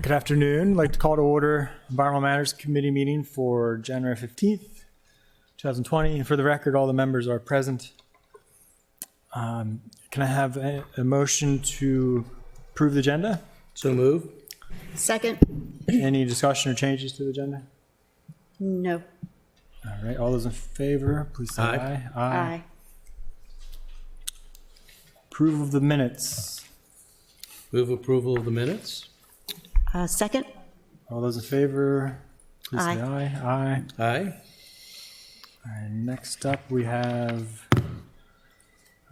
Good afternoon. I'd like to call to order Environmental Matters Committee meeting for January 15th, 2020. And for the record, all the members are present. Can I have a motion to approve the agenda? So move. Second. Any discussion or changes to the agenda? No. All right. All those in favor, please say aye. Aye. Approval of the minutes. Move approval of the minutes. Second. All those in favor, please say aye. Aye. Aye. All right, next up we have,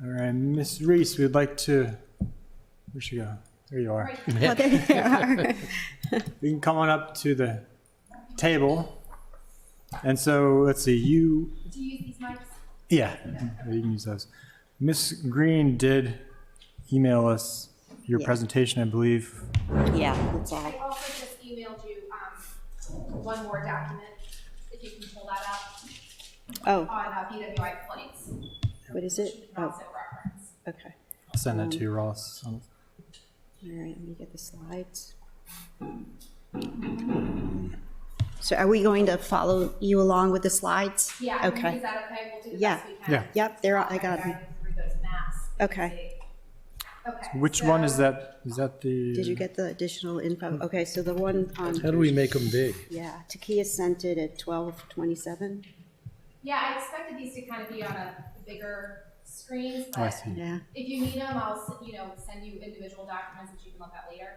all right, Ms. Reese, we'd like to, where'd she go? There you are. Okay. You can come on up to the table. And so, let's see, Do you use these mics? yeah, you can use those. Ms. Green did email us your presentation, I believe. Yeah, that's all. I also just emailed you one more document, if you can pull that up, Oh, on BWI flights. what is it? Oh, Also reference. okay. I'll send that to you, Ross. All right, let me get the slides. So are we going to follow you along with the slides? Yeah, Okay. is that okay? We'll do the Yeah. best we can. Yeah. Yep, they're, I got them. Guide you through those maps. Okay. Okay. Which one is that? Is that the? Did you get the additional info? Okay, so the one on, How do we make them big? yeah, Takia sent it at 12:27. Yeah, I expected these to kind of be on a bigger screens, Oh, I but see. Yeah. if you need them, I'll send you individual documents that you can look at later.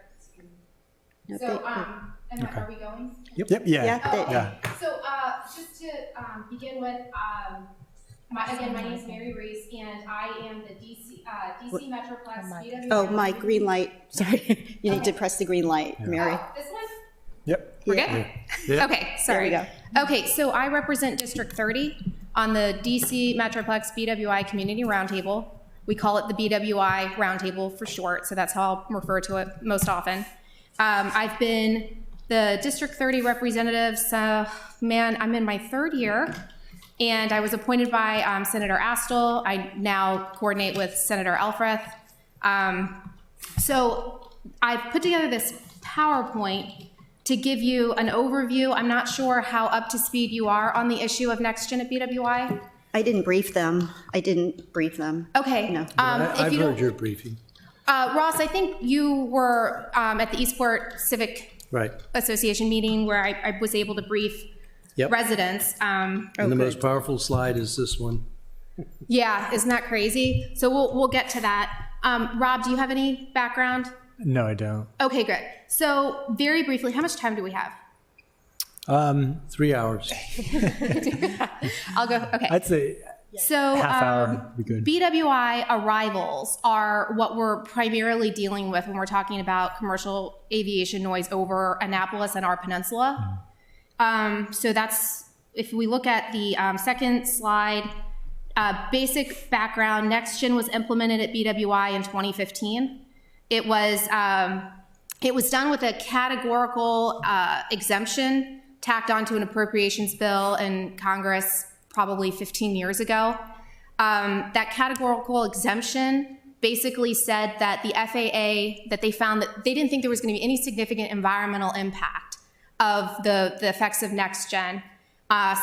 No, So, Okay. are we going? Yep, yeah. Yeah, Oh, okay. Yeah. So, just to begin with, my name is Mary Reese, and I am the DC Metroplex BWI. Oh, my green light. Sorry, you need to press the green light, Mary. Oh, this one? Yep. We're good? Yeah. Okay, There sorry. we go. Okay, so I represent District 30 on the DC Metroplex BWI Community Roundtable. We call it the BWI Roundtable for short, so that's how I'll refer to it most often. I've been the District 30 representative, so man, I'm in my third year, and I was appointed by Senator Astle. I now coordinate with Senator Elfreth. So I've put together this PowerPoint to give you an overview. I'm not sure how up to speed you are on the issue of NextGen at BWI. I didn't brief them. Okay. No. If I've you heard don't- your briefing. Ross, I think you were at the Eastport Civic Right. Association meeting where I was able to brief Yep. residents. And the most powerful slide is this one. Yeah, isn't that crazy? So we'll get to that. Rob, do you have any background? No, I don't. Okay, good. So very briefly, how much time do we have? 3 hours. I'll go. Okay. I'd say So half hour would be good. BWI arrivals are what we're primarily dealing with when we're talking about commercial aviation noise over Annapolis and our peninsula. So that's, if we look at the second slide, basic background, NextGen was implemented at BWI in 2015. It was done with a categorical exemption tacked onto an appropriations bill in Congress probably 15 years ago. That categorical exemption basically said that the FAA, that they found that they didn't think there was going to be any significant environmental impact of the effects of NextGen.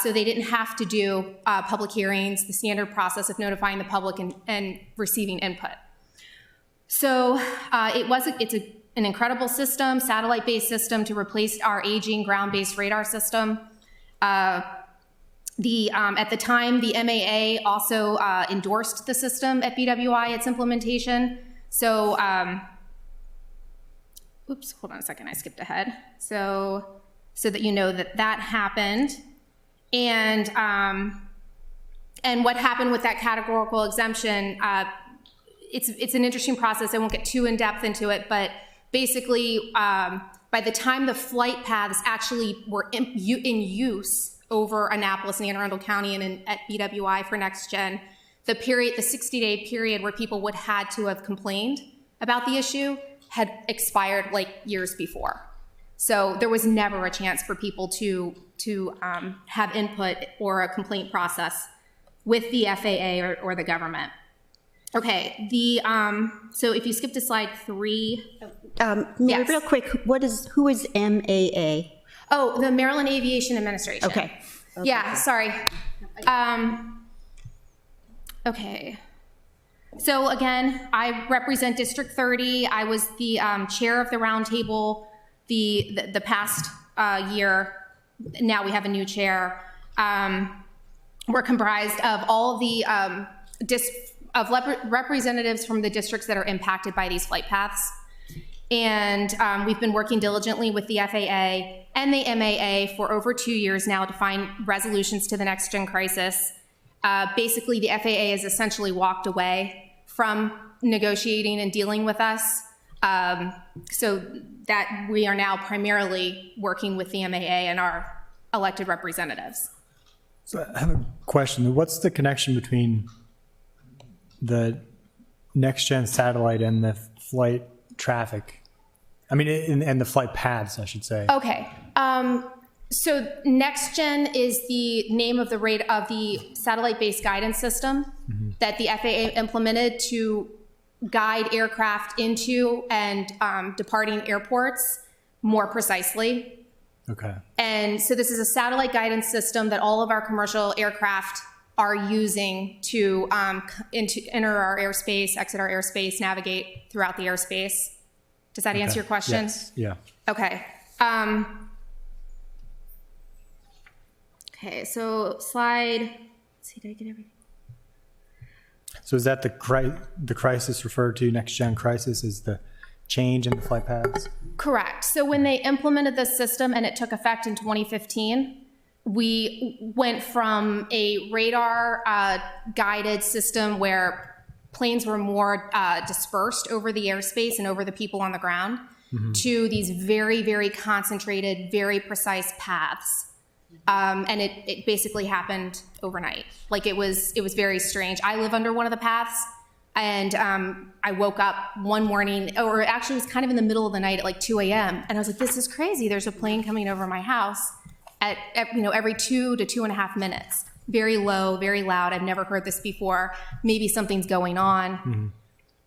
So they didn't have to do public hearings, the standard process of notifying the public and receiving input. So it's an incredible system, satellite-based system to replace our aging ground-based radar system. At the time, the MAA also endorsed the system at BWI, its implementation. So, oops, hold on a second, I skipped ahead. So that you know that happened. And what happened with that categorical exemption, it's an interesting process. I won't get too in-depth into it, but basically, by the time the flight paths actually were in use over Annapolis and Anne Arundel County and at BWI for NextGen, the 60-day period where people would had to have complained about the issue had expired like years before. So there was never a chance for people to have input or a complaint process with the FAA or the government. Okay, so if you skip to slide 3. Mary, Yes. real quick, who is MAA? Oh, the Maryland Aviation Administration. Okay. Yeah, sorry. Okay. So again, I represent District 30. I was the chair of the roundtable the past year. Now we have a new chair. We're comprised of all the representatives from the districts that are impacted by these flight paths. And we've been working diligently with the FAA and the MAA for over 2 years now to find resolutions to the NextGen crisis. Basically, the FAA has essentially walked away from negotiating and dealing with us, so that we are now primarily working with the MAA and our elected representatives. So I have a question. What's the connection between the NextGen satellite and the flight traffic? I mean, and the flight paths, I should say. Okay. So NextGen is the name of the satellite-based guidance system that the FAA implemented to guide aircraft into and departing airports more precisely. Okay. And so this is a satellite guidance system that all of our commercial aircraft are using to enter our airspace, exit our airspace, navigate throughout the airspace. Does that answer your question? Yes. Yeah. Okay. Okay, so slide, let's see, did I get everything? So is that the crisis referred to, NextGen crisis, is the change in the flight paths? Correct. So when they implemented this system and it took effect in 2015, we went from a radar guided system where planes were more dispersed over the airspace and over the people on the ground to these very, very concentrated, very precise paths. And it basically happened overnight. Like it was very strange. I live under one of the paths, and I woke up one morning, or actually it was kind of in the middle of the night at like 2 a.m. And I was like, this is crazy. There's a plane coming over my house at every 2 to 2.5 minutes. Very low, very loud. I've never heard this before. Maybe something's going on.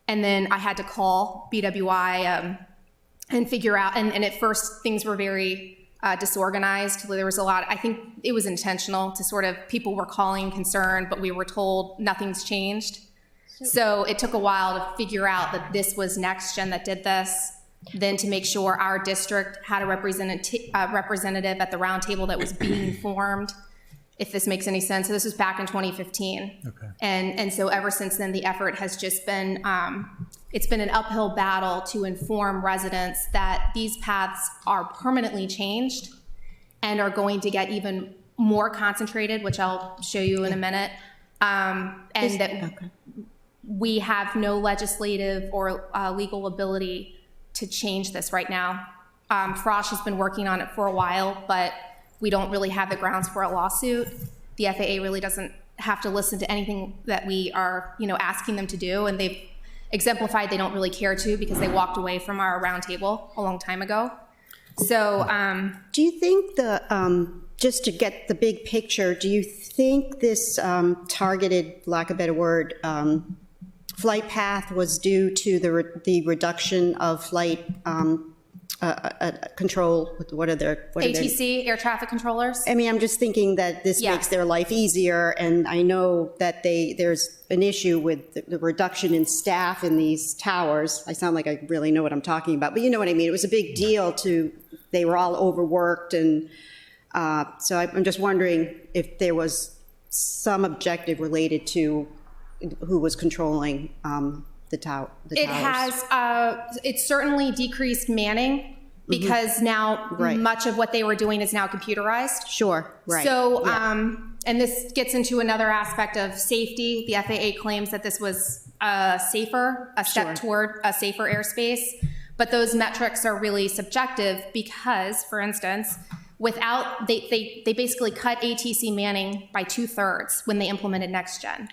And then I had to call BWI and figure out, and at first things were very disorganized. There was a lot, I think it was intentional to sort of, people were calling concerned, but we were told nothing's changed. So it took a while to figure out that this was NextGen that did this, then to make sure our district had a representative at the roundtable that was being formed, if this makes any sense. So this was back in 2015. Okay. And so ever since then, the effort has just been, it's been an uphill battle to inform residents that these paths are permanently changed and are going to get even more concentrated, which I'll show you in a minute. We have no legislative or legal ability to change this right now. Frosh has been working on it for a while, but we don't really have the grounds for a lawsuit. The FAA really doesn't have to listen to anything that we are, asking them to do, and they've exemplified they don't really care to because they walked away from our roundtable a long time ago. So, do you think just to get the big picture, do you think this targeted, lack of a better word, flight path was due to the reduction of flight control? What are their ATC, air traffic controllers? I mean, I'm just thinking that this makes their life easier, and I know that there's an issue with the reduction in staff in these towers. I sound like I really know what I'm talking about, but you know what I mean. It was a big deal they were all overworked, and so I'm just wondering if there was some objective related to who was controlling the towers. It has, it's certainly decreased manning because now much of what they were doing is now computerized. Sure, right. So, and this gets into another aspect of safety. The FAA claims that this was a step toward a safer airspace, but those metrics are really subjective because, for instance, they basically cut ATC manning by 2/3 when they implemented NextGen.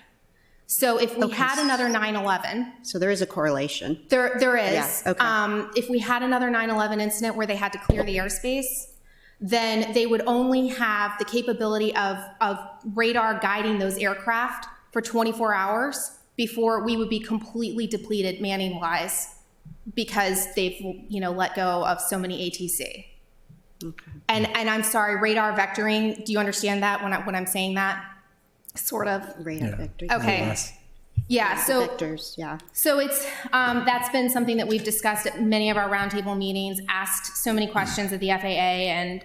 So if we had another 9/11. So there is a correlation. There is. Yeah, okay. If we had another 9/11 incident where they had to clear the airspace, then they would only have the capability of radar guiding those aircraft for 24 hours before we would be completely depleted manning wise because they've, let go of so many ATC. Okay. And I'm sorry, radar vectoring, do you understand that when I'm saying that? Sort of. Radar vector. Okay. Yeah, so Vectors, yeah. So it's that's been something that we've discussed at many of our roundtable meetings, asked so many questions of the FAA, and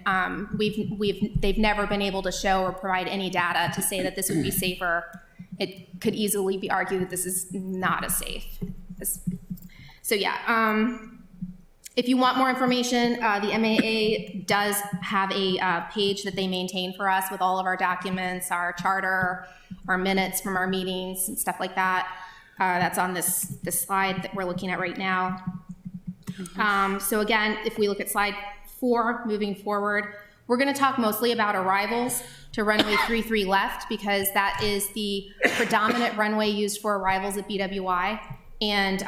they've never been able to show or provide any data to say that this would be safer. It could easily be argued that this is not as safe. So yeah, if you want more information, the MAA does have a page that they maintain for us with all of our documents, our charter, our minutes from our meetings and stuff like that. That's on this slide that we're looking at right now. So again, if we look at slide 4, moving forward, we're going to talk mostly about arrivals to runway 33 left because that is the predominant runway used for arrivals at BWI, and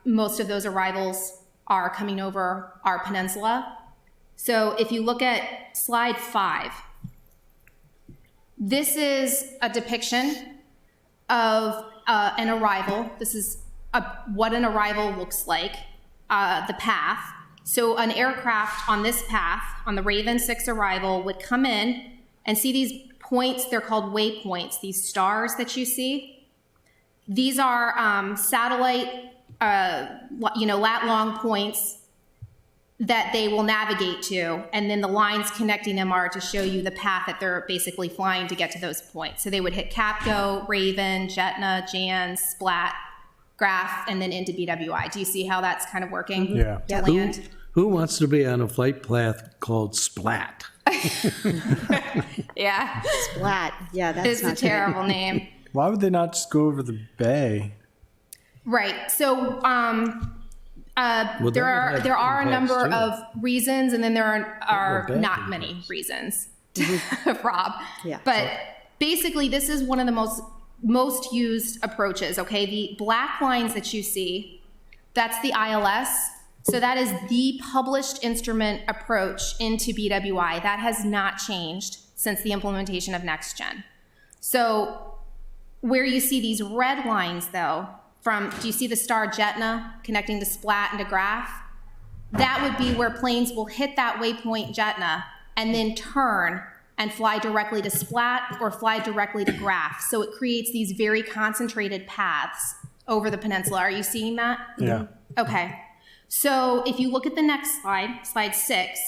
most of those arrivals are coming over our peninsula. So if you look at slide 5, this is a depiction of an arrival. This is what an arrival looks like, the path. So an aircraft on this path, on the Raven 6 arrival, would come in and see these points. They're called waypoints, these stars that you see. These are satellite, lat-long points that they will navigate to, and then the lines connecting them are to show you the path that they're basically flying to get to those points. So they would hit Capco, Raven, Jetna, Jan, Splat, Graph, and then into BWI. Do you see how that's kind of working? Yeah. To land? Who wants to be on a flight path called Splat? Yeah. Splat, yeah, that's It's a not terrible name. Why would they not just go over the bay? Right. So Well, there are a impacts number too. of reasons, and then there are bad not impacts. many reasons, Rob. Yeah. But basically, this is one of the most used approaches. Okay, the black lines that you see, that's the ILS. So that is the published instrument approach into BWI. That has not changed since the implementation of NextGen. So where you see these red lines, though, do you see the star Jetna connecting to Splat and to Graph? That would be where planes will hit that waypoint Jetna and then turn and fly directly to Splat or fly directly to Graph. So it creates these very concentrated paths over the peninsula. Are you seeing that? Yeah. Okay. So if you look at the next slide, slide 6,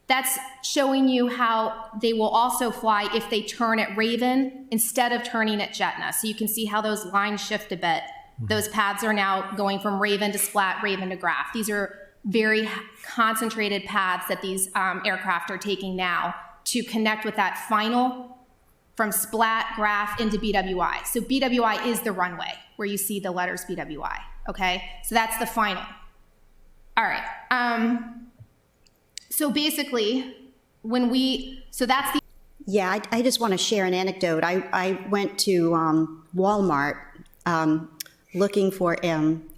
that's showing you how they will also fly if they turn at Raven instead of turning at Jetna. So you can see how those lines shift a bit. Those paths are now going from Raven to Splat, Raven to Graph. These are very concentrated paths that these aircraft are taking now to connect with that final from Splat, Graph into BWI. So BWI is the runway where you see the letters BWI, okay? So that's the final. All right. So basically, that's the... Yeah, I just want to share an anecdote. I went to Walmart looking for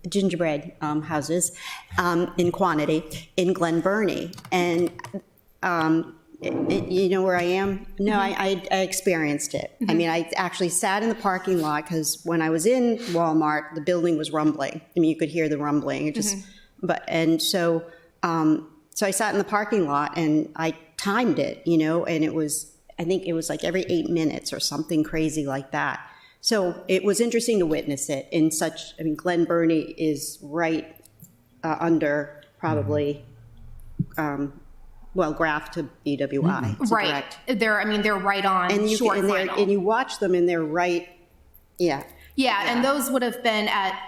gingerbread houses in quantity in Glen Burnie. And you know where I am? No, I experienced it. I mean, I actually sat in the parking lot because when I was in Walmart, the building was rumbling. I mean, you could hear the rumbling. It just, so I sat in the parking lot and I timed it, and I think it was like every 8 minutes or something crazy like that. So it was interesting to witness it Glen Burnie is right under probably, Graph to BWI. Is Right. correct? They're right on short final. And you watch them and they're right, yeah. Yeah, and those would have been at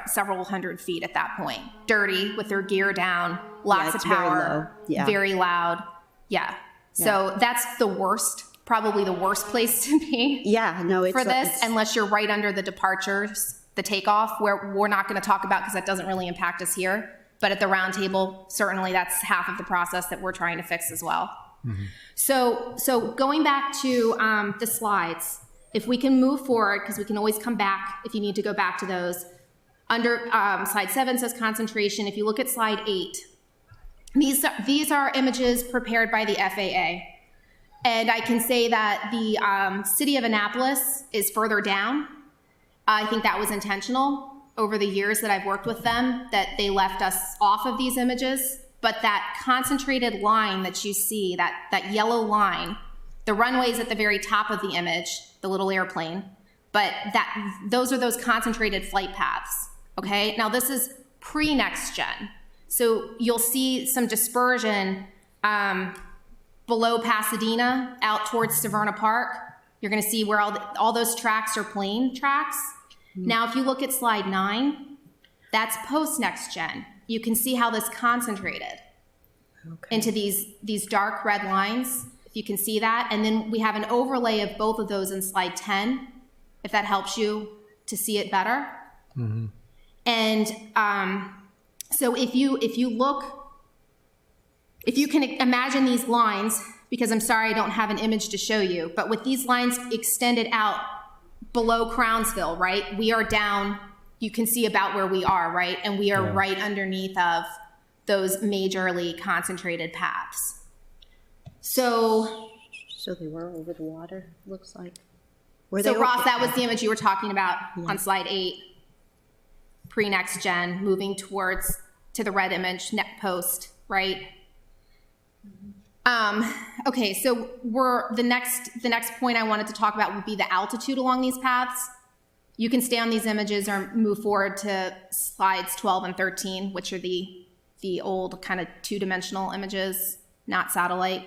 several hundred feet at that point. Dirty, with their gear down, lots of it's very power, low. Yeah. very loud. Yeah. So that's probably the worst place to be Yeah, no, it's for this, unless you're right under the departures, the takeoff, where we're not going to talk about because that doesn't really impact us here. But at the round table, certainly that's half of the process that we're trying to fix as well. Mm-hmm. So going back to the slides, if we can move forward, because we can always come back if you need to go back to those. Under slide 7 says concentration. If you look at slide 8, these are images prepared by the FAA. And I can say that the city of Annapolis is further down. I think that was intentional over the years that I've worked with them, that they left us off of these images. But that concentrated line that you see, that yellow line, the runway's at the very top of the image, the little airplane, but those are those concentrated flight paths, okay? Now this is pre-NextGen. So you'll see some dispersion below Pasadena out towards Severna Park. You're gonna see where all those tracks are plane tracks. Now, if you look at slide 9, that's post-NextGen. You can see how this concentrated into these dark red lines, if you can see that. And then we have an overlay of both of those in slide 10, if that helps you to see it better. Mm-hmm. And so if you can imagine these lines, because I'm sorry I don't have an image to show you, but with these lines extended out below Crownsville, right? We are down, you can see about where we are, right? And we are right underneath of those majorly concentrated paths. So they were over the water, looks like. So Ross, that was the image you were talking about on slide 8, pre-NextGen, moving towards to the red image, net post, right? Okay, so the next point I wanted to talk about would be the altitude along these paths. You can stay on these images or move forward to slides 12 and 13, which are the old kind of two-dimensional images, not satellite.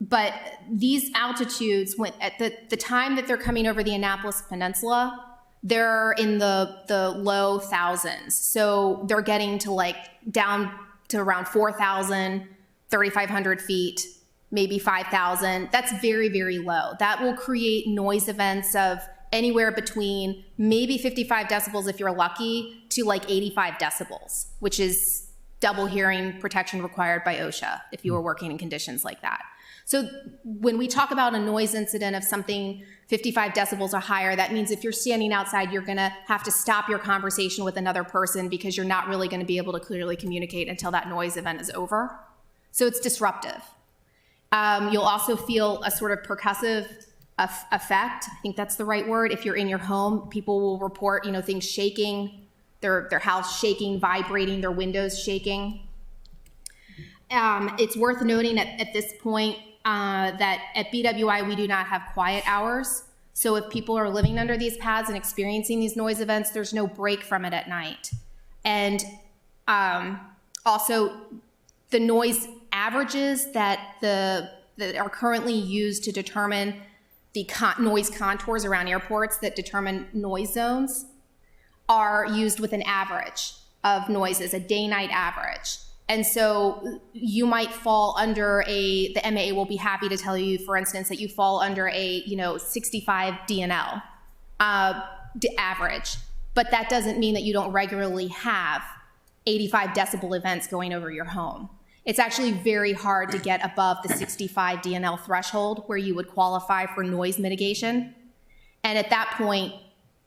But these altitudes, at the time that they're coming over the Annapolis Peninsula, they're in the low thousands. So they're getting to down to around 4,000, 3,500 feet, maybe 5,000. That's very, very low. That will create noise events of anywhere between maybe 55 decibels if you're lucky to 85 decibels, which is double hearing protection required by OSHA if you were working in conditions like that. So when we talk about a noise incident of something 55 decibels or higher, that means if you're standing outside, you're gonna have to stop your conversation with another person because you're not really gonna be able to clearly communicate until that noise event is over. So it's disruptive. You'll also feel a sort of percussive effect. I think that's the right word. If you're in your home, people will report, things shaking, their house shaking, vibrating, their windows shaking. It's worth noting at this point that at BWI, we do not have quiet hours. So if people are living under these paths and experiencing these noise events, there's no break from it at night. And also the noise averages that are currently used to determine the noise contours around airports that determine noise zones are used with an average of noises, a day-night average. And so you might fall under the MAA will be happy to tell you, for instance, that you fall under a 65 DNL average, but that doesn't mean that you don't regularly have 85 decibel events going over your home. It's actually very hard to get above the 65 DNL threshold where you would qualify for noise mitigation. And at that point,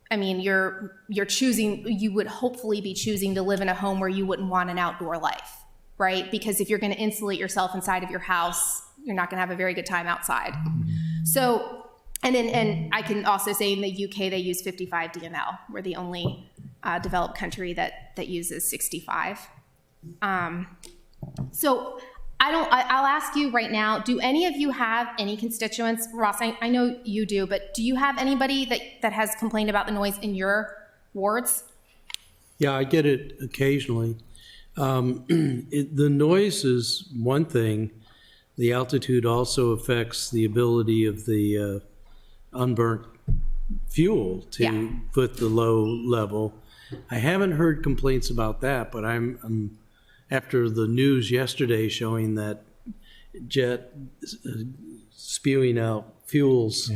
you're choosing, you would hopefully be choosing to live in a home where you wouldn't want an outdoor life, right? Because if you're going to insulate yourself inside of your house, you're not going to have a very good time outside. So, and I can also say in the UK, they use 55 DNL. We're the only developed country that uses 65. So I'll ask you right now, do any of you have any constituents? Ross, I know you do, but do you have anybody that has complained about the noise in your wards? Yeah, I get it occasionally. The noise is one thing. The altitude also affects the ability of the unburnt fuel to put the low level. I haven't heard complaints about that, but I'm after the news yesterday showing that jet spewing out fuels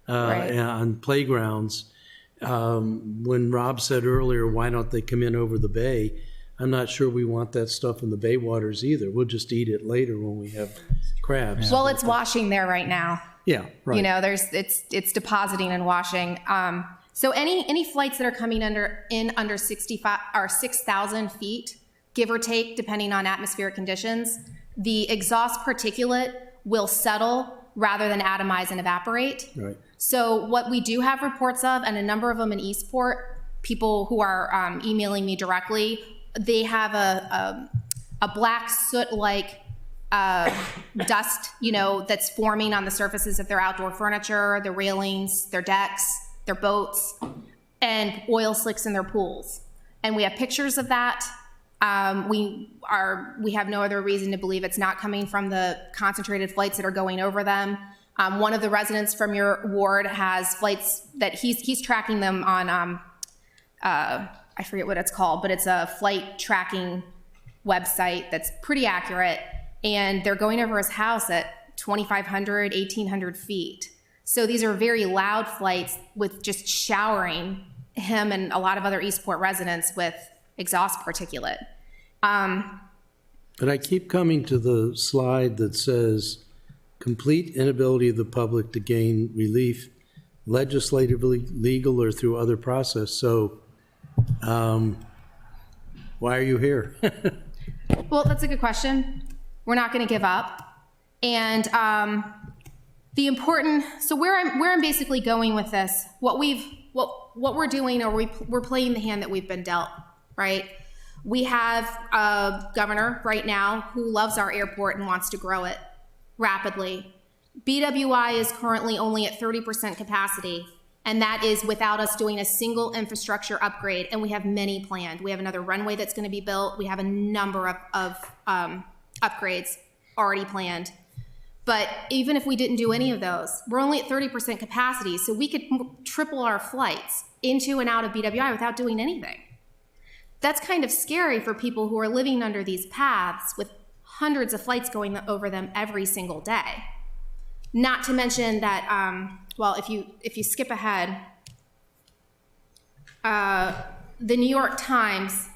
on playgrounds. When Rob said earlier, why don't they come in over the bay? I'm not sure we want that stuff in the bay waters either. We'll just eat it later when we have crabs. Well, it's washing there right now. Yeah, right. It's depositing and washing. So any flights that are coming under 65 or 6,000 feet, give or take, depending on atmospheric conditions, the exhaust particulate will settle rather than atomize and evaporate. Right. So what we do have reports of, and a number of them in Eastport, people who are emailing me directly, they have a black soot-like dust, that's forming on the surfaces of their outdoor furniture, their railings, their decks, their boats, and oil slicks in their pools. And we have pictures of that. We have no other reason to believe it's not coming from the concentrated flights that are going over them. One of the residents from your ward has flights that he's tracking them on, I forget what it's called, but it's a flight tracking website that's pretty accurate. And they're going over his house at 2,500, 1,800 feet. So these are very loud flights with just showering him and a lot of other Eastport residents with exhaust particulate. But I keep coming to the slide that says complete inability of the public to gain relief legislatively, legal, or through other process. So why are you here? Well, that's a good question. We're not going to give up. And so where I'm basically going with this, what we're doing, or we're playing the hand that we've been dealt, right? We have a governor right now who loves our airport and wants to grow it rapidly. BWI is currently only at 30% capacity, and that is without us doing a single infrastructure upgrade, and we have many planned. We have another runway that's going to be built. We have a number of upgrades already planned. But even if we didn't do any of those, we're only at 30% capacity, so we could triple our flights into and out of BWI without doing anything. That's kind of scary for people who are living under these paths with hundreds of flights going over them every single day. Not to mention that, if you skip ahead, the New York Times,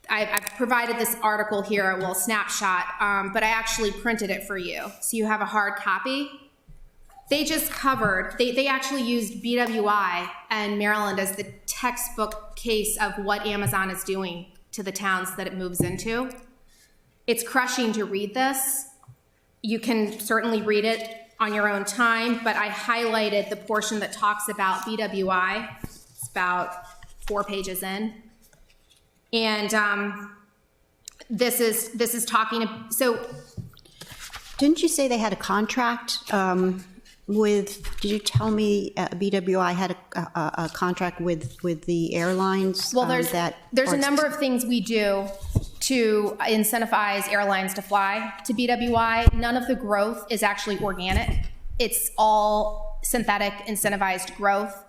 I've provided this article here, a little snapshot, but I actually printed it for you, so you have a hard copy. They just covered, they actually used BWI and Maryland as the textbook case of what Amazon is doing to the towns that it moves into. It's crushing to read this. You can certainly read it on your own time, but I highlighted the portion that talks about BWI. It's about 4 pages in. And this is talking, so. Didn't you say they had a contract did you tell me BWI had a contract with the airlines? Well, there's a number of things we do to incentivize airlines to fly to BWI. None of the growth is actually organic. It's all synthetic incentivized growth.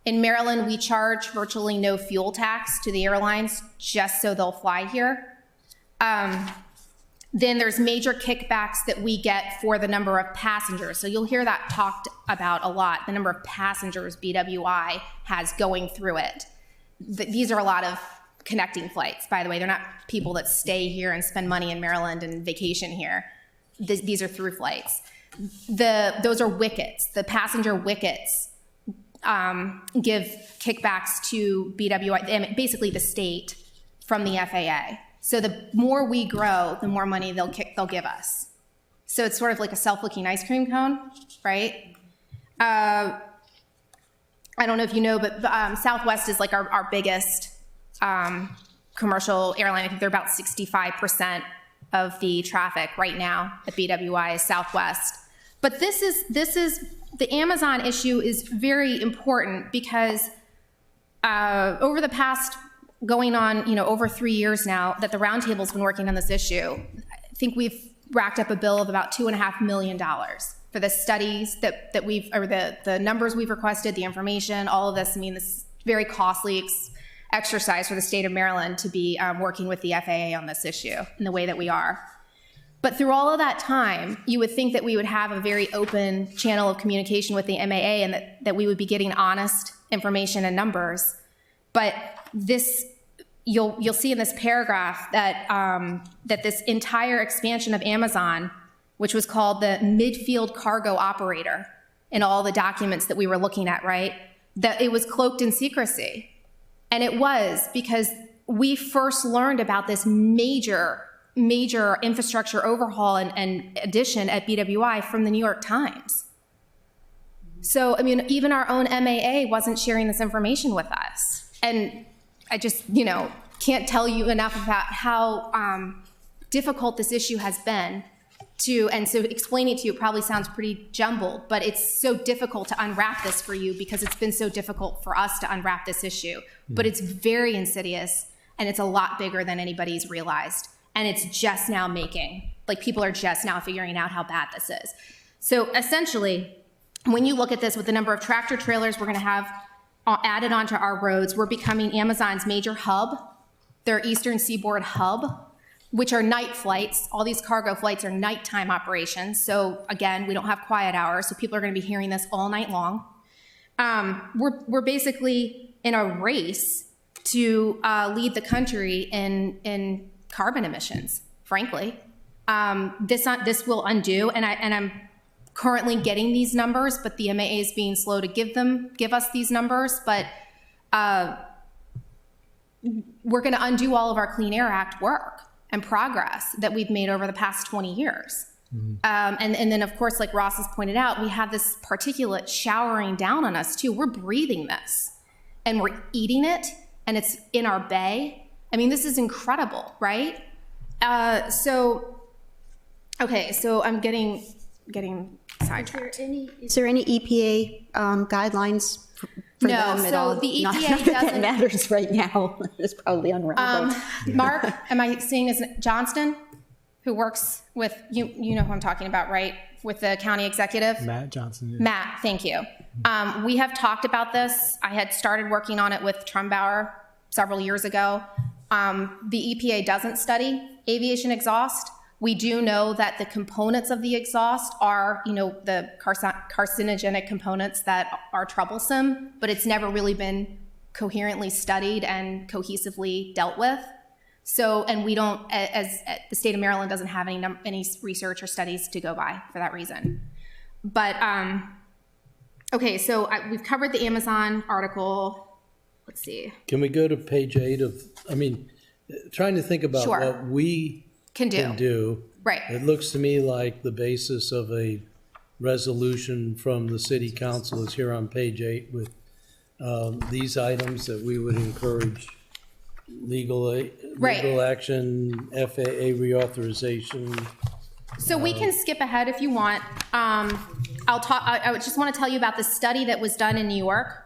In Maryland, we charge virtually no fuel tax to the airlines just so they'll fly here. Then there's major kickbacks that we get for the number of passengers. So you'll hear that talked about a lot, the number of passengers BWI has going through it. These are a lot of connecting flights, by the way. They're not people that stay here and spend money in Maryland and vacation here. These are through flights. Those are wickets. The passenger wickets give kickbacks to BWI, basically the state, from the FAA. So the more we grow, the more money they'll give us. So it's sort of like a self-licking ice cream cone, right? I don't know if you know, but Southwest is like our biggest commercial airline. I think they're about 65% of the traffic right now at BWI is Southwest. But this is the Amazon issue is very important because over the past going on, over 3 years now that the roundtable's been working on this issue, I think we've racked up a bill of about $2.5 million for the studies that we've, or the numbers we've requested, the information, all of this. I mean, this is very costly exercise for the state of Maryland to be working with the FAA on this issue in the way that we are. But through all of that time, you would think that we would have a very open channel of communication with the MAA and that we would be getting honest information and numbers. But this, you'll see in this paragraph that that this entire expansion of Amazon, which was called the midfield cargo operator in all the documents that we were looking at, right? That it was cloaked in secrecy. And it was because we first learned about this major major infrastructure overhaul and addition at BWI from the New York Times. So, I mean, even our own MAA wasn't sharing this information with us. And I just, can't tell you enough about how difficult this issue has been and so explaining it to you probably sounds pretty jumbled, but it's so difficult to unwrap this for you because it's been so difficult for us to unwrap this issue. But it's very insidious and it's a lot bigger than anybody's realized. And it's just now people are just now figuring out how bad this is. So essentially, when you look at this with the number of tractor trailers we're going to have added onto our roads, we're becoming Amazon's major hub, their Eastern Seaboard hub, which are night flights. All these cargo flights are nighttime operations. So again, we don't have quiet hours, so people are going to be hearing this all night long. We're basically in a race to lead the country in carbon emissions, frankly. This will undo, and I'm currently getting these numbers, but the MAA is being slow to give us these numbers, but we're going to undo all of our Clean Air Act work and progress that we've made over the past 20 years. And then, of course, like Ross has pointed out, we have this particulate showering down on us, too. We're breathing this, and we're eating it, and it's in our bay. I mean, this is incredible, right? So I'm getting sidetracked. Is there any EPA guidelines for No, them at so all? the Not EPA that that doesn't- matters right now. It's probably unrelevant. Mark, am I seeing as Johnston, who works with, you know who I'm talking about, right? With the county executive? Matt Johnson. Yeah. Matt, thank you. We have talked about this. I had started working on it with Trumbauer several years ago. The EPA doesn't study aviation exhaust. We do know that the components of the exhaust are, the carcinogenic components that are troublesome, but it's never really been coherently studied and cohesively dealt with. So, and we don't, as the state of Maryland doesn't have any research or studies to go by for that reason. But, okay, so we've covered the Amazon article. Let's see. Can we go to page 8 trying to think about Sure. what we Can do. Right. It looks to me like the basis of a resolution from the city council is here on page 8 with these items that we would encourage legal action, FAA reauthorization. So we can skip ahead if you want. I just want to tell you about the study that was done in New York.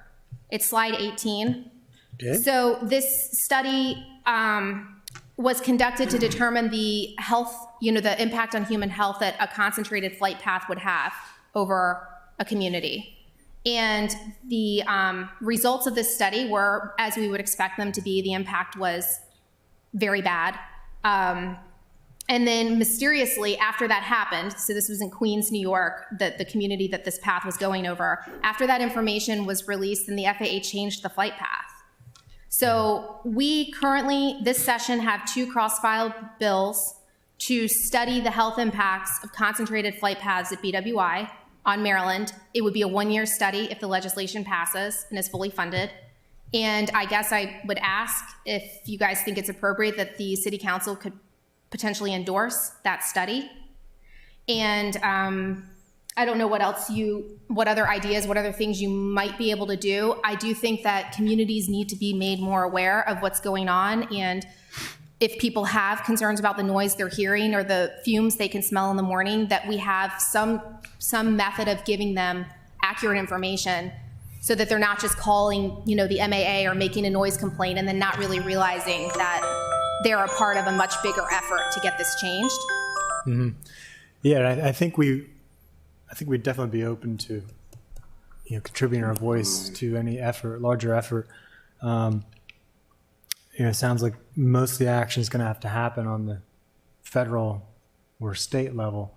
It's slide 18. Okay. So this study was conducted to determine the health, the impact on human health that a concentrated flight path would have over a community. And the results of this study were, as we would expect them to be, the impact was very bad. And then mysteriously, after that happened, so this was in Queens, New York, the community that this path was going over, after that information was released, then the FAA changed the flight path. So we currently, this session, have 2 cross-filed bills to study the health impacts of concentrated flight paths at BWI on Maryland. It would be a 1-year study if the legislation passes and is fully funded. And I guess I would ask if you guys think it's appropriate that the city council could potentially endorse that study. And I don't know what other ideas, what other things you might be able to do. I do think that communities need to be made more aware of what's going on. And if people have concerns about the noise they're hearing or the fumes they can smell in the morning, that we have some method of giving them accurate information so that they're not just calling, the MAA or making a noise complaint and then not really realizing that they're a part of a much bigger effort to get this changed. Mm-hmm. Yeah, I think we'd definitely be open to, contributing our voice to any larger effort. It sounds like most of the action is going to have to happen on the federal or state level,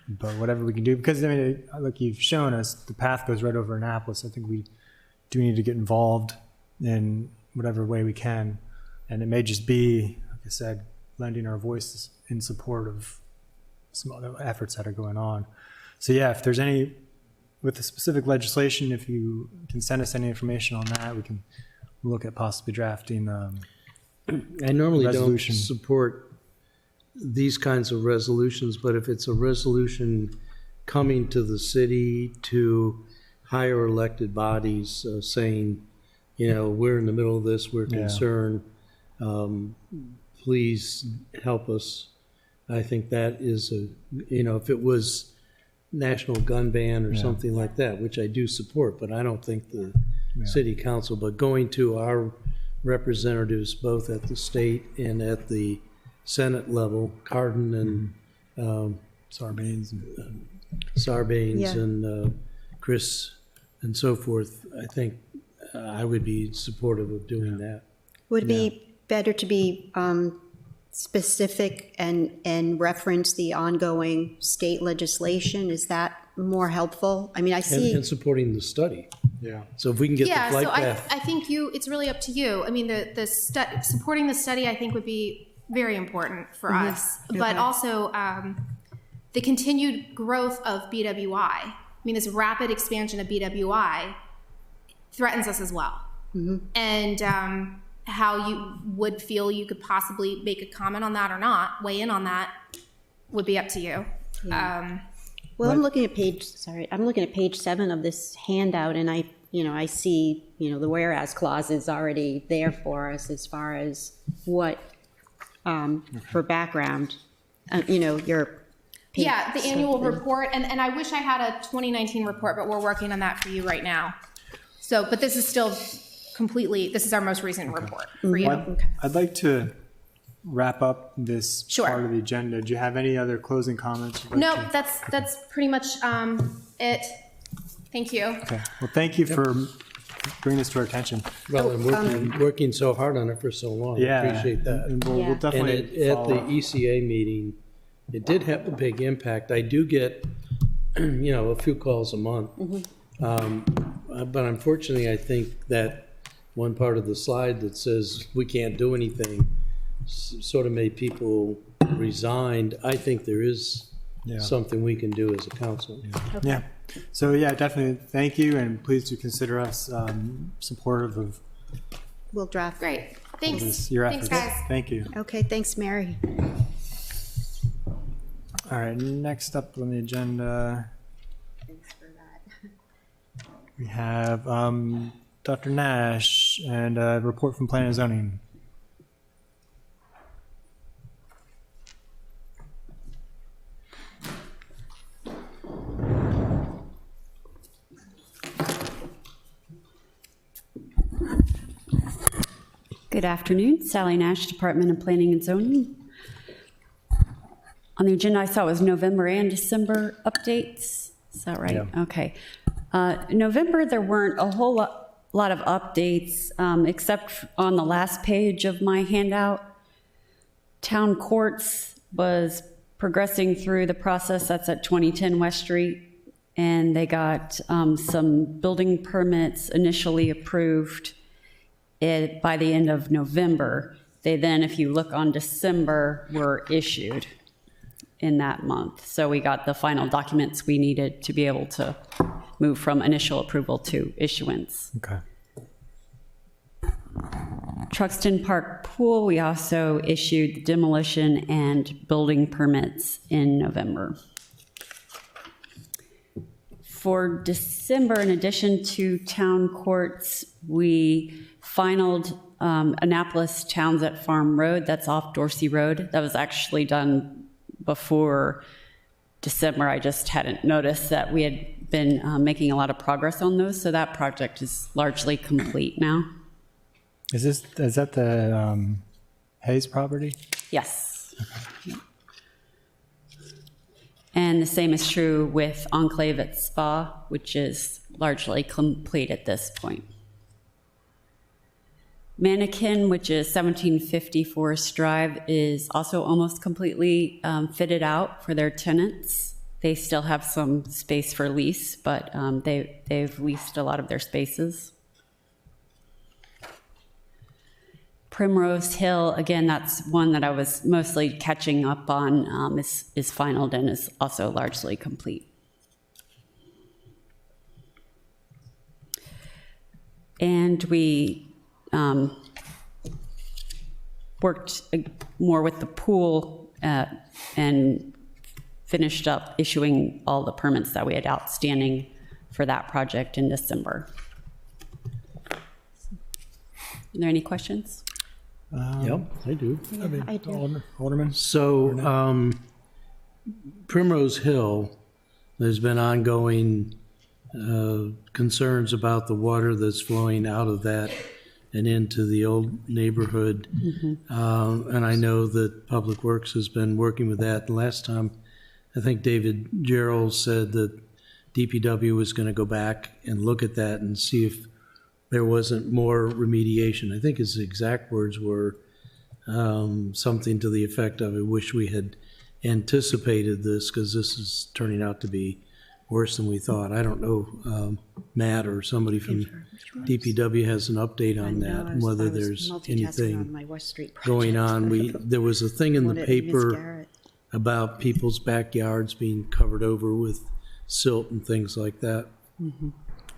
but whatever we can do, because like you've shown us, the path goes right over Annapolis. I think we do need to get involved in whatever way we can, and it may just be, like I said, lending our voices in support of some other efforts that are going on. So yeah, if there's any, with the specific legislation, if you can send us any information on that, we can look at possibly drafting I normally resolution. don't support these kinds of resolutions, but if it's a resolution coming to the city, to higher elected bodies, saying, you know, we're in the middle of this, we're concerned, please help us. I think that is you know, if it was national gun ban or something like that, which I do support, but I don't think the city council, but going to our representatives both at the state and at the Senate level, Cardin and Sarbanes. And Chris and so forth, I think I would be supportive of doing that. Would it be better to be specific and reference the ongoing state legislation? Is that more helpful? I mean, I see. And supporting the study. Yeah. So if we can get the flight path. I think it's really up to you. I mean, supporting the study, I think, would be very important for us, but also the continued growth of BWI. I mean, this rapid expansion of BWI threatens us as well. And how you would feel you could possibly make a comment on that or not, weigh in on that, would be up to you. Well, I'm looking at page 7 of this handout, and I see, the whereas clause is already there for us as far as what, for background, your. The annual report, and I wish I had a 2019 report, but we're working on that for you right now. So, but this is still this is our most recent report for you. I'd like to wrap up this part of the agenda. Do you have any other closing comments? No, that's pretty much it. Thank you. Okay. Well, thank you for bringing this to our attention. Well, and working so hard on it for so long. Yeah. I appreciate that. And we'll definitely at the ECA meeting, it did have a big impact. I do get, a few calls a month. But unfortunately, I think that one part of the slide that says we can't do anything sort of made people resigned. I think there is something we can do as a council. Yeah. So definitely thank you, and please do consider us supportive of. We'll draft. Great. Thanks. Your efforts. efforts. Thanks, guys. Thank you. Okay, thanks, Mary. All right, next up on the agenda, Thanks for that. we have Dr. Nash and a report from Planning and Zoning. Good afternoon, Sally Nash, Department of Planning and Zoning. On the agenda, I saw it was November and December updates. Is that right? Yeah. Okay. November, there weren't a whole lot of updates, except on the last page of my handout. Town Courts was progressing through the process. That's at 2010 West Street. And they got some building permits initially approved by the end of November. They then, if you look on December, were issued in that month. So we got the final documents we needed to be able to move from initial approval to issuance. Okay. Truxton Park Pool, we also issued demolition and building permits in November. For December, in addition to town courts, we finalized Annapolis Townsend Farm Road. That's off Dorsey Road. That was actually done before December. I just hadn't noticed that we had been making a lot of progress on those. So that project is largely complete now. Is that the Hayes property? Yes. Okay. And the same is true with Enclave at Spa, which is largely complete at this point. Mannequin, which is 1750 Forest Drive, is also almost completely fitted out for their tenants. They still have some space for lease, but they've leased a lot of their spaces. Primrose Hill, again, that's one that I was mostly catching up on, is finalized and is also largely complete. And we worked more with the pool and finished up issuing all the permits that we had outstanding for that project in December. Are there any questions? Yep, I do. I do. Alderman? So, Primrose Hill, there's been ongoing concerns about the water that's flowing out of that and into the old neighborhood. And I know that Public Works has been working with that. And last time, I think David Gerald said that DPW was going to go back and look at that and see if there wasn't more remediation. I think his exact words were something to the effect of, I wish we had anticipated this because this is turning out to be worse than we thought. I don't know, Matt or somebody from DPW has an update on that and whether there's anything going on. There was a thing in the paper about people's backyards being covered over with silt and things like that.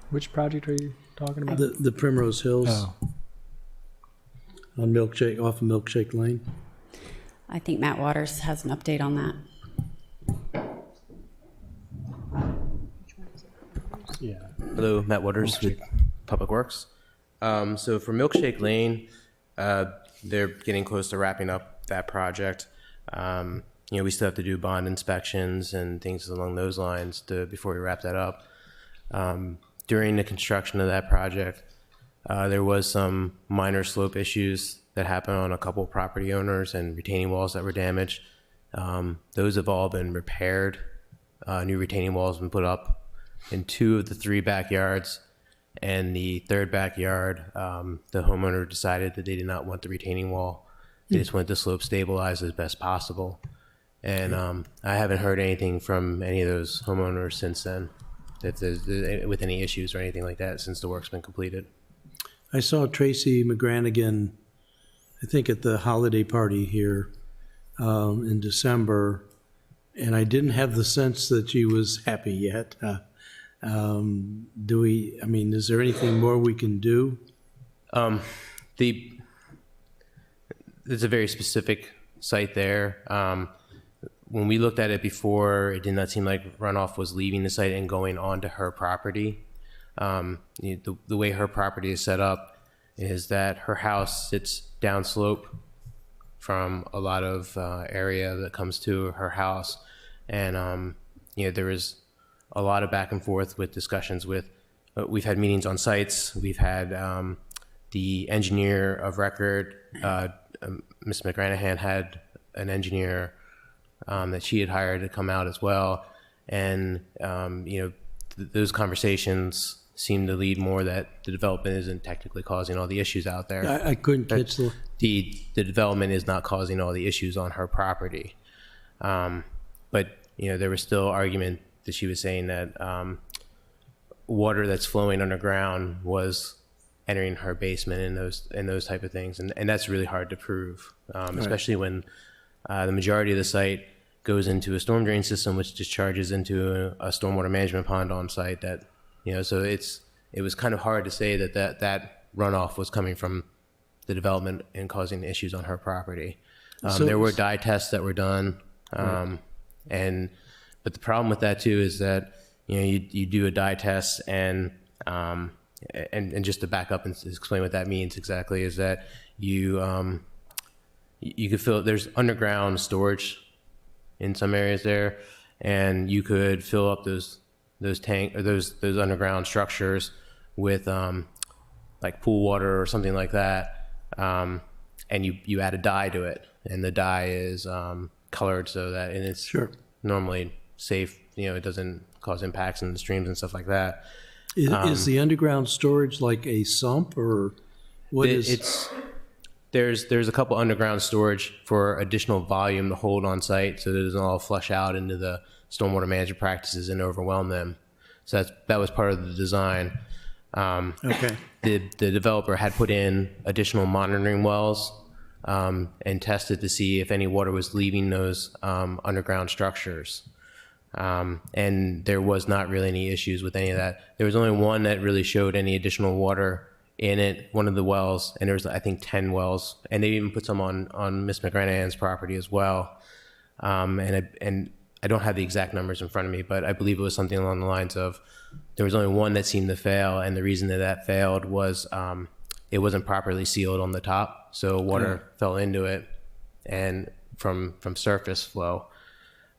Which project are you talking about? The Primrose Hills Oh. on Milkshake, off of Milkshake Lane. I think Matt Waters has an update on that. Yeah. Hello, Matt Waters with Public Works. So for Milkshake Lane, they're getting close to wrapping up that project. We still have to do bond inspections and things along those lines before we wrap that up. During the construction of that project, there was some minor slope issues that happened on a couple property owners and retaining walls that were damaged. Those have all been repaired. New retaining walls have been put up in 2 of the 3 backyards. And the 3rd backyard, the homeowner decided that they did not want the retaining wall. They just wanted the slope stabilized as best possible. And I haven't heard anything from any of those homeowners since then, if there's with any issues or anything like that since the work's been completed. I saw Tracy McGranahan, I think at the holiday party here in December, and I didn't have the sense that she was happy yet. Is there anything more we can do? There's a very specific site there. When we looked at it before, it did not seem like runoff was leaving the site and going onto her property. The way her property is set up is that her house sits downslope from a lot of area that comes to her house. And, there is a lot of back and forth with discussions with, we've had meetings on sites. We've had the engineer of record, Ms. McGranahan had an engineer that she had hired to come out as well. And, those conversations seem to lead more that the development isn't technically causing all the issues out there. I couldn't catch The development is not causing all the issues on her property. But, there was still argument that she was saying that water that's flowing underground was entering her basement and those type of things. And that's really hard to prove, especially when the majority of the site goes into a storm drain system, which discharges into a stormwater management pond on site that, so it was kind of hard to say that runoff was coming from the development and causing issues on her property. There were dye tests that were done. But the problem with that too is that, you do a dye test and just to back up and explain what that means exactly is that you could fill, there's underground storage in some areas there, and you could fill up those underground structures with like pool water or something like that, and you add a dye to it, and the dye is colored so that, and it's normally safe, it doesn't cause impacts in the streams and stuff like that. Is the underground storage like a sump or what is? There's a couple underground storage for additional volume to hold on site so that it doesn't all flush out into the stormwater management practices and overwhelm them. So that was part of the design. Okay. The developer had put in additional monitoring wells and tested to see if any water was leaving those underground structures. And there was not really any issues with any of that. There was only one that really showed any additional water in it, one of the wells, and there was, I think, 10 wells, and they even put some on Miss McGranahan's property as well. And I don't have the exact numbers in front of me, but I believe it was something along the lines of there was only one that seemed to fail, and the reason that failed was it wasn't properly sealed on the top, so water fell into it and from surface flow.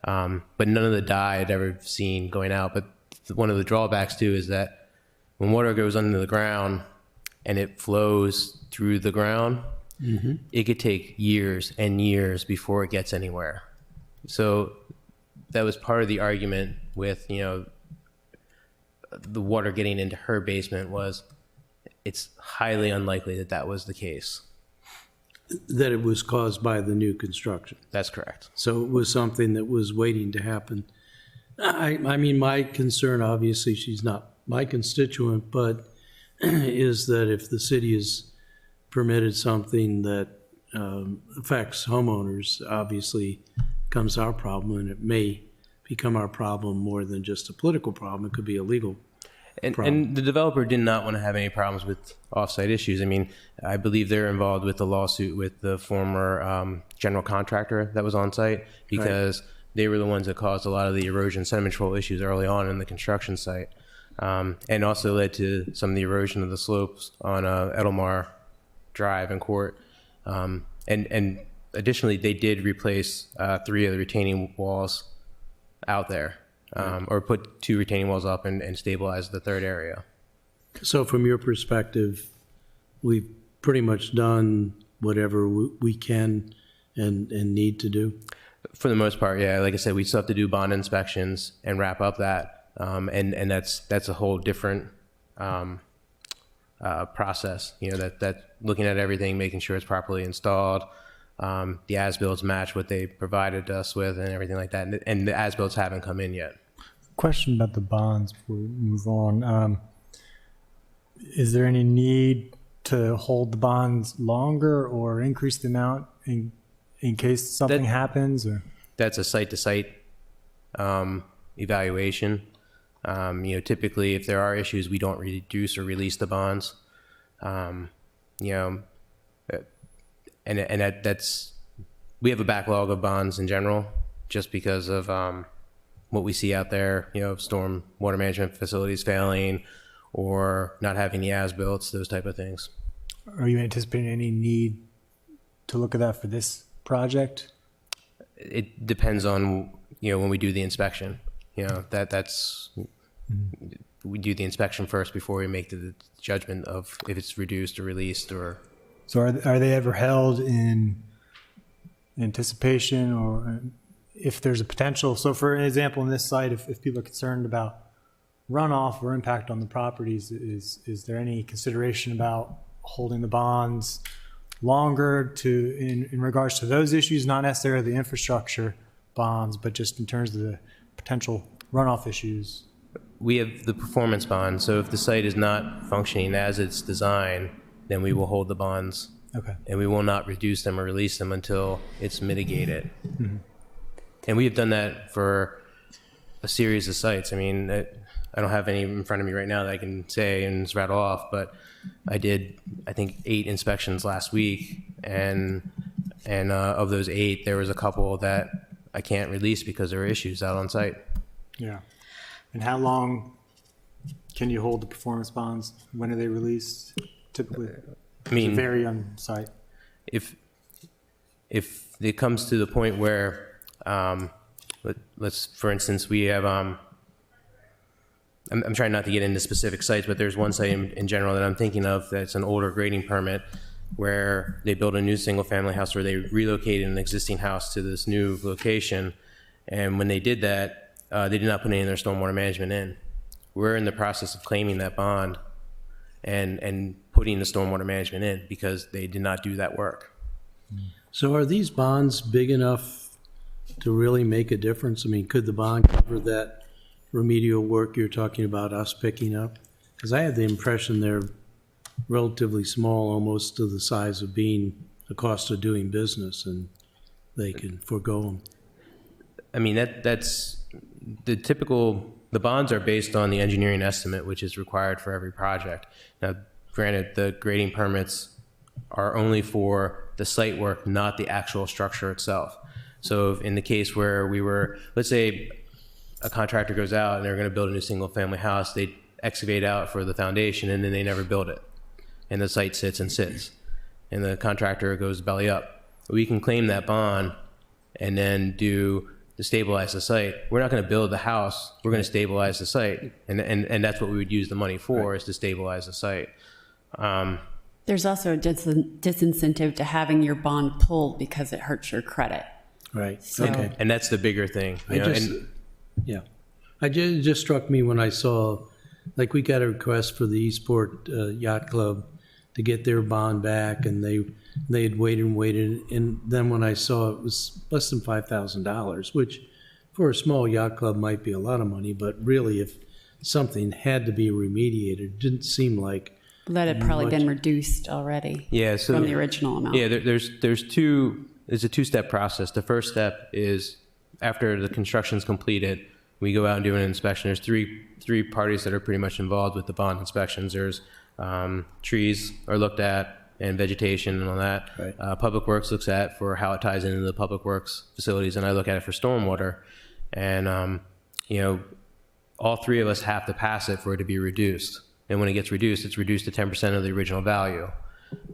But none of the dye I'd ever seen going out. But one of the drawbacks too is that when water goes under the ground and it flows through the ground, it could take years and years before it gets anywhere. So that was part of the argument with, the water getting into her basement was it's highly unlikely that that was the case. That it was caused by the new construction. That's correct. So it was something that was waiting to happen. I mean, my concern, obviously, she's not my constituent, but is that if the city has permitted something that affects homeowners, obviously becomes our problem, and it may become our problem more than just a political problem. It could be a legal problem. And the developer did not want to have any problems with offsite issues. I mean, I believe they're involved with the lawsuit with the former general contractor that was on site because they were the ones that caused a lot of the erosion sediment control issues early on in the construction site, and also led to some of the erosion of the slopes on Edelmar Drive and Court. And additionally, they did replace 3 of the retaining walls out there, or put 2 retaining walls up and stabilize the 3rd area. So from your perspective, we've pretty much done whatever we can and need to do? For the most part, yeah. Like I said, we still have to do bond inspections and wrap up that, and that's a whole different process. That looking at everything, making sure it's properly installed. The as-bills match what they provided us with and everything like that. And the as-bills haven't come in yet. Question about the bonds before we move on. Is there any need to hold the bonds longer or increase the amount in case something happens? Or that's a site-to-site evaluation. Typically, if there are issues, we don't reduce or release the bonds. And that's we have a backlog of bonds in general, just because of what we see out there. Storm water management facilities failing, or not having the as-built, those type of things. are you anticipating any need to look at that for this project? It depends on when we do the inspection. That's we do the inspection first before we make the judgment of if it's reduced or released or. So are they ever held in anticipation, or if there's a potential? So for an example, in this site, if people are concerned about runoff or impact on the properties, is there any consideration about holding the bonds longer in regards to those issues, not necessarily the infrastructure bonds, but just in terms of the potential runoff issues? We have the performance bond, so if the site is not functioning as it's designed, then we will hold the bonds. Okay. And we will not reduce them or release them until it's mitigated. Mm-hmm. And we have done that for a series of sites. I mean, I don't have any in front of me right now that I can say and just rattle off, but I did, I think, 8 inspections last week, and of those 8, there was a couple that I can't release because there were issues out on site. Yeah. And how long can you hold the performance bonds? When are they released typically? I mean, does it vary on site? If it comes to the point where, let's, for instance, we have, I'm trying not to get into specific sites, but there's one site in general that I'm thinking of that's an older grading permit where they built a new single-family house, where they relocated an existing house to this new location. And when they did that, they did not put any of their stormwater management in. We're in the process of claiming that bond and putting the stormwater management in because they did not do that work. So are these bonds big enough to really make a difference? I mean, could the bond cover that remedial work you're talking about us picking up? Because I had the impression they're relatively small, almost to the size of being the cost of doing business, and they can forego them. I mean, that's the typical. The bonds are based on the engineering estimate, which is required for every project. Now, granted, the grading permits are only for the site work, not the actual structure itself. So in the case where we were, let's say a contractor goes out and they're going to build a new single family house, they excavate out for the foundation and then they never build it. And the site sits and sits. And the contractor goes belly up. We can claim that bond and then to stabilize the site. We're not going to build the house. We're going to stabilize the site. And that's what we would use the money for, is to stabilize the site. There's also a disincentive to having your bond pulled because it hurts your credit. Right, So- okay. And that's the bigger thing. You know, It just struck me when I saw, like, we got a request for the Eastport Yacht Club to get their bond back, and they had waited, and then when I saw it was less than $5,000, which for a small yacht club might be a lot of money, but really if something had to be remediated, it didn't seem like. That had probably much. been reduced already Yeah, so from the original amount. yeah, there's a two-step process. The first step is after the construction's completed, we go out and do an inspection. There's three parties that are pretty much involved with the bond inspections. There's trees are looked at and vegetation and all that. Right. Public Works looks at for how it ties into the Public Works facilities, and I look at it for stormwater. And you know, all three of us have to pass it for it to be reduced. And when it gets reduced, it's reduced to 10% of the original value.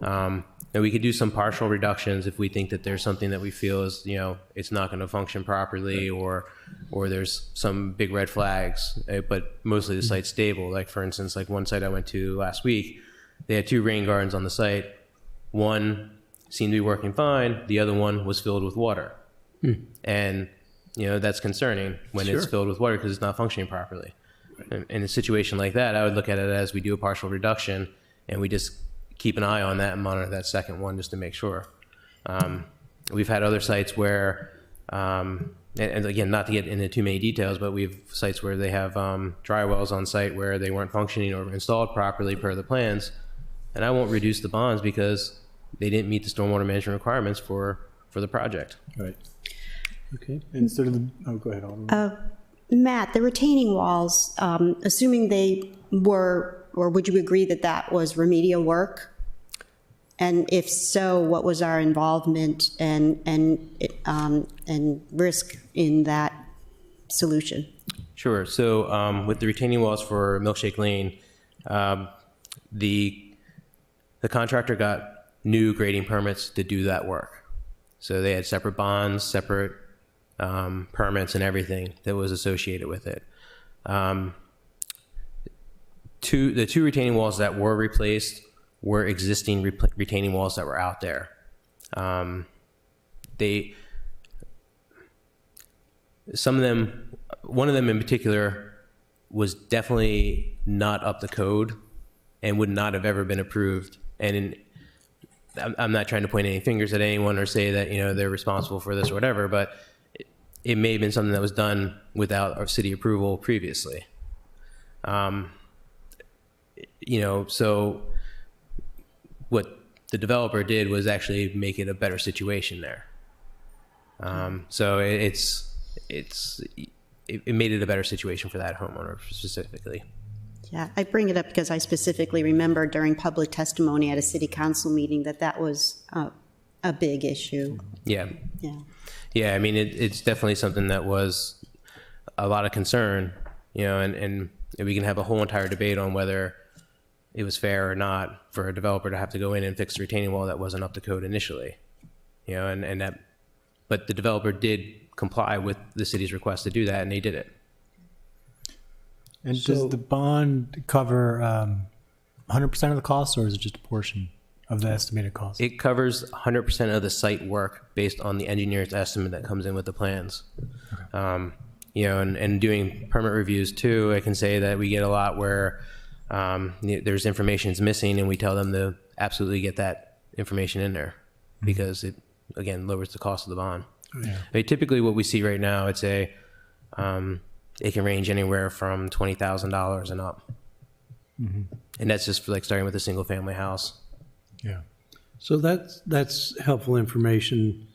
And we could do some partial reductions if we think that there's something that we feel is, you know, it's not going to function properly, or there's some big red flags. But mostly the site's stable. Like for instance, like one site I went to last week, they had 2 rain gardens on the site. One seemed to be working fine. The other one was filled with water. And, you know, that's concerning when it's filled with water because it's not functioning properly. In a situation like that, I would look at it as we do a partial reduction and we just keep an eye on that and monitor that second one just to make sure. We've had other sites where, and again, not to get into too many details, but we have sites where they have dry wells on site where they weren't functioning or installed properly per the plans. And I won't reduce the bonds because they didn't meet the stormwater management requirements for the project. Right. Okay. Instead of the, oh, go ahead, Alderman. Matt, the retaining walls, assuming they were, or would you agree that that was remedial work? And if so, what was our involvement and risk in that solution? Sure. So with the retaining walls for Milkshake Lane, the contractor got new grading permits to do that work. So they had separate bonds, separate permits, and everything that was associated with it. The two retaining walls that were replaced were existing retaining walls that were out there. Some of them, one of them in particular, was definitely not up to code and would not have ever been approved. And I'm not trying to point any fingers at anyone or say that, you know, they're responsible for this or whatever, but it may have been something that was done without our city approval previously. You know, so what the developer did was actually make it a better situation there. So it made it a better situation for that homeowner specifically. Yeah, I bring it up because I specifically remember during public testimony at a city council meeting that was a big issue. Yeah. Yeah. Yeah, I mean, it's definitely something that was a lot of concern, you know, and we can have a whole entire debate on whether it was fair or not for a developer to have to go in and fix the retaining wall that wasn't up to code initially, you know, and that, but the developer did comply with the city's request to do that, and they did it. And So- does the bond cover 100% of the cost, or is it just a portion of the estimated cost? It covers 100% of the site work based on the engineer's estimate that comes in with the plans. You know, and doing permit reviews too, I can say that we get a lot where there's information's missing, and we tell them to absolutely get that information in there because it, again, lowers the cost of the bond. Yeah. I mean, typically what we see right now, it's it can range anywhere from $20,000 and up. And that's just for like starting with a single family house. Yeah. So that's helpful information.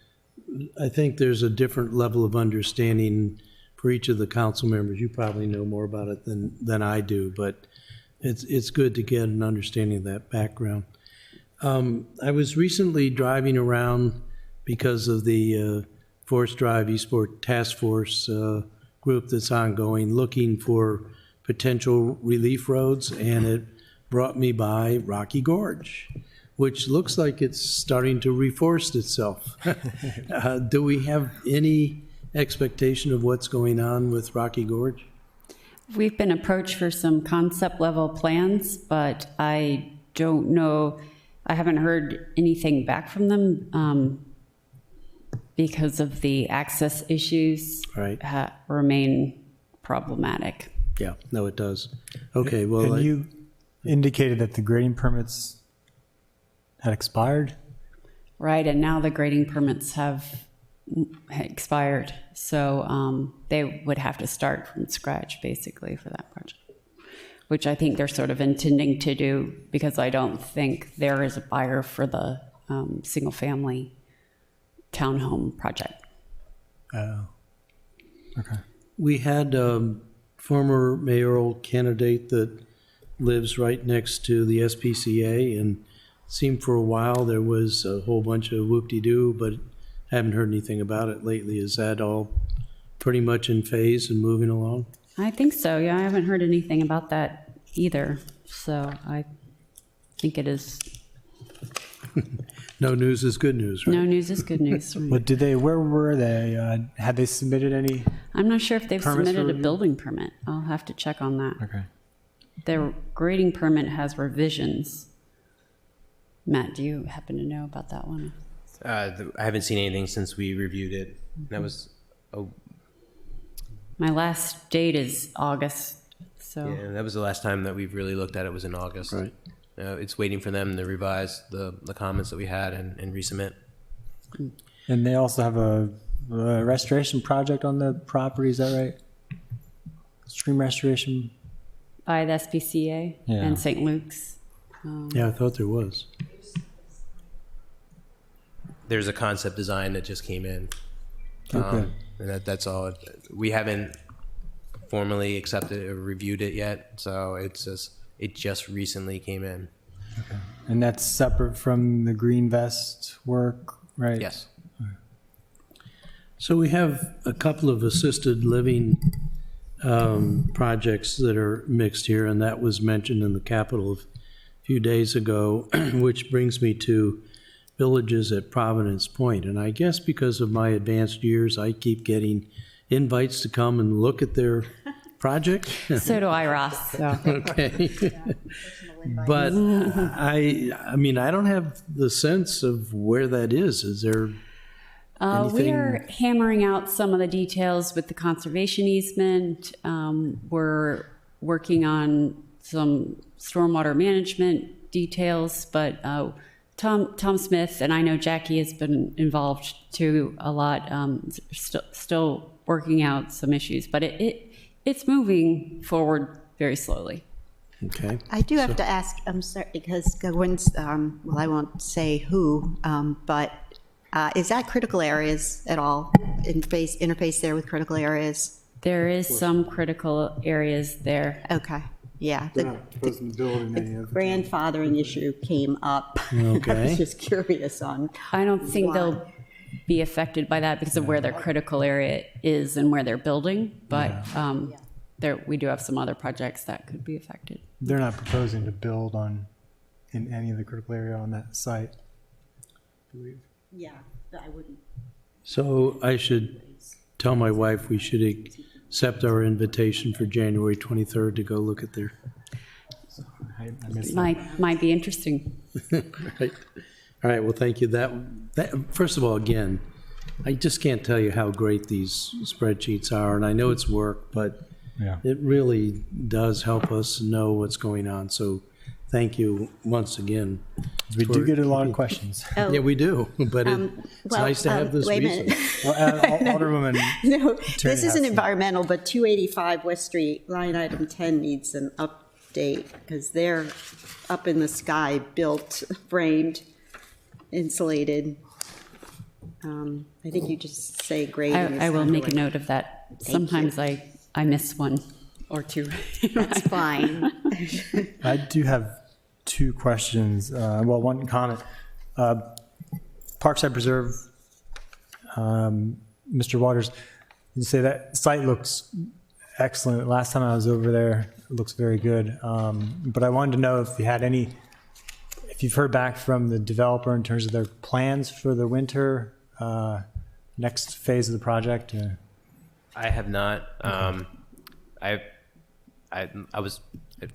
I think there's a different level of understanding for each of the council members. You probably know more about it than I do, but it's good to get an understanding of that background. I was recently driving around because of the Forest Drive Eastport Task Force group that's ongoing, looking for potential relief roads, and it brought me by Rocky Gorge, which looks like it's starting to reforest itself. Do we have any expectation of what's going on with Rocky Gorge? We've been approached for some concept level plans, but I don't know, I haven't heard anything back from them because of the access issues Right. remain problematic. Yeah, no, it does. Okay, well, And you indicated that the grading permits had expired? Right, and now the grading permits have expired, so they would have to start from scratch basically for that project, which I think they're sort of intending to do because I don't think there is a buyer for the single-family townhome project. Oh, okay. we had a former mayoral candidate that lives right next to the SPCA, and seemed for a while there was a whole bunch of whoop-de-doo, but haven't heard anything about it lately. Is that all pretty much in phase and moving along? I think so, yeah, I haven't heard anything about that either, so I think it is, No news is good news, right? no news is good news. But where were they? Had they submitted any? I'm not sure if they've Permits for submitted a review? building permit. I'll have to check on that. Okay. Their grading permit has revisions. Matt, do you happen to know about that one? I haven't seen anything since we reviewed it. That was, My last date is August, so. yeah, that was the last time that we've really looked at it, was in August. Right. It's waiting for them to revise the comments that we had and resubmit. And they also have a restoration project on the property, is that right? Stream restoration? By the SPCA Yeah. and St. Luke's. Yeah, I thought there was. There's a concept design that just came in. Okay. And that's all. We haven't formally accepted or reviewed it yet, so it just recently came in. And that's separate from the green vest work, right? Yes. So we have a couple of assisted living projects that are mixed here, and that was mentioned in the Capitol a few days ago, which brings me to villages at Providence Point. And I guess because of my advanced years, I keep getting invites to come and look at their project. So do I, Ross. So. Okay. But I mean, I don't have the sense of where that is. Is there We anything? are hammering out some of the details with the conservation easement. We're working on some stormwater management details, but Tom Smith, and I know Jackie has been involved too a lot, still working out some issues, but it's moving forward very slowly. Okay. I do have to ask, I'm sorry, because Gwen's, well, I won't say who, but is that critical areas at all? Interface there with critical areas? There is some critical areas there. Okay, yeah. They're The not proposing to build in any of it. grandfathering issue came up. I Okay. was just curious on. I don't think Why? they'll be affected by that because of where their critical area is and where they're building, but we do have some other projects that could be affected. They're not proposing to build in any of the critical area on that site, I believe. Yeah, I wouldn't. So I should tell my wife we should accept our invitation for January 23rd to go look at their. I missed that. Might be interesting. Right. All right. Well, thank you. That first of all, again, I just can't tell you how great these spreadsheets are, and I know it's work, but Yeah. it really does help us know what's going on. So, thank you once again. We do get a lot of questions. Oh, Yeah, we do, but it's well, nice to have this wait a reason. minute. Well, Alderwoman, No, Attorney this isn't Hudson. environmental, but 285 West Street, line item 10 needs an update because they're up in the sky, built, framed, insulated. I think you just say great. I will make a note of that. Sometimes I miss one or two. That's fine. I do have two questions. Well, one comment. Parkside Preserve, Mr. Waters, you say that site looks excellent. Last time I was over there, it looks very good. But I wanted to know if you had if you've heard back from the developer in terms of their plans for the winter, next phase of the project. I have not. I was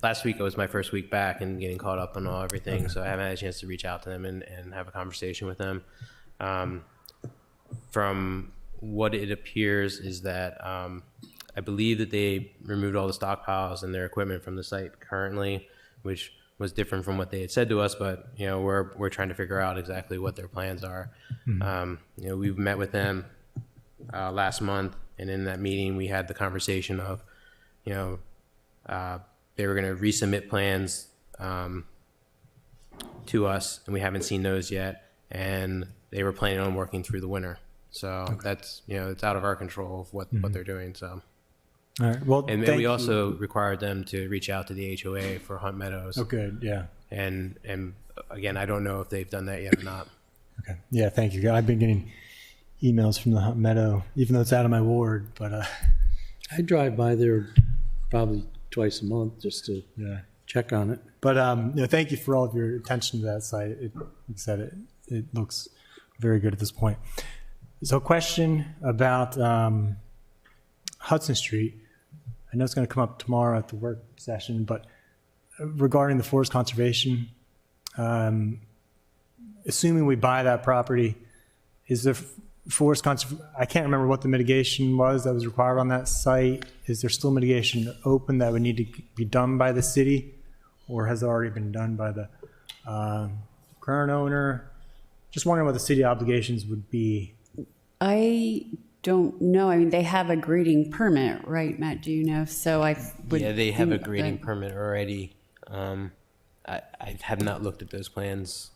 last week. It was my first week back and getting caught up on everything, so I haven't had a chance to reach out to them and have a conversation with them. From what it appears is that I believe that they removed all the stockpiles and their equipment from the site currently, which was different from what they had said to us. But we're trying to figure out exactly what their plans are. We've met with them last month, and in that meeting we had the conversation of they were going to resubmit plans to us, and we haven't seen those yet, and they were planning on working through the winter. So that's it's out of our control of what they're doing. So All right. Well, and we also required them to reach out to the HOA for Hunt Meadows. Oh, good. Yeah. And again, I don't know if they've done that yet or not. Okay. Yeah. Thank you. I've been getting emails from the Hunt Meadow, even though it's out of my ward. But I drive by there probably twice a month just to check on it. But thank you for all of your attention to that site. Like I said, it looks very good at this point. So, a question about Hudson Street. I know it's going to come up tomorrow at the work session, but regarding the forest conservation, assuming we buy that property, is there forest conservation? I can't remember what the mitigation was that was required on that site. Is there still mitigation open that would need to be done by the city, or has it already been done by the current owner? Just wondering what the city obligations would be. I don't know. I mean, they have a grading permit, right, Matt? Do you know? So I would. Yeah, they have a think grading that- permit already. I have not looked at those plans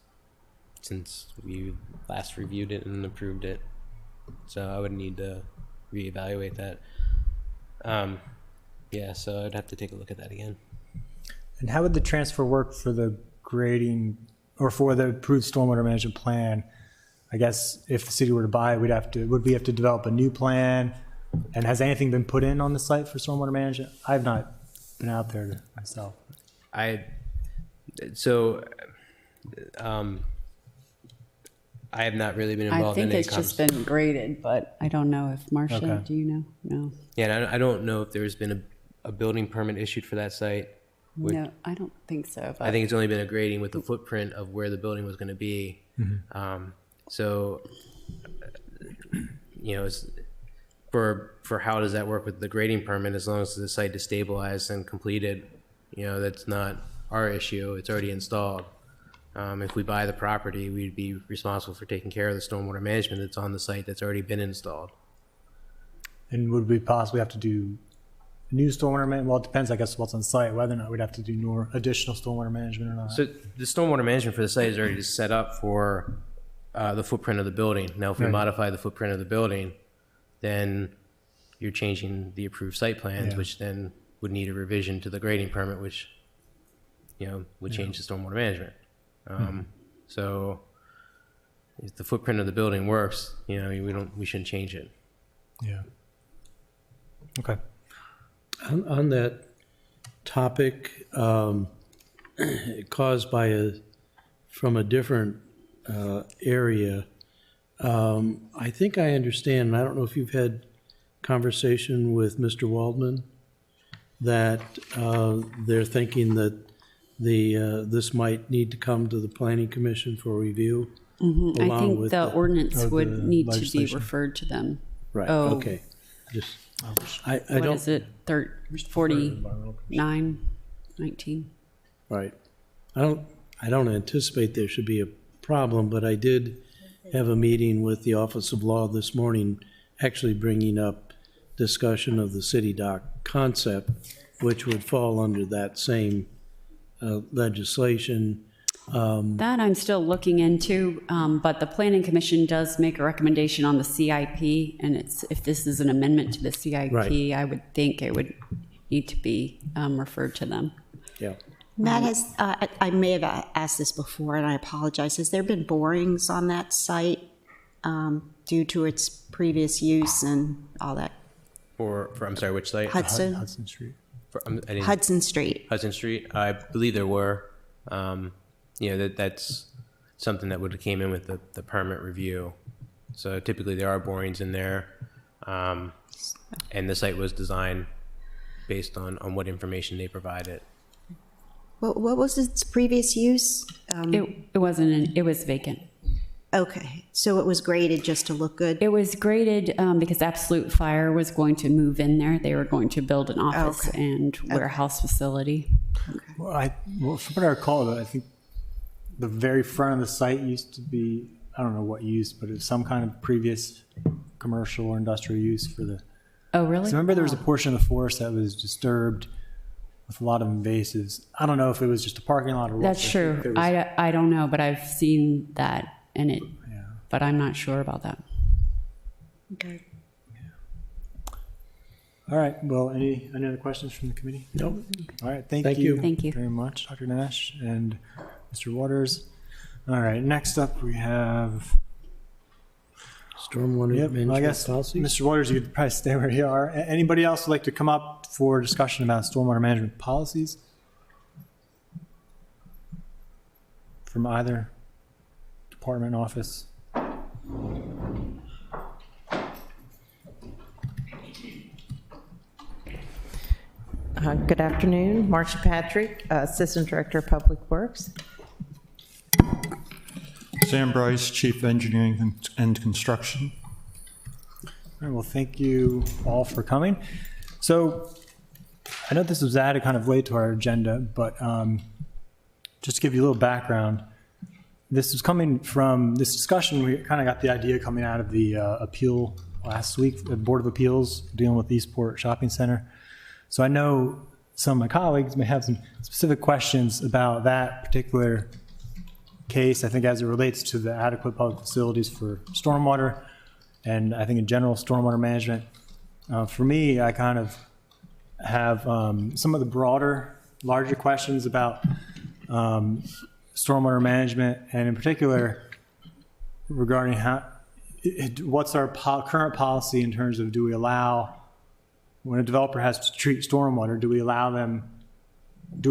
since we last reviewed it and approved it, so I would need to reevaluate that. So I'd have to take a look at that again. And how would the transfer work for the grading or for the approved stormwater management plan? I guess if the city were to buy it, would we have to develop a new plan? And has anything been put in on the site for stormwater management? I've not been out there myself. I have not really been I involved in think any it's just been graded, but I don't know if Marcia, Okay. do you know? No. Yeah, and I don't know if there's been a building permit issued for that site. No, I don't think so. But I think it's only been a grading with the footprint of where the building was going to be. So, it's, for how does that work with the grading permit? As long as the site is stabilized and completed, that's not our issue. It's already installed. If we buy the property, we'd be responsible for taking care of the stormwater management that's on the site that's already been installed. And would we possibly have to do new stormwater management? Well, it depends, I guess, what's on site, whether or not we'd have to do more additional stormwater management or not. So the stormwater management for the site is already just set up for the footprint of the building. Now, if we modify the footprint of the building, then you're changing the approved site plans, which then would need a revision to the grading permit, which would change the stormwater management. So if the footprint of the building works, we shouldn't change it. Yeah. Okay. On that topic, caused from a different area, I think I understand, and I don't know if you've had conversation with Mr. Waldman, that they're thinking that this might need to come to the Planning Commission for review. I along think with the ordinance would the need to be legislation. referred to them. Right, Oh. okay. Just, I What don't, is it? 49, 19? right. I don't anticipate there should be a problem, but I did have a meeting with the Office of Law this morning, actually bringing up discussion of the city dock concept, which would fall under that same legislation. That I'm still looking into, but the Planning Commission does make a recommendation on the CIP, and if this is an amendment to the CIP, Right. I would think it would need to be referred to them. Yeah. Matt, I may have asked this before, and I apologize. Has there been borings on that site due to its previous use and all that. For I'm sorry, which site? Hudson Street. Hudson Street. Hudson Street. I believe there were. That's something that would have came in with the permit review. So typically there are borings in there, and the site was designed based on what information they provided. What was its previous use? It wasn't, it was vacant. Okay, so it was graded just to look good? It was graded because Absolute Fire was going to move in there. They were going to build an office and warehouse facility. Well, from what I recall, I think the very front of the site used to be, I don't know what use, but it was some kind of previous commercial or industrial use for the... Oh, really? So remember there was a portion of the forest that was disturbed with a lot of invasives. I don't know if it was just a parking lot or what. That's true. I don't know, but I've seen that in it, but I'm not sure about that. Okay. All right. Well, any other questions from the committee? Nope. All right. Thank Thank you. you. Thank you. Very much, Dr. Nash and Mr. Waters. All right. Next up, we have. Stormwater I management guess, policy. Mr. Waters, you could probably stay where you are. Anybody else would like to come up for discussion about stormwater management policies? From either department, office? Good afternoon, Marcia Patrick, Assistant Director of Public Works. Sam Bryce, Chief Engineering and Construction. All right, well, thank you all for coming. So I know this was added kind of late to our agenda, but just to give you a little background, this was coming from this discussion. We kind of got the idea coming out of the appeal last week, the Board of Appeals dealing with Eastport Shopping Center. So I know some of my colleagues may have some specific questions about that particular case, I think as it relates to the adequate public facilities for stormwater, and I think in general stormwater management. For me, I kind of have some of the larger questions about stormwater management, and in particular regarding what's our current policy in terms of, do we allow, when a developer has to treat stormwater, do we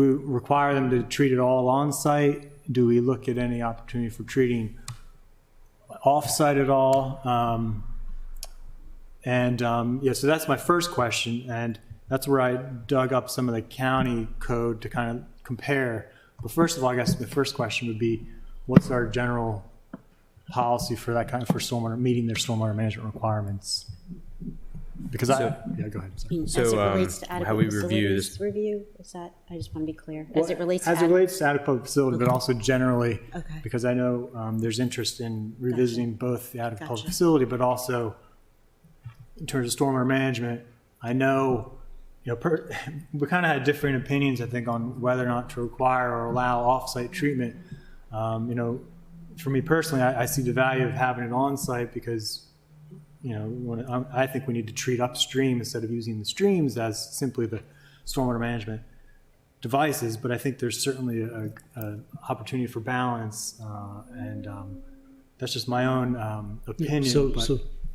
require them to treat it all on site? Do we look at any opportunity for treating off-site at all? So that's my first question, and that's where I dug up some of the county code to kind of compare. But first of all, I guess the first question would be, what's our general policy for that kind of, for stormwater, meeting their stormwater management requirements? Because go ahead. Sorry. So, as it relates to how we review this- review, is that, I just want to be clear, Well, as it relates to adequate facility, but also generally, Okay. because I know there's interest in revisiting both the adequate public facility, but also in terms of stormwater management. I know, we kind of had different opinions, I think, on whether or not to require or allow off-site treatment. For me personally, I see the value of having it on-site because, I think we need to treat upstream instead of using the streams as simply the stormwater management devices. But I think there's certainly a opportunity for balance, and that's just my own opinion.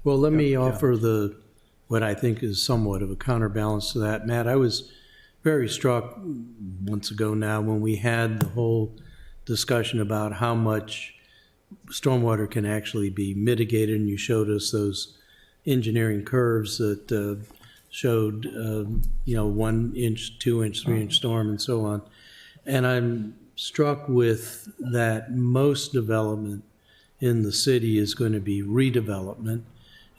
Well, let me offer what I think is somewhat of a counterbalance to that, Matt. I was very struck months ago now when we had the whole discussion about how much stormwater can actually be mitigated, and you showed us those engineering curves that showed 1 inch, 2 inch, 3 inch storm and so on. And I'm struck with that most development in the city is going to be redevelopment.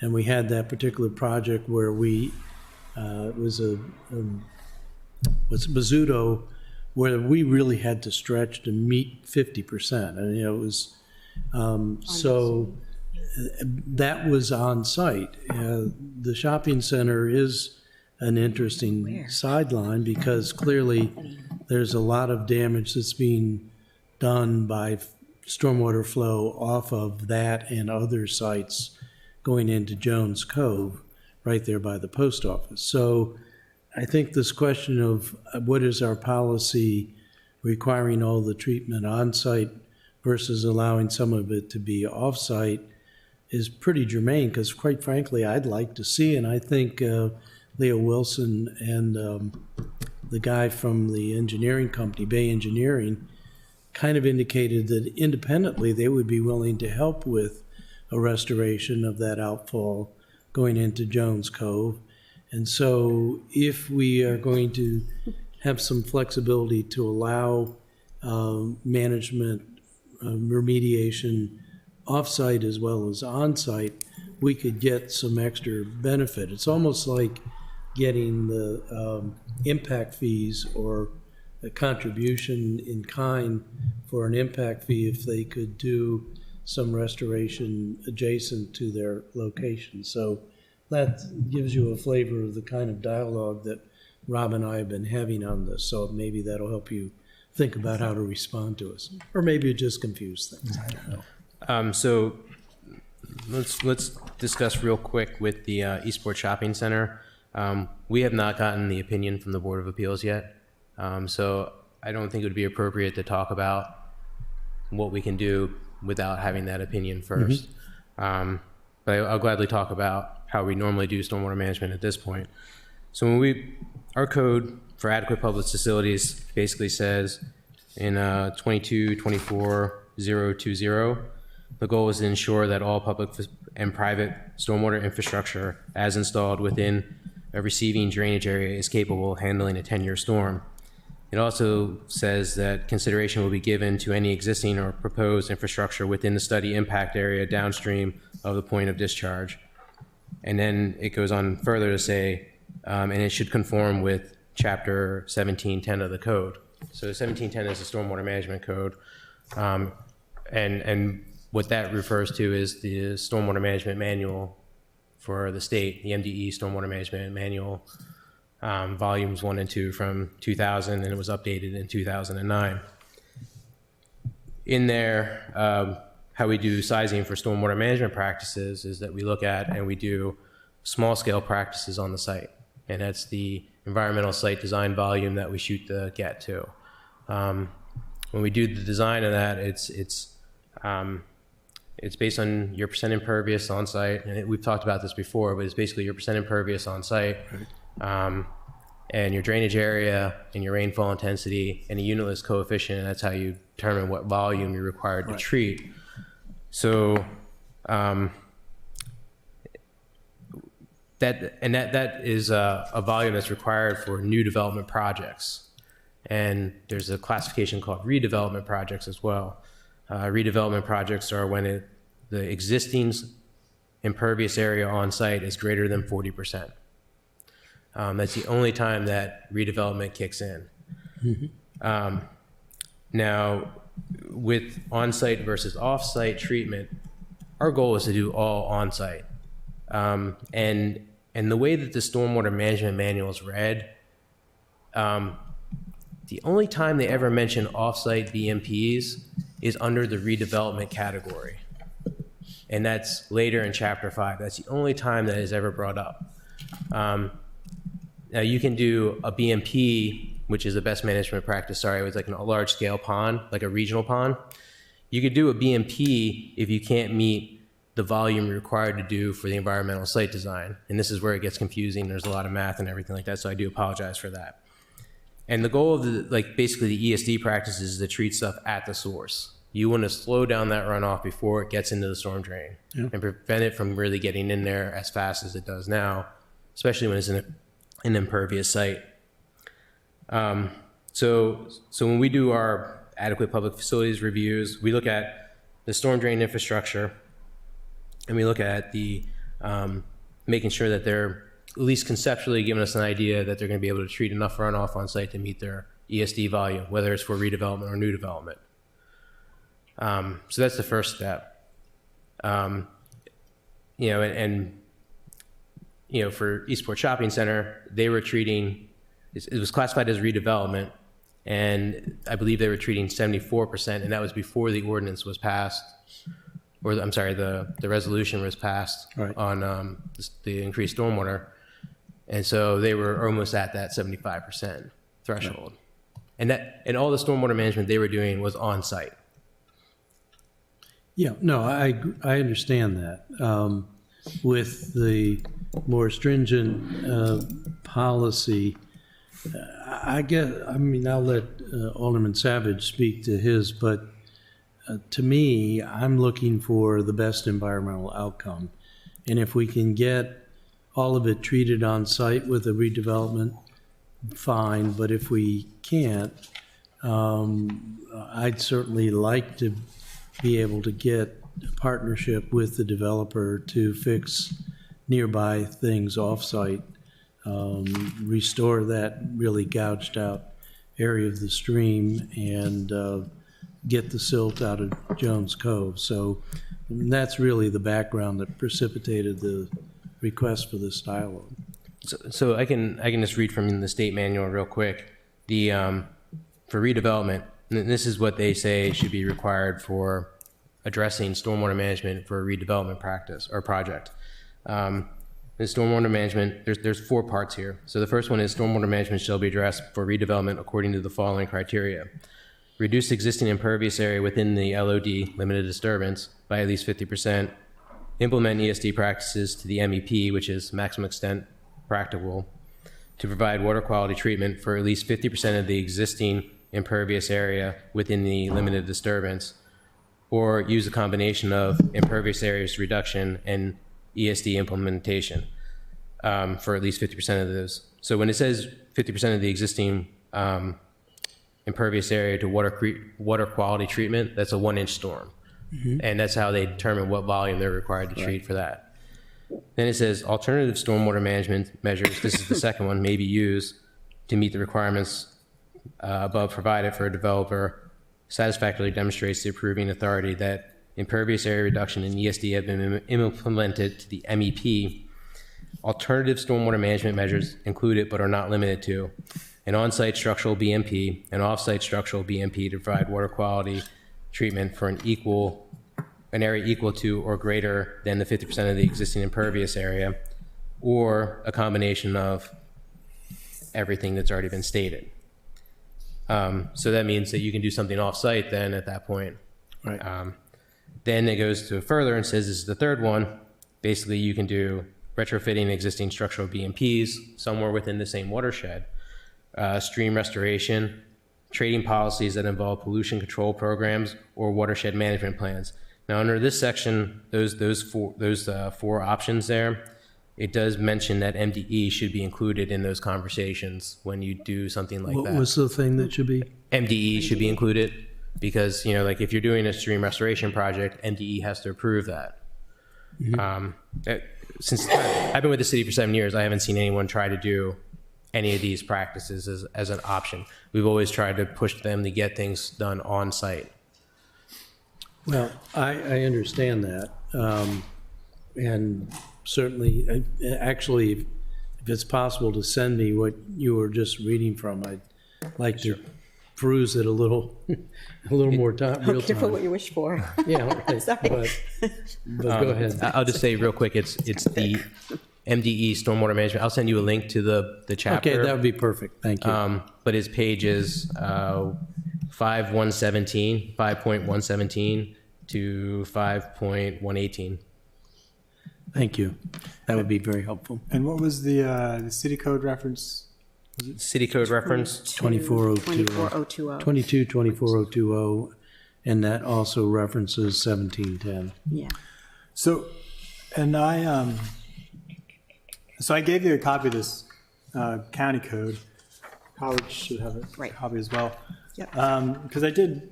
And we had that particular project where it was Bozzuto, where we really had to stretch to meet 50%. And it was that was on site. The shopping center is an interesting sideline because clearly there's a lot of damage that's being done by stormwater flow off of that and other sites going into Jones Cove, right there by the post office. So I think this question of what is our policy requiring all the treatment on site versus allowing some of it to be off site, is pretty germane, because quite frankly, I'd like to see, and I think Leo Wilson and the guy from the engineering company, Bay Engineering, kind of indicated that independently they would be willing to help with a restoration of that outfall going into Jones Cove. And so if we are going to have some flexibility to allow management remediation off-site as well as on-site, we could get some extra benefit. It's almost like getting the impact fees or a contribution in kind for an impact fee if they could do some restoration adjacent to their location. So that gives you a flavor of the kind of dialogue that Rob and I have been having on this. So maybe that'll help you think about how to respond to us. Or maybe it just confused things. I don't know. So let's discuss real quick with the Eastport Shopping Center. We have not gotten the opinion from the Board of Appeals yet. So I don't think it would be appropriate to talk about what we can do without having that opinion first. But I'll gladly talk about how we normally do stormwater management at this point. So when our code for adequate public facilities basically says in 22-24-020, the goal is to ensure that all public and private stormwater infrastructure as installed within a receiving drainage area is capable of handling a 10-year storm. It also says that consideration will be given to any existing or proposed infrastructure within the study impact area downstream of the point of discharge. And then it goes on further to say, and it should conform with Chapter 1710 of the code. So 1710 is the stormwater management code. And what that refers to is the stormwater management manual for the state, the MDE stormwater management manual, volumes 1 and 2 from 2000, and it was updated in 2009. In there, how we do sizing for stormwater management practices is that we look at and we do small scale practices on the site. And that's the environmental site design volume that we shoot to get to. When we do the design of that, it's based on your percent impervious on site. And we've talked about this before, but it's basically your percent impervious on site, and your drainage area and your rainfall intensity and a unitless coefficient. And that's how you determine what volume you're required to treat. So that is a volume that's required for new development projects. And there's a classification called redevelopment projects as well. Redevelopment projects are when the existing impervious area on site is greater than 40%. That's the only time that redevelopment kicks in. Mm-hmm. Now, with on-site versus off-site treatment, our goal is to do all on-site. And the way that the stormwater management manual is read, the only time they ever mention off-site BMPs is under the redevelopment category. And that's later in Chapter 5. That's the only time that is ever brought up. Now you can do a BMP, which is the best management practice, with like a large scale pond, like a regional pond. You could do a BMP if you can't meet the volume required to do for the environmental site design. And this is where it gets confusing. There's a lot of math and everything like that, so I do apologize for that. And the goal of basically the ESD practices is to treat stuff at the source. You want to slow down that runoff before it gets into the storm drain and prevent it from really getting in there as fast as it does now, especially when it's in an impervious site. So when we do our adequate public facilities reviews, we look at the storm drain infrastructure, and we look at the making sure that they're at least conceptually giving us an idea that they're going to be able to treat enough runoff on site to meet their ESD volume, whether it's for redevelopment or new development. So that's the first step. For Eastport Shopping Center, they were treating, it was classified as redevelopment, and I believe they were treating 74%, and that was before the ordinance was passed, or I'm sorry, the resolution was passed on the increased stormwater. And so they were almost at that 75% threshold. And all the stormwater management they were doing was on site. Yeah, no, I understand that. With the more stringent policy, I mean, I'll let Alderman Savage speak to his, but to me, I'm looking for the best environmental outcome. And if we can get all of it treated on site with a redevelopment, fine, but if we can't, I'd certainly like to be able to get a partnership with the developer to fix nearby things off-site, restore that really gouged out area of the stream, and get the silt out of Jones Cove. So that's really the background that precipitated the request for this dialogue. So I can just read from the state manual real quick. The for redevelopment, and this is what they say should be required for addressing stormwater management for a redevelopment practice or project. The stormwater management, there's 4 parts here. So the first one is stormwater management shall be addressed for redevelopment according to the following criteria. Reduce existing impervious area within the LOD, limited disturbance, by at least 50%. Implement ESD practices to the MEP, which is maximum extent practicable, to provide water quality treatment for at least 50% of the existing impervious area within the limited disturbance, or use a combination of impervious areas reduction and ESD implementation for at least 50% of those. So when it says 50% of the existing impervious area to water quality treatment, that's a 1-inch storm. Mm-hmm. And that's how they determine what volume they're required to treat for that. Then it says alternative stormwater management measures, this is the second one, may be used to meet the requirements above provided for a developer satisfactorily demonstrates the approving authority that impervious area reduction and ESD have been implemented to the MEP. Alternative stormwater management measures included but are not limited to an on-site structural BMP, an off-site structural BMP to provide water quality treatment for an area equal to or greater than the 50% of the existing impervious area, or a combination of everything that's already been stated. So that means that you can do something off-site then at that point. Right. Then it goes to further and says this is the third one. Basically, you can do retrofitting existing structural BMPs somewhere within the same watershed, stream restoration, trading policies that involve pollution control programs or watershed management plans. Now, under this section, those four options there, it does mention that MDE should be included in those conversations when you do something like that. What was the thing that should be? MDE should be included because, like if you're doing a stream restoration project, MDE has to approve that. Mm-hmm. Since I've been with the city for 7 years, I haven't seen anyone try to do any of these practices as an option. We've always tried to push them to get things done on site. Well, I understand that. And certainly, actually, if it's possible to send me what you were just reading from, I'd like to peruse it a little more time, real Careful time. what you wish for. Yeah, right. Sorry. But go ahead. I'll just say real quick, it's the MDE stormwater management. I'll send you a link to the chapter. Okay, that would be perfect. Thank you. But his page is 5.117 to 5.118. Thank you. That would be very helpful. And what was the city code reference? City code reference 24020. 2424020. And that also references 1710. Yeah. So, and I gave you a copy of this county code. College should have a Right. copy as well. Yep. Because I did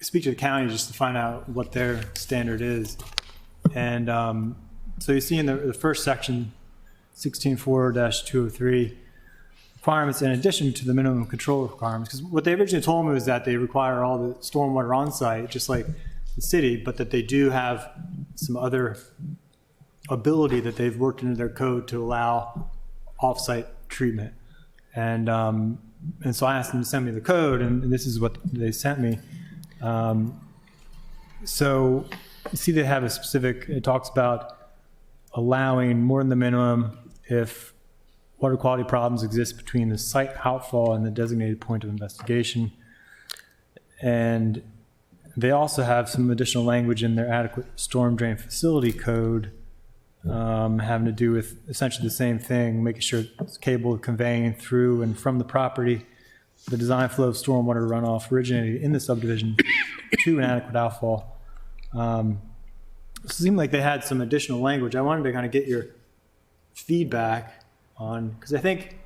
speak to the county just to find out what their standard is. And so you see in the first section, 16.4-203, requirements in addition to the minimum control requirements. Because what they originally told me was that they require all the stormwater on site, just like the city, but that they do have some other ability that they've worked into their code to allow off-site treatment. And so I asked them to send me the code, and this is what they sent me. So you see they have a specific, it talks about allowing more than the minimum if water quality problems exist between the site outfall and the designated point of investigation. And they also have some additional language in their adequate storm drain facility code having to do with essentially the same thing, making sure it's capable of conveying through and from the property the design flow of stormwater runoff originating in the subdivision to an adequate outfall. It seemed like they had some additional language. I wanted to kind of get your feedback on, because I think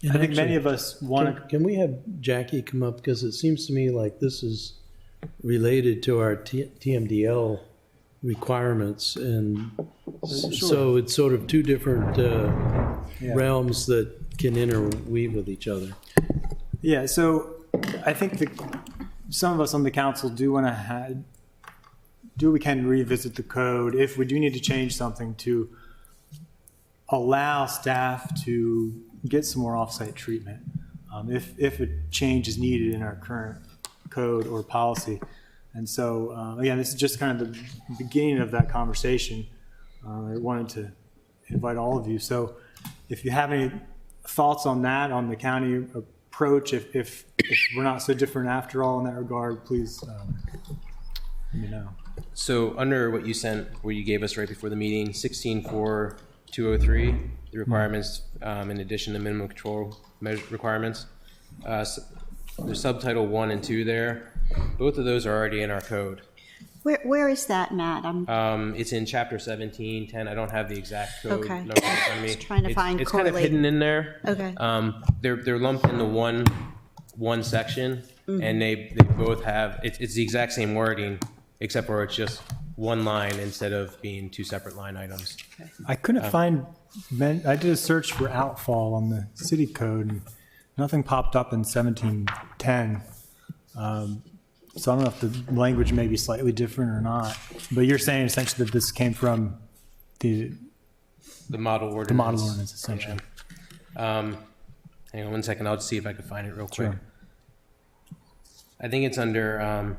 many of us want to. Can we have Jackie come up? Because it seems to me like this is related to our TMDL requirements. And so it's sort of two different realms that can interweave with each other. Yeah, so I think some of us on the council do want to do what we can to revisit the code if we do need to change something to allow staff to get some more offsite treatment if a change is needed in our current code or policy. And so, again, this is just kind of the beginning of that conversation. I wanted to invite all of you. So if you have any thoughts on that, on the county approach, if we're not so different after all in that regard, please let me know. So under what you sent, where you gave us right before the meeting, 16.4.203, the requirements, in addition to minimum control measure requirements, there's subtitle 1 and 2 there. Both of those are already in our code. Where is that, Matt? It's in chapter 17.10. I don't have the exact code Okay. number in front of me. Just trying to find It's kind of correlate. hidden in there. Okay. They're lumped into one section, and they both have it's the exact same wording, except for it's just one line instead of being two separate line items. I couldn't find, I did a search for outfall on the city code, and nothing popped up in 1710. So I don't know if the language may be slightly different or not. But you're saying essentially that this came from the model ordinance. The model ordinance, essentially. Yeah. Hang on one second. I'll just see if I can find it real quick. Sure. I think it's under.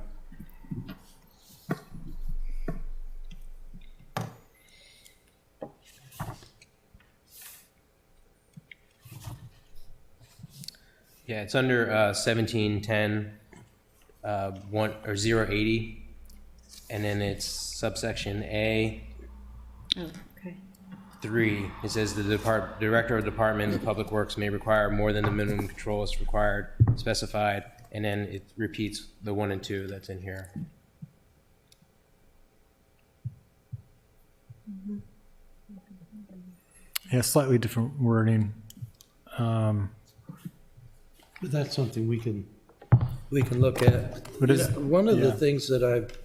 Yeah, it's under 1710 1 or 080, and then it's subsection A. Oh, okay. 3. It says the director of department of public works may require more than the minimum control is required specified, and then it repeats the 1 and 2 that's in here. Yeah, slightly different wording. But that's something we can look at. But is- One of the yeah. things that I've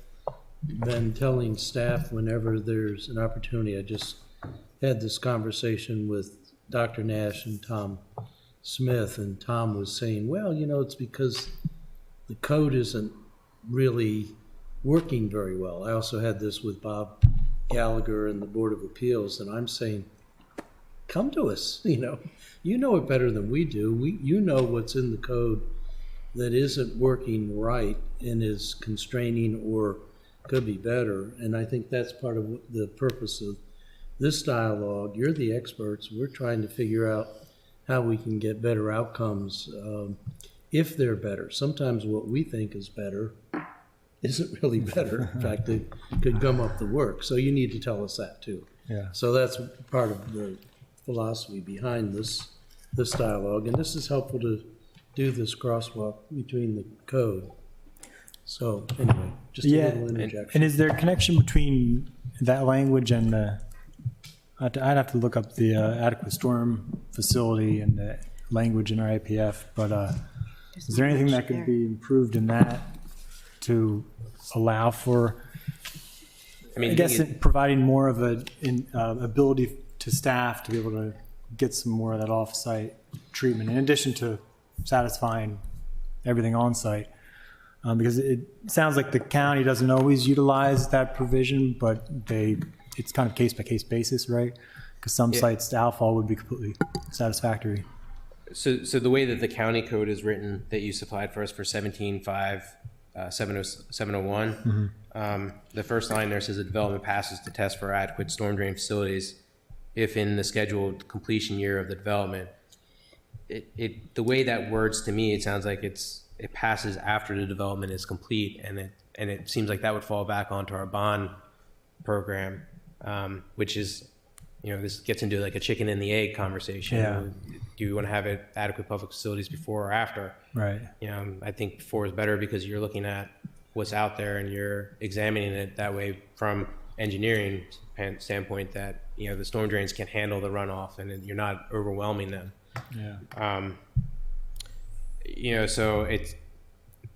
been telling staff whenever there's an opportunity, I just had this conversation with Dr. Nash and Tom Smith, and Tom was saying, well, it's because the code isn't really working very well. I also had this with Bob Gallagher and the Board of Appeals, and I'm saying, come to us, you know it better than we do. You know what's in the code that isn't working right and is constraining or could be better. And I think that's part of the purpose of this dialogue. You're the experts. We're trying to figure out how we can get better outcomes if they're better. Sometimes what we think is better isn't really better. In fact, it could gum up the work. So you need to tell us that too. Yeah. So that's part of the philosophy behind this dialogue. And this is helpful to do this crosswalk between the code. So anyway, just a little interjection. And is there a connection between that language and the, I'd have to look up the adequate storm facility and the language in our APF, but is there anything that could be improved in that to allow for, I guess, providing more of an ability to staff to be able to get some more of that off-site treatment in addition to satisfying everything on-site? Because it sounds like the county doesn't always utilize that provision, but it's kind of case-by-case basis, right? Because some sites, the outfall would be completely satisfactory. So the way that the county code is written that you supplied for us for 17.5.701, the first line there says the development passes the test for adequate storm drain facilities if in the scheduled completion year of the development. The way that words to me, it sounds like it's it passes after the development is complete, and it seems like that would fall back onto our bond program, which is, this gets into like a chicken and the egg conversation. Yeah. Do you want to have adequate public facilities before or after? Right. I think before is better because you're looking at what's out there and you're examining it that way from engineering standpoint, that the storm drains can handle the runoff and you're not overwhelming them. Yeah. So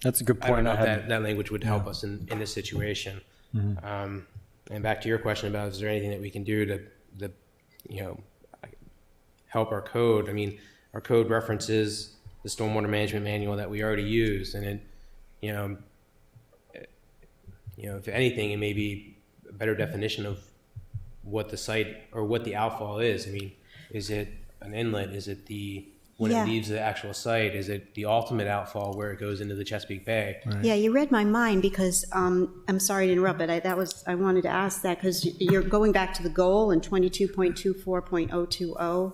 That's a good I don't point. know if that language would help us in this situation. And back to your question about, is there anything that we can do to help our code? I mean, our code references the stormwater management manual that we already use, and it, if anything, it may be a better definition of what the site or what the outfall is. I mean, is it an inlet? Is it when it leaves the actual site? Is it the ultimate outfall where it goes into the Chesapeake Bay? Right. Yeah, you read my mind because, I'm sorry to interrupt, but I wanted to ask that because you're going back to the goal in 22.24.020.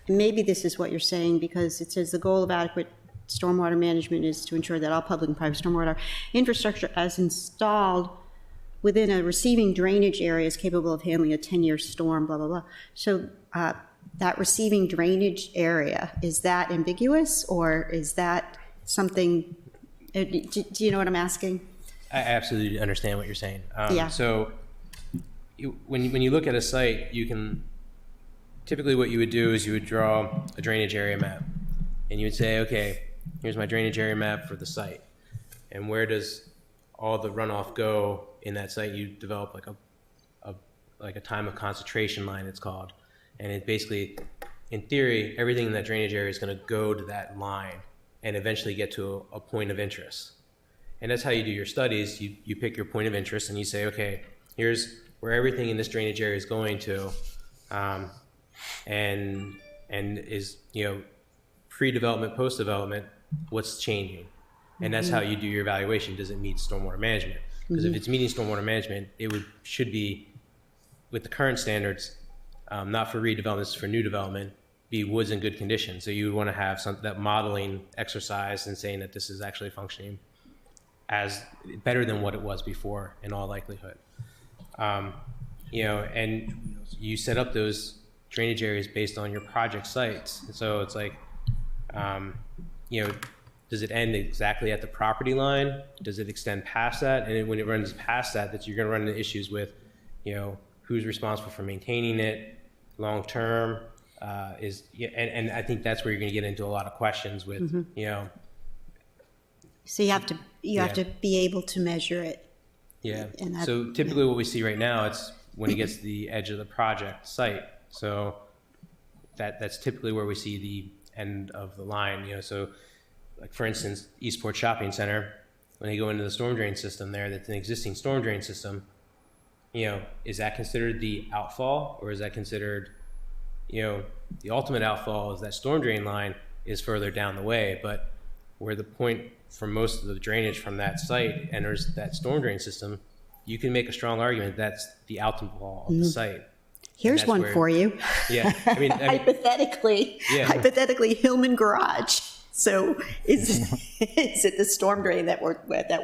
And maybe this is what you're saying, because it says the goal of adequate stormwater management is to ensure that all public and private stormwater infrastructure as installed within a receiving drainage area is capable of handling a 10-year storm, blah, blah, blah. So that receiving drainage area, is that ambiguous, or is that something, do you know what I'm asking? I absolutely understand what you're saying. Yeah. So when you look at a site, typically what you would do is you would draw a drainage area map, and you would say, okay, here's my drainage area map for the site, and where does all the runoff go in that site? You develop like a time of concentration line, it's called, and it basically, in theory, everything in that drainage area is going to go to that line and eventually get to a point of interest. And that's how you do your studies. You pick your point of interest and you say, okay, here's where everything in this drainage area is going to, and is, pre-development, post-development, what's changing? And that's how you do your evaluation. Does it meet stormwater management? Because if it's meeting stormwater management, it should be, with the current standards, not for redevelopment, it's for new development, be woods in good condition. So you would want to have that modeling exercise and saying that this is actually functioning as better than what it was before in all likelihood. And you set up those drainage areas based on your project sites. And so it's like, does it end exactly at the property line? Does it extend past that? And when it runs past that you're going to run into issues with, who's responsible for maintaining it long term, and I think that's where you're going to get into a lot of questions with, So you have to be able to measure it. Yeah. And So typically what we see right now, it's when it gets to the edge of the project site. So that's typically where we see the end of the line. So like for instance, Eastport Shopping Center, when they go into the storm drain system there, that's an existing storm drain system, is that considered the outfall, or is that considered, the ultimate outfall is that storm drain line is further down the way, but where the point for most of the drainage from that site enters that storm drain system, you can make a strong argument that's the outfall of the site. Here's one for you. Yeah. I mean hypothetically, Hillman Garage. So is it the storm drain that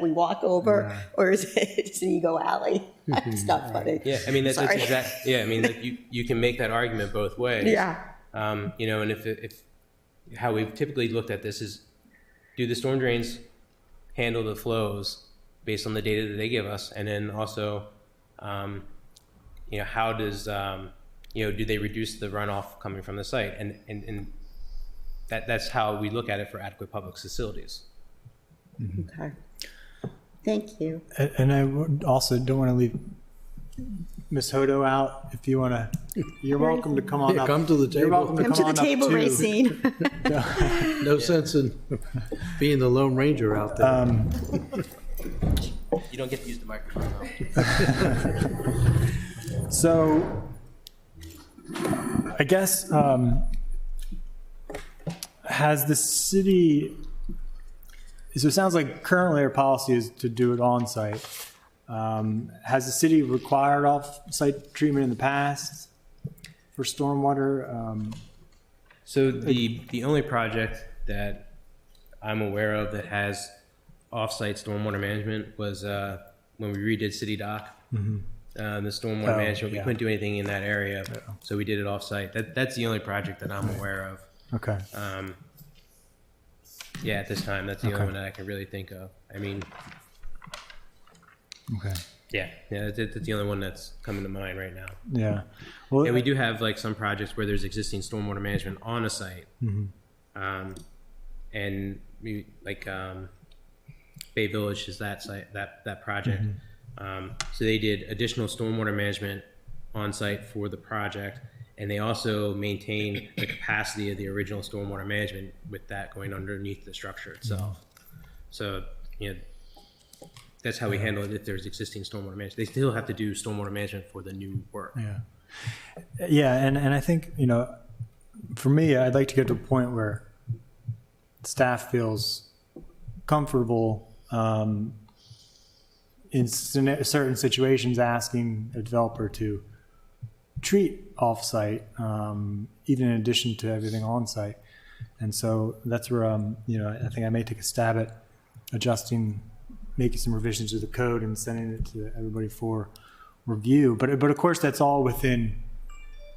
we walk over, or is it an Ego Alley? It's not funny. Yeah, I mean that's exactly. Yeah, I mean like you can make that argument both ways. Yeah. And if how we've typically looked at this is, do the storm drains handle the flows based on the data that they give us, and then also, how does do they reduce the runoff coming from the site, and that's how we look at it for adequate public facilities. Okay. Thank you. And I also don't want to leave Ms. Hodo out. If you want to, you're welcome to come on up. Come to the table. You're welcome to Come to the table, Racine. No sense in being the Lone Ranger out there. You don't get to use the microphone though. So, I guess, has the city, so it sounds like currently our policy is to do it on site. Has the city required off-site treatment in the past for stormwater? So the only project that I'm aware of that has off-site stormwater management was when we redid City Dock. The stormwater management, we couldn't do anything in that area, so we did it off-site. That's the only project that I'm aware of. Okay. Yeah, at this time, that's the only one that I can really think of. I mean, Okay. yeah, that's the only one that's coming to mind right now. Yeah. Well, And we do have like some projects where there's existing stormwater management on a site. And we like Bay Village is that site, that project. So they did additional stormwater management on site for the project, and they also maintain the capacity of the original stormwater management with that going underneath the structure itself. So, you know, that's how we handle it if there's existing stormwater management. They still have to do stormwater management for the new work. Yeah, and I think, you know, for me, I'd like to get to a point where staff feels comfortable in certain situations asking a developer to treat off-site, even in addition to everything on-site. And so that's where, you know, I think I may take a stab at adjusting, making some revisions to the code and sending it to everybody for review. But of course, that's all within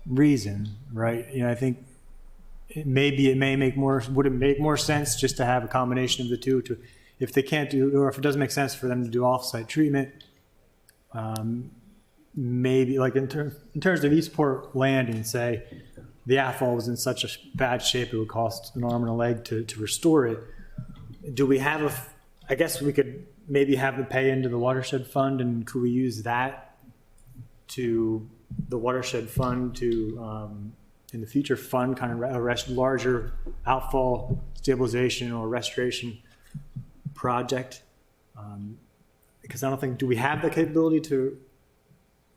reason, right? You know, I think would it make more sense just to have a combination of the two, to, if they can't do, or if it doesn't make sense for them to do off-site treatment, maybe like in terms of Eastport Landing, say the asphalt was in such a bad shape it would cost an arm and a leg to restore it. Do we have I guess we could maybe have them pay into the watershed fund, and could we use that to the watershed fund to in the future fund kind of a larger outfall stabilization or restoration project? Because I don't think, do we have the capability to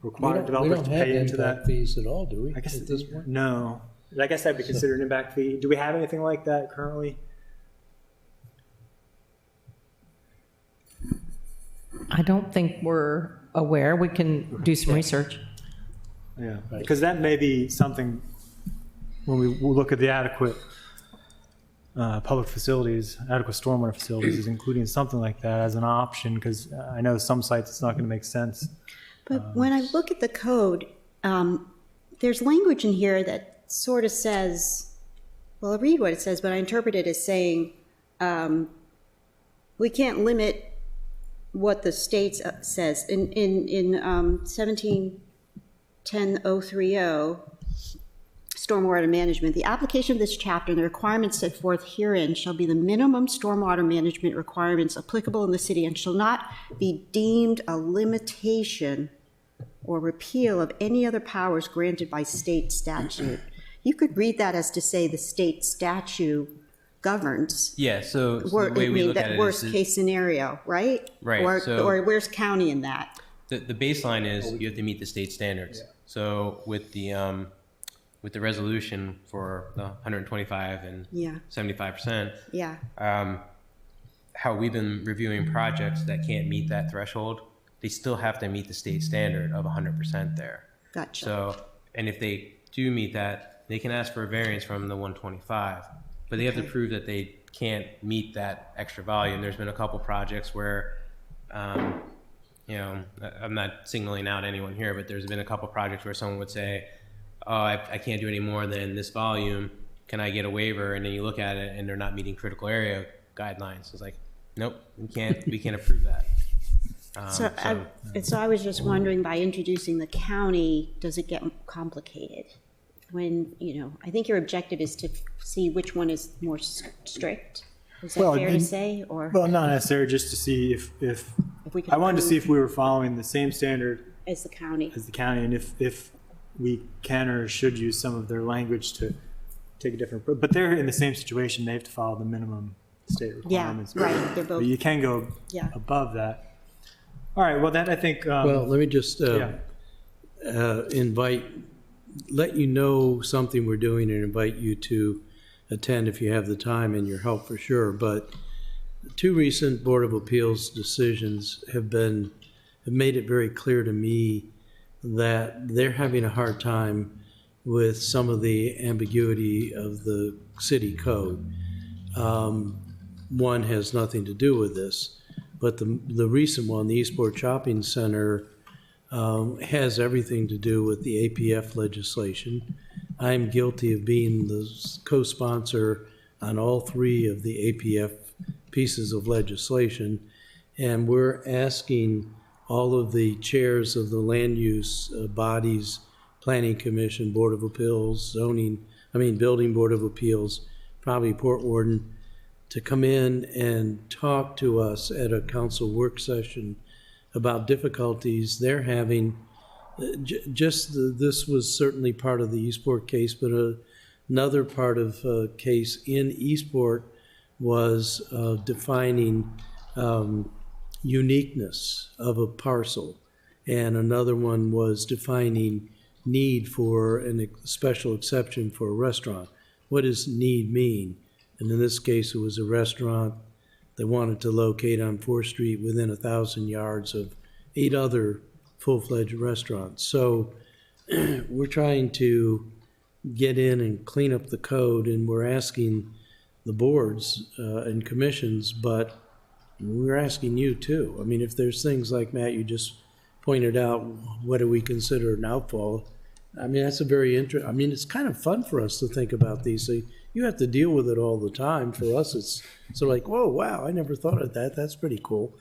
require developers to pay into that? We don't have impact fees at all, do we? I guess at this point? No. I guess that'd be considered an impact fee. Do we have anything like that currently? I don't think we're aware. We can do some research. Yeah, because that may be something when we look at the adequate public facilities, adequate stormwater facilities, is including something like that as an option, because I know some sites it's not going to make sense. But when I look at the code, there's language in here that sort of says, well, I'll read what it says, but I interpret it as saying we can't limit what the state says. In 1710.030, stormwater management, the application of this chapter and the requirements set forth herein shall be the minimum stormwater management requirements applicable in the city and shall not be deemed a limitation or repeal of any other powers granted by state statute. You could read that as to say the state statute governs. Yeah, so the way we look at it worst is case scenario, right? Right, Or where's county in that? the baseline is you have to meet the state standards. So with the resolution for the 125 and 75%, how we've been reviewing projects that can't meet that threshold, they still have to meet the state standard of 100% there. Gotcha. So, and if they do meet that, they can ask for a variance from the 125, but they have to prove that they can't meet that extra volume. There's been a couple projects where, you know, I'm not signaling out anyone here, but there's been a couple projects where someone would say, oh, I can't do any more than this volume. Can I get a waiver? And then you look at it and they're not meeting critical area guidelines. It's like, nope, we can't approve that. So I was just wondering, by introducing the county, does it get complicated? When, you know, I think your objective is to see which one is more strict. Is that fair to say? Or Well, not necessarily, just to see if we could I wanted to see if we were following the same standard as the county? and if we can or should use some of their language to take a different approach. But they're in the same situation. They have to follow the minimum state requirements. Yeah, right. They're both. But you can go above that. All right. Well, that I think. Well, let me just let you know something we're doing and invite you to attend if you have the time and your help for sure. But 2 recent Board of Appeals decisions have made it very clear to me that they're having a hard time with some of the ambiguity of the city code. one has nothing to do with this, but the recent one, the Eastport Shopping Center, has everything to do with the APF legislation. I'm guilty of being the co-sponsor on all three of the APF pieces of legislation, and we're asking all of the chairs of the land use bodies, Planning Commission, Board of Appeals, Building Board of Appeals, probably Port Warden, to come in and talk to us at a council work session about difficulties they're having. This was certainly part of the Eastport case, but another part of case in Eastport was defining uniqueness of a parcel, and another one was defining need for a special exception for a restaurant. What does need mean? And in this case, it was a restaurant that wanted to locate on 4th Street within 1,000 yards of 8 other full-fledged restaurants. So we're trying to get in and clean up the code, and we're asking the boards and commissions, but we're asking you too. I mean, if there's things like, Matt, you just pointed out, what do we consider an outfall? I mean, that's a very interesting, I mean, it's kind of fun for us to think about these. So you have to deal with it all the time. For us, it's sort of like, whoa, wow, I never thought of that. That's pretty cool.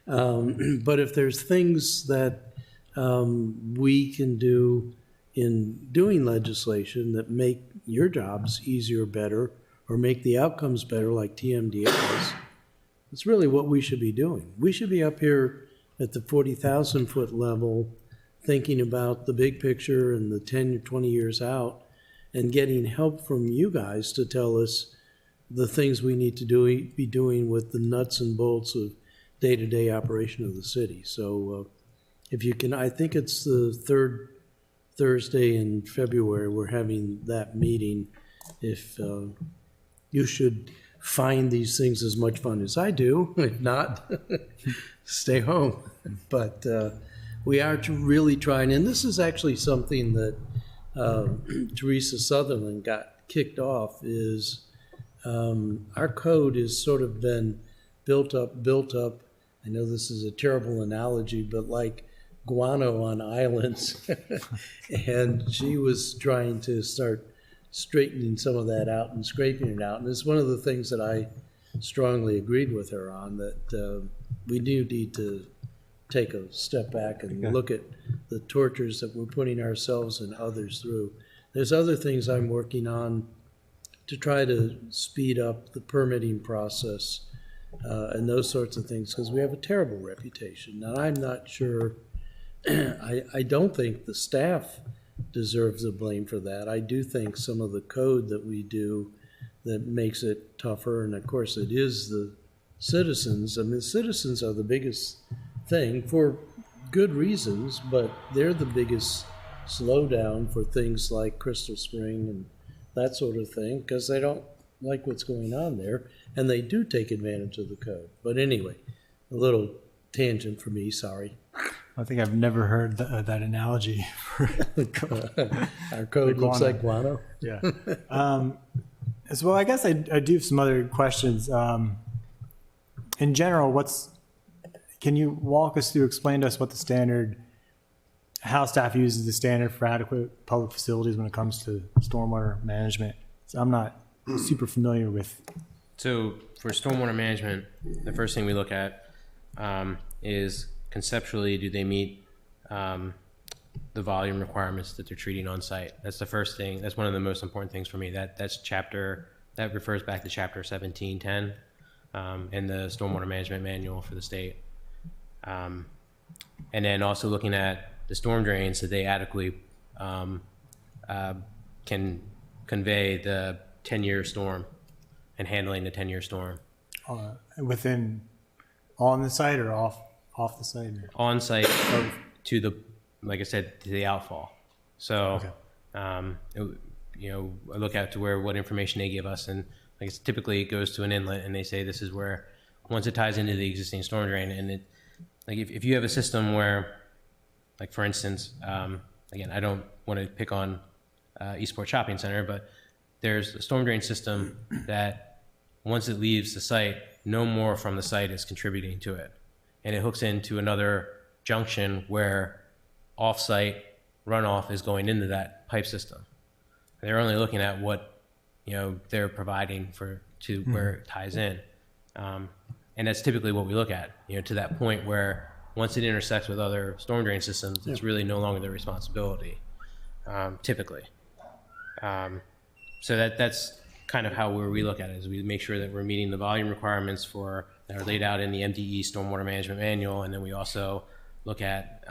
But if there's things that we can do in doing legislation that make your jobs easier, better, or make the outcomes better, like TMDLs, it's really what we should be doing. We should be up here at the 40,000 foot level thinking about the big picture and the 10 or 20 years out, and getting help from you guys to tell us the things we need to be doing with the nuts and bolts of day-to-day operation of the city. So if you can, I think it's the third Thursday in February, we're having that meeting. If you should find these things as much fun as I do. If not, stay home. But we are really trying, and this is actually something that Teresa Sutherland got kicked off, is our code has sort of been built up. I know this is a terrible analogy, but like guano on islands. And she was trying to start straightening some of that out and scraping it out. And it's one of the things that I strongly agreed with her on, that we do need to take a step back and look at the tortures that we're putting ourselves and others through. There's other things I'm working on to try to speed up the permitting process and those sorts of things, because we have a terrible reputation. Now, I'm not sure, I don't think the staff deserves the blame for that. I do think some of the code that we do that makes it tougher, and of course it is the citizens. I mean, citizens are the biggest thing for good reasons, but they're the biggest slowdown for things like Crystal Spring and that sort of thing, because they don't like what's going on there, and they do take advantage of the code. But anyway, a little tangent for me, sorry. I think I've never heard that analogy for Our code looks like guano. Yeah. As well, I guess I do have some other questions. In general, can you walk us through, explain to us what the standard, how staff uses the standard for adequate public facilities when it comes to stormwater management? So I'm not super familiar with. So for stormwater management, the first thing we look at is conceptually, do they meet the volume requirements that they're treating on site? That's the first thing. That's one of the most important things for me. That refers back to chapter 1710 in the stormwater management manual for the state. And then also looking at the storm drains, that they adequately can convey the 10-year storm and handling the 10-year storm. Within, on the site or off the site? On site to the, like I said, to the outfall. So, I look at to what information they give us, and like typically it goes to an inlet, and they say this is where, once it ties into the existing storm drain, and it, like if you have a system where, like for instance, again, I don't want to pick on Eastport Shopping Center, but there's a storm drain system that once it leaves the site, no more from the site is contributing to it. And it hooks into another junction where off-site runoff is going into that pipe system. They're only looking at what, they're providing to where it ties in. And that's typically what we look at, to that point where once it intersects with other storm drain systems, it's really no longer their responsibility, typically. So that's kind of how we look at it, is we make sure that we're meeting the volume requirements that are laid out in the MDE Stormwater Management Manual, and then we also look at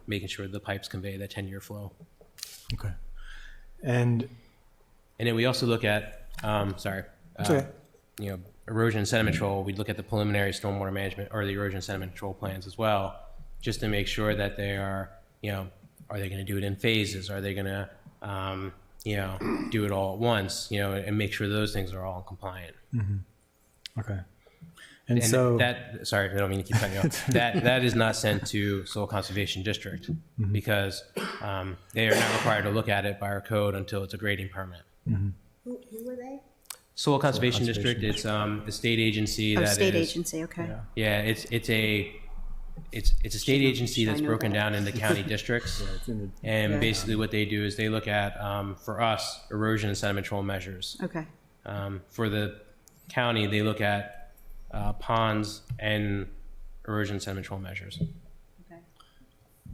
making sure the pipes convey that 10-year flow. Okay. And then we also look at, erosion and sediment control. We look at the preliminary stormwater management or the erosion and sediment control plans as well, just to make sure that they are, are they going to do it in phases? Are they going to, do it all at once? And make sure those things are all compliant. okay. And so that, sorry, I don't mean to keep cutting you off. That is not sent to Soil Conservation District because they are not required to look at it by our code until it's a grading permit. Who were they? Soil Conservation District. It's the state agency that state is. agency, okay. Yeah, it's a state agency that's broken down into county districts, and basically what they do is they look at for us erosion and sediment control measures. Okay. For the county, they look at ponds and erosion and sediment control measures. Okay.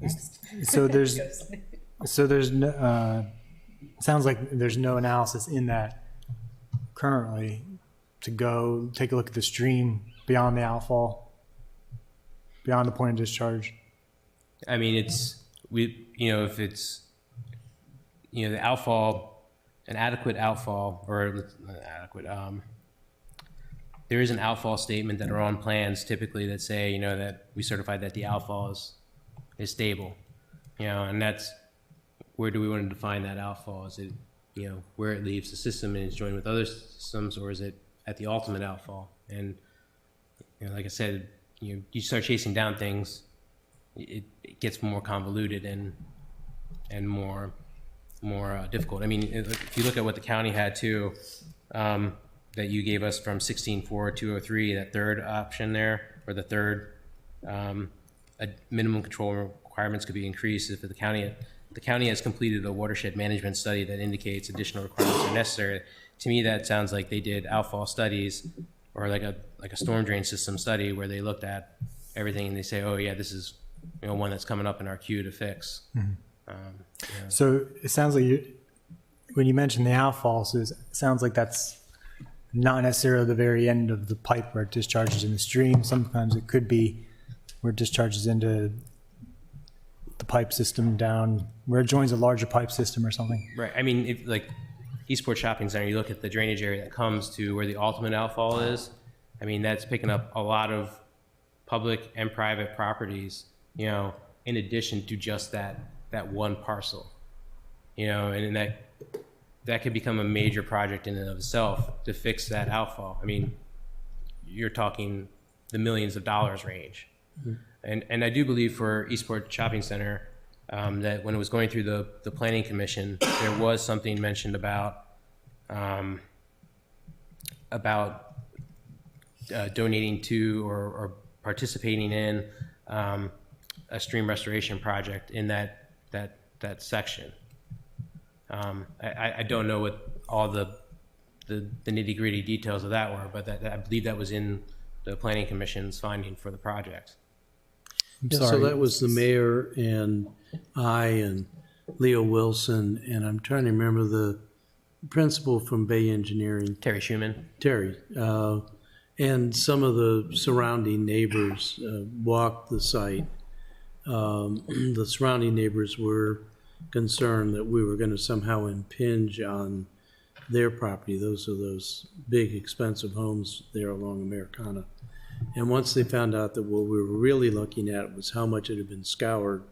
Next. so there's no sounds like there's no analysis in that currently to go take a look at the stream beyond the outfall, beyond the point of discharge. I mean, if it's, the outfall, an adequate outfall, or adequate, there is an outfall statement that are on plans typically that say, that we certified that the outfall is stable, and that's, where do we want to define that outfall? Is it, where it leaves the system and is joined with other systems, or is it at the ultimate outfall? And, like I said, you start chasing down things, it gets more convoluted and more difficult. I mean, if you look at what the county had too, that you gave us from 16.4.203, that third option there, or the third, minimum control requirements could be increased if the county has completed a watershed management study that indicates additional requirements are necessary. To me, that sounds like they did outfall studies or like a storm drain system study where they looked at everything and they say, oh yeah, this is one that's coming up in our queue to fix. So it sounds like when you mentioned the outfalls, it sounds like that's not necessarily the very end of the pipe where it discharges in the stream. Sometimes it could be where it discharges into the pipe system down where it joins a larger pipe system or something. Right. I mean, if like Eastport Shopping Center, you look at the drainage area that comes to where the ultimate outfall is. I mean, that's picking up a lot of public and private properties, in addition to just that one parcel, and that could become a major project in and of itself to fix that outfall. I mean, you're talking the millions of dollars range. And I do believe for Eastport Shopping Center, that when it was going through the Planning Commission, there was something mentioned about donating to or participating in a stream restoration project in that section. I don't know what all the nitty-gritty details of that were, but I believe that was in the Planning Commission's finding for the project. So that was the mayor and I and Leo Wilson, and I'm trying to remember the principal from Bay Engineering. Terry Schumann. Terry. And some of the surrounding neighbors walked the site. The surrounding neighbors were concerned that we were going to somehow impinge on their property. Those are those big, expensive homes there along Americana. And once they found out that what we were really looking at was how much it had been scoured,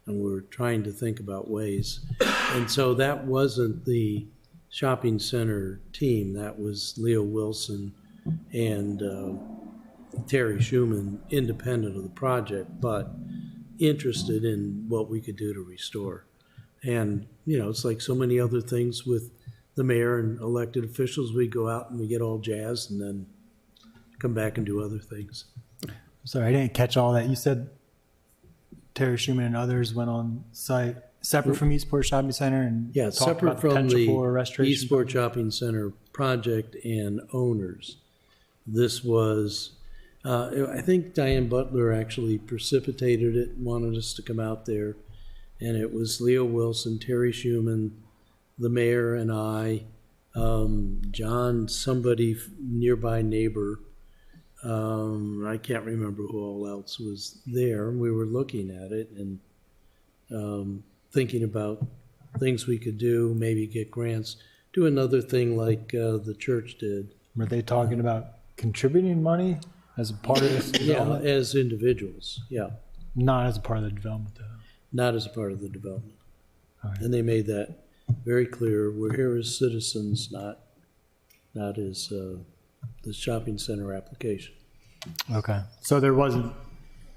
and we were trying to think about ways. And so that wasn't the shopping center team. That was Leo Wilson and Terry Schumann, independent of the project, but interested in what we could do to restore. And, it's like so many other things with the mayor and elected officials. We go out and we get all jazzed, and then come back and do other things. Sorry, I didn't catch all that. You said Terry Schumann and others went on site separate from Eastport Shopping Center and Yeah, talked separate about from potential for the restoration. Eastport Shopping Center project and owners. This was, I think Diane Butler actually precipitated it, wanted us to come out there. And it was Leo Wilson, Terry Schumann, the mayor and I, John, somebody nearby neighbor. I can't remember who all else was there. We were looking at it and thinking about things we could do, maybe get grants, do another thing like the church did. Were they talking about contributing money as a part of this Yeah, development? as individuals, yeah, Not as a part of the development, though. not as a part of the development. All right. And they made that very clear. We're here as citizens, not as the shopping center application. Okay. So there wasn't,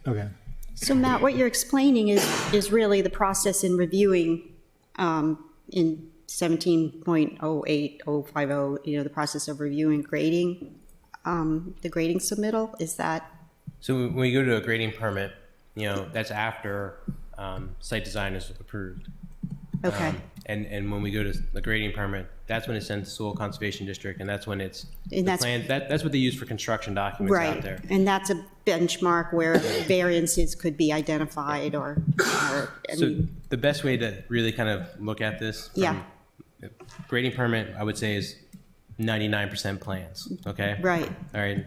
okay. So Matt, what you're explaining is really the process in reviewing in 17.08050, the process of reviewing grading, the grading submittal, is that? So when we go to a grading permit, that's after site design is approved. Okay. And when we go to the grading permit, that's when it's sent to Soil Conservation District, and that's when it's And the that's- plan. That's what they use for construction documents out Right, there. and that's a benchmark where variances could be identified or I So mean, the best way to really kind of look at this, Yeah. grading permit, I would say is 99% plans. Okay. right, All right.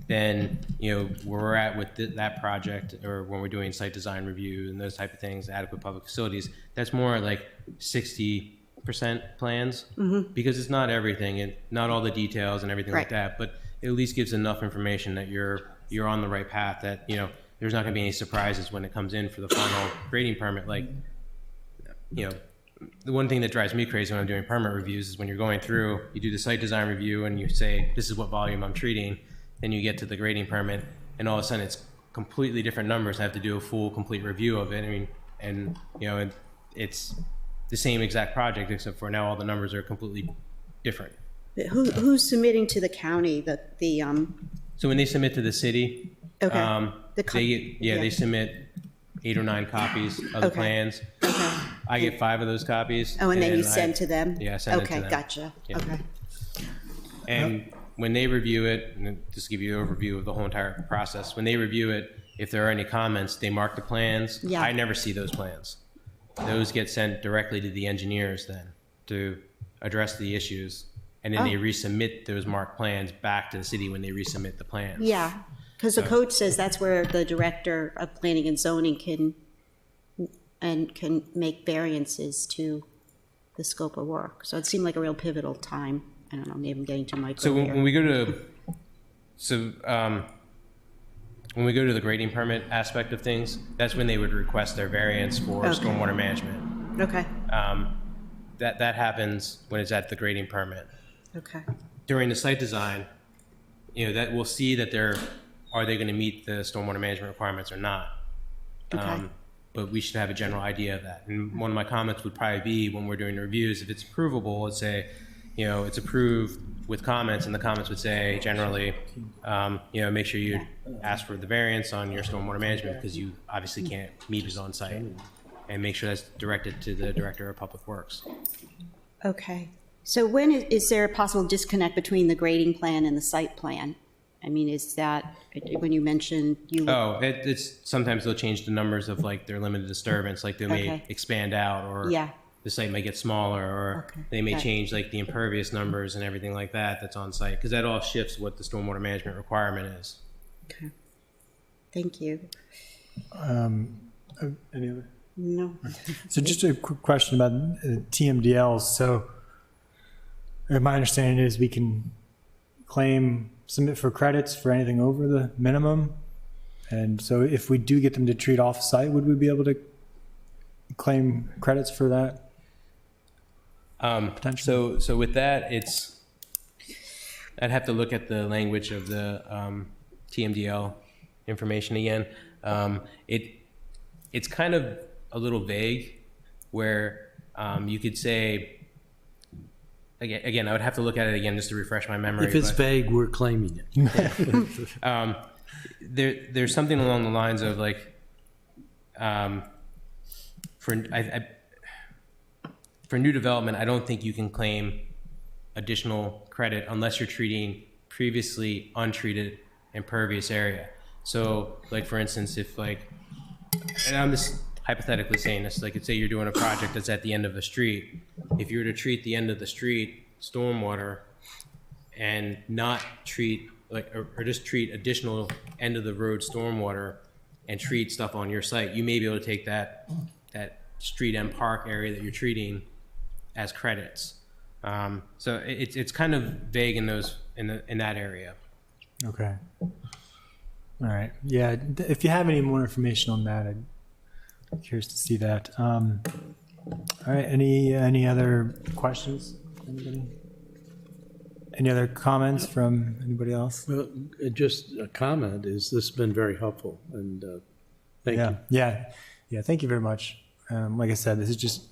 Then where we're at with that project, or when we're doing site design review and those type of things, adequate public facilities, that's more like 60% plans, because it's not everything and not all the details and everything like Right. that, but it at least gives enough information that you're on the right path, that there's not going to be any surprises when it comes in for the final grading permit. Like the one thing that drives me crazy when I'm doing permit reviews is when you're going through, you do the site design review and you say, this is what volume I'm treating. Then you get to the grading permit and all of a sudden it's completely different numbers. I have to do a full, complete review of it. I mean, and it's the same exact project, except for now all the numbers are completely different. But who's submitting to the county, So when they submit to the city, Okay. they submit 8 or 9 copies of the Okay. plans. okay, I get 5 of those copies. oh, and then you I- send to them? Yeah, I send it to Okay, them. gotcha, Yeah. okay, And when they review it, and just to give you an overview of the whole entire process, when they review it, if there are any comments, they mark the plans. Yeah. I never see those plans. Those get sent directly to the engineers then to address the issues. And then they resubmit those marked plans back to the city when they resubmit the plans. yeah, because the code says that's where the director of planning and zoning can make variances to the scope of work. So it seemed like a real pivotal time. I don't know, maybe I'm getting too micro So here. when we go to, when we go to the grading permit aspect of things, that's when they would request their variance for Okay. stormwater management. Okay, That happens when it's at the grading permit. okay, During the site design, that we'll see that are they going to meet the stormwater management requirements or not. Okay. But we should have a general idea of that. And one of my comments would probably be when we're doing the reviews, if it's approvable, let's say, it's approved with comments, and the comments would say generally, make sure you ask for the variance on your stormwater management because you obviously can't meet it on site, and make sure that's directed to the director of public works. okay. So when is there a possible disconnect between the grading plan and the site plan? I mean, is that, when you mentioned you, Oh, it's sometimes they'll change the numbers of like their limited disturbance, like they may Okay. expand out, or Yeah. the site may get smaller, or Okay. they may Got it. change like the impervious numbers and everything like that that's on site, because that all shifts what the stormwater management requirement is. okay, thank you. Any other? No, So just a quick question about TMDLs. So my understanding is we can submit for credits for anything over the minimum. And so if we do get them to treat off-site, would we be able to claim credits for that? Potentially. So with that, I'd have to look at the language of the TMDL information again. It's kind of a little vague, where you could say again, I would have to look at it again just to refresh my memory. If it's but, vague, we're claiming it. there's something along the lines of like, for new development, I don't think you can claim additional credit unless you're treating previously untreated impervious area. So, like for instance, if like, and I'm just hypothetically saying this, like, say you're doing a project that's at the end of a street. If you were to treat the end of the street stormwater and not treat like, or just treat additional end of the road stormwater and treat stuff on your site, you may be able to take that street and park area that you're treating as credits. So it's kind of vague in that area. Okay. All right. Yeah. If you have any more information on that, I'm curious to see that. All right. Any other questions? Anybody? Any other comments from anybody else? Well, just a comment is this has been very helpful, and thank you. Yeah. Thank you very much. Like I said, this is just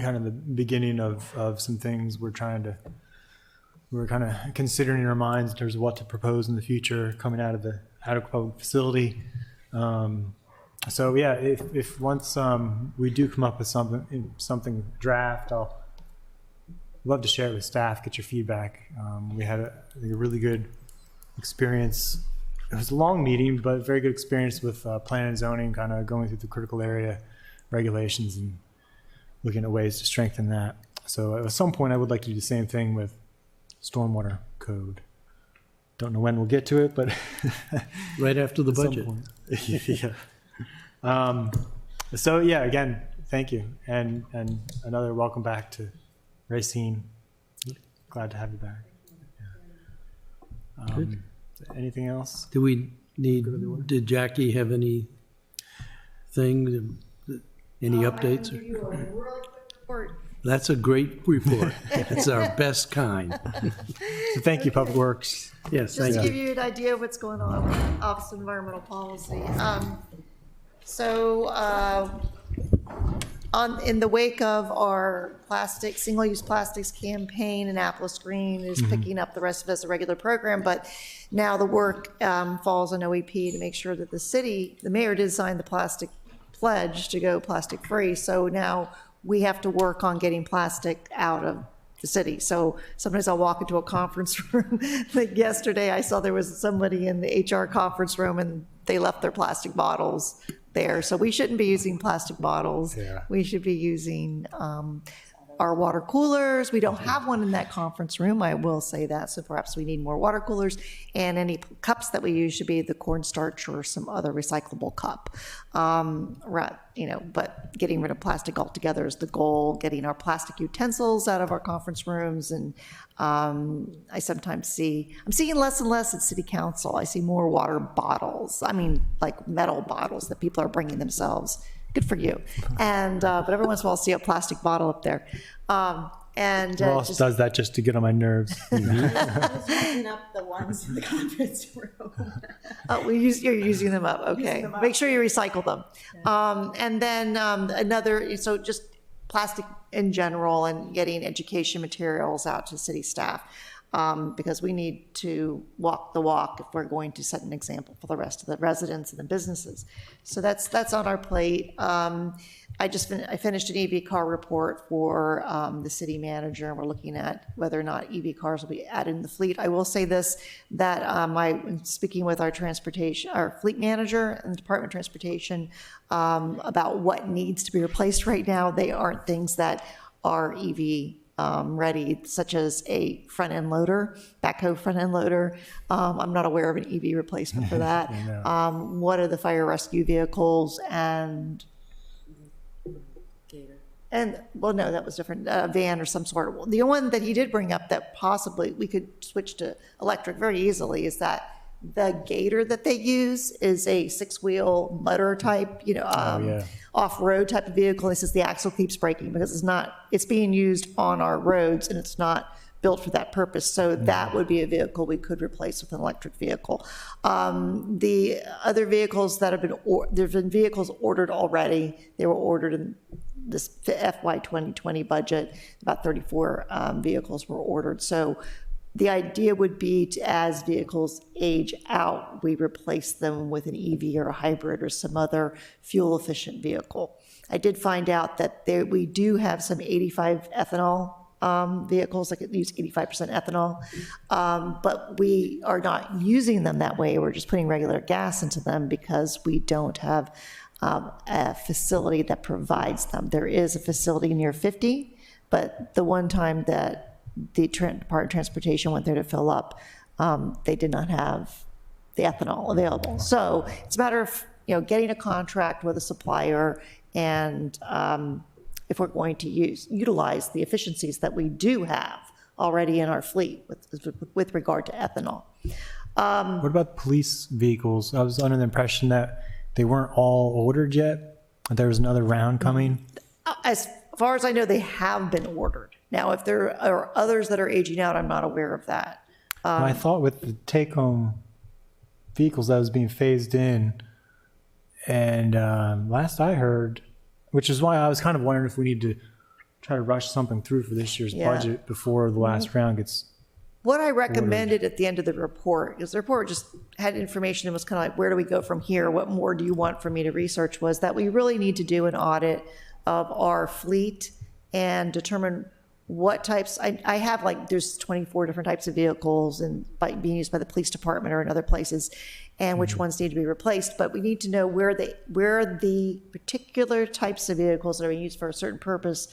kind of the beginning of some things we're kind of considering in our minds in terms of what to propose in the future coming out of the public facility. So yeah, if once we do come up with something draft, I'll love to share it with staff, get your feedback. We had a really good experience. It was a long meeting, but very good experience with plan and zoning, kind of going through the critical area regulations and looking at ways to strengthen that. So at some point, I would like to do the same thing with stormwater code. Don't know when we'll get to it, but Right after the budget. Yeah. So yeah, again, thank you, and another welcome back to Racine. Glad to have you back. Yeah. Anything else? Did Jackie have anything, any updates? Give you a really quick report. That's a great report. It's our best kind. So thank you, Public Works. Yes, Just thank to you. give you an idea of what's going on with the Office of Environmental Policy. In the wake of our single-use plastics campaign, Annapolis Green is picking up the rest of it as a regular program, but now the work falls on OEP to make sure that the mayor did sign the plastic pledge to go plastic free. So now we have to work on getting plastic out of the city. So sometimes I'll walk into a conference room. Like yesterday, I saw there was somebody in the HR conference room and they left their plastic bottles there. So we shouldn't be using plastic bottles. Yeah. We should be using our water coolers. We don't have one in that conference room, I will say that. So perhaps we need more water coolers, and any cups that we use should be the cornstarch or some other recyclable cup. But getting rid of plastic altogether is the goal, getting our plastic utensils out of our conference rooms. And I sometimes I'm seeing less and less at city council. I see more water bottles. I mean, like metal bottles that people are bringing themselves. Good for you. And but every once in a while I'll see a plastic bottle up there. Who else does that just to get on my nerves? Just using up the ones in the conference room. You're using them up. Okay. Make sure you recycle them. Yeah. And then so just plastic in general and getting education materials out to city staff. Because we need to walk the walk if we're going to set an example for the rest of the residents and the businesses. So that's on our plate. I finished an EV car report for the city manager, and we're looking at whether or not EV cars will be added in the fleet. I will say this, that I'm speaking with our fleet manager and the Department of Transportation about what needs to be replaced right now. They aren't things that are EV ready, such as a front-end loader, backhoe front-end loader. I'm not aware of an EV replacement for that. What are the fire rescue vehicles and well, no, that was different, a van or some sort. The one that he did bring up that possibly we could switch to electric very easily is that the Gator that they use is a 6-wheel motor type, off-road type of vehicle. He says the axle keeps breaking because it's being used on our roads and it's not built for that purpose. So that would be a vehicle we could replace with an electric vehicle. The other vehicles that have been, there've been vehicles ordered already. They were ordered in this FY 2020 budget. About 34 vehicles were ordered. So the idea would be to, as vehicles age out, we replace them with an EV or a hybrid or some other fuel-efficient vehicle. I did find out that we do have some 85 ethanol vehicles that use 85% ethanol, but we are not using them that way. We're just putting regular gas into them because we don't have a facility that provides them. There is a facility near 50, but the one time that the Department of Transportation went there to fill up, they did not have the ethanol available. So it's a matter of getting a contract with a supplier, and if we're going to utilize the efficiencies that we do have already in our fleet with regard to ethanol. What about police vehicles? I was under the impression that they weren't all ordered yet. There was another round coming. As far as I know, they have been ordered. Now, if there are others that are aging out, I'm not aware of that. I thought with the take-home vehicles that was being phased in, and last I heard, which is why I was kind of wondering if we need to try to rush something through for this year's budget before the last round gets. What I recommended at the end of the report, because the report just had information and was kind of like, where do we go from here? What more do you want for me to research? Was that we really need to do an audit of our fleet and determine what types. I have there's 24 different types of vehicles and being used by the police department or in other places, and which ones need to be replaced. But we need to know where the particular types of vehicles that are being used for a certain purpose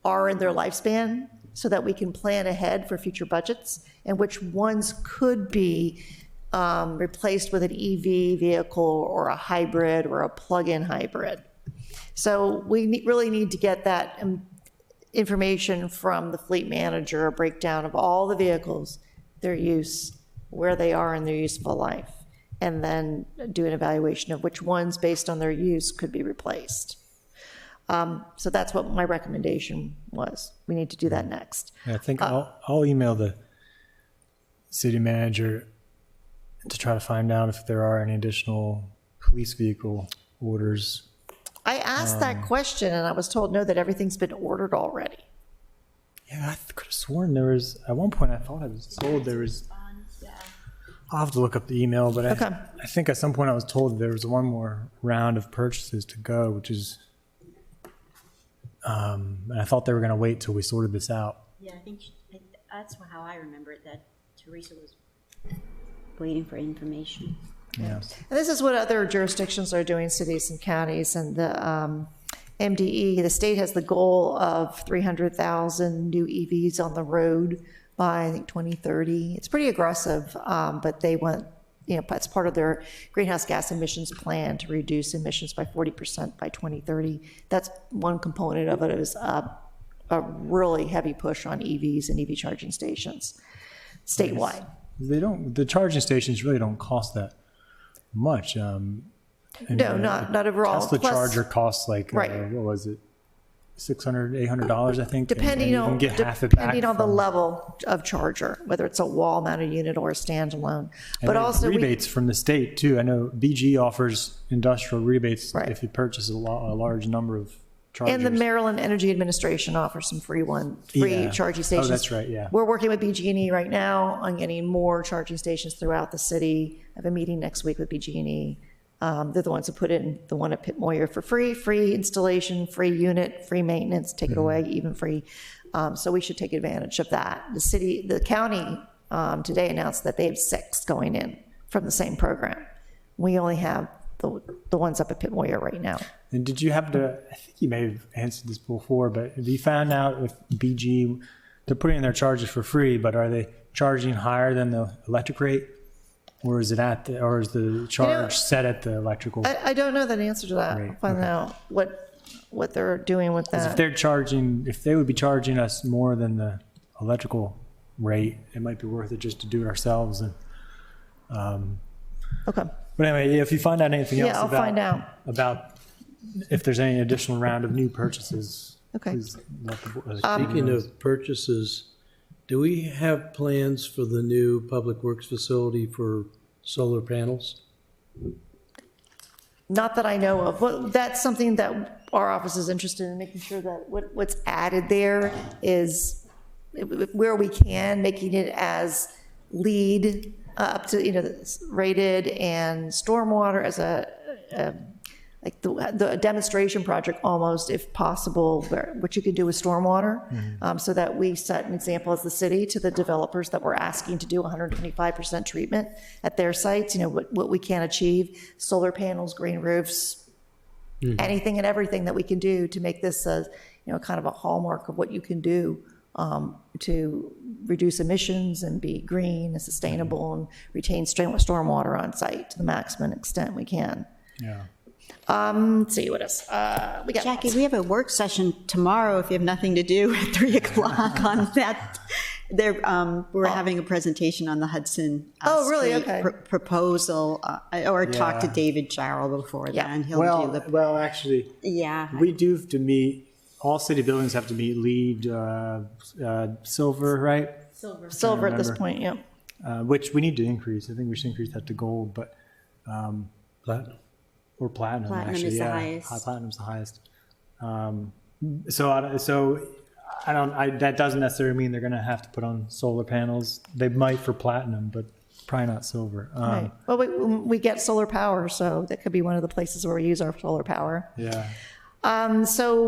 are in their lifespan, so that we can plan ahead for future budgets, and which ones could be replaced with an EV vehicle or a hybrid or a plug-in hybrid. So we really need to get that information from the fleet manager, a breakdown of all the vehicles, their use, where they are in their useful life, and then do an evaluation of which ones, based on their use, could be replaced. So that's what my recommendation was. We need to do that next. I think I'll email the city manager to try to find out if there are any additional police vehicle orders. I asked that question and I was told no, that everything's been ordered already. Yeah, I could have sworn there was, at one point I thought I was told there was, I'll have to look up the email, but I think at some point I was told there was one more round of purchases to go, which is, and I thought they were going to wait till we sorted this out. Yeah, I think that's how I remember it, that Teresa was waiting for information. Yeah. And this is what other jurisdictions are doing, cities and counties, and the MDE, the state has the goal of 300,000 new EVs on the road by, I think, 2030. It's pretty aggressive, but they want, it's part of their greenhouse gas emissions plan to reduce emissions by 40% by 2030. That's one component of it, is a really heavy push on EVs and EV charging stations statewide. The charging stations really don't cost that much. No, not overall. Tesla Plus, charger costs what was it? $600, $800, I think. Depending on the level of charger, whether it's a wall-mounted unit or a standalone. But also rebates from the state too. I know BG offers industrial rebates if you purchase a large number of chargers. And the Maryland Energy Administration offers some free charging stations. Oh, that's right. Yeah. We're working with BG&E right now on getting more charging stations throughout the city. I have a meeting next week with BG&E. They're the ones who put in the one at Pitt Moyer for free installation, free unit, free maintenance, take it away, even free. So we should take advantage of that. The county today announced that they have 6 going in from the same program. We only have the ones up at Pitt Moyer right now. And did you happen to, I think you may have answered this before, but have you found out if BG, they're putting in their charges for free, but are they charging higher than the electric rate? Or is it or is the charge set at the electrical? I don't know the answer to that. I'll find out what they're doing with that. If they would be charging us more than the electrical rate, it might be worth it just to do it ourselves. And okay. But anyway, if you find out anything else I'll find out about if there's any additional round of new purchases. Okay. Speaking of purchases, Do we have plans for the new Public Works facility for solar panels? Not that I know of. Well, that's something that our office is interested in, making sure that what's added there is where we can, making it as LEED up to, rated, and stormwater as like the demonstration project almost, if possible, what you could do with stormwater, so that we set an example as the city to the developers that we're asking to do 125% treatment at their sites, what we can achieve, solar panels, green roofs, anything and everything that we can do to make this kind of a hallmark of what you can do to reduce emissions and be green and sustainable and retain stormwater on site to the maximum extent we can. Yeah. Let's see, what else? We got Jackie, we have a work session tomorrow if you have nothing to do at 3 o'clock on that. We're having a presentation on the Hudson really? Street Okay. proposal, or talk to Yeah. David Jarrell before that, and he'll do the, Well, actually, yeah. we do have to meet, all city buildings have to meet LEED silver, right? silver at this remember. point, yeah. Which we need to increase. I think we should increase that to gold, but Platinum? or platinum. Platinum actually, is the yeah. highest. Platinum's the highest. That doesn't necessarily mean they're going to have to put on solar panels. They might for platinum, but probably not silver. Right. Well, we get solar power, so that could be one of the places where we use our solar power. Yeah. So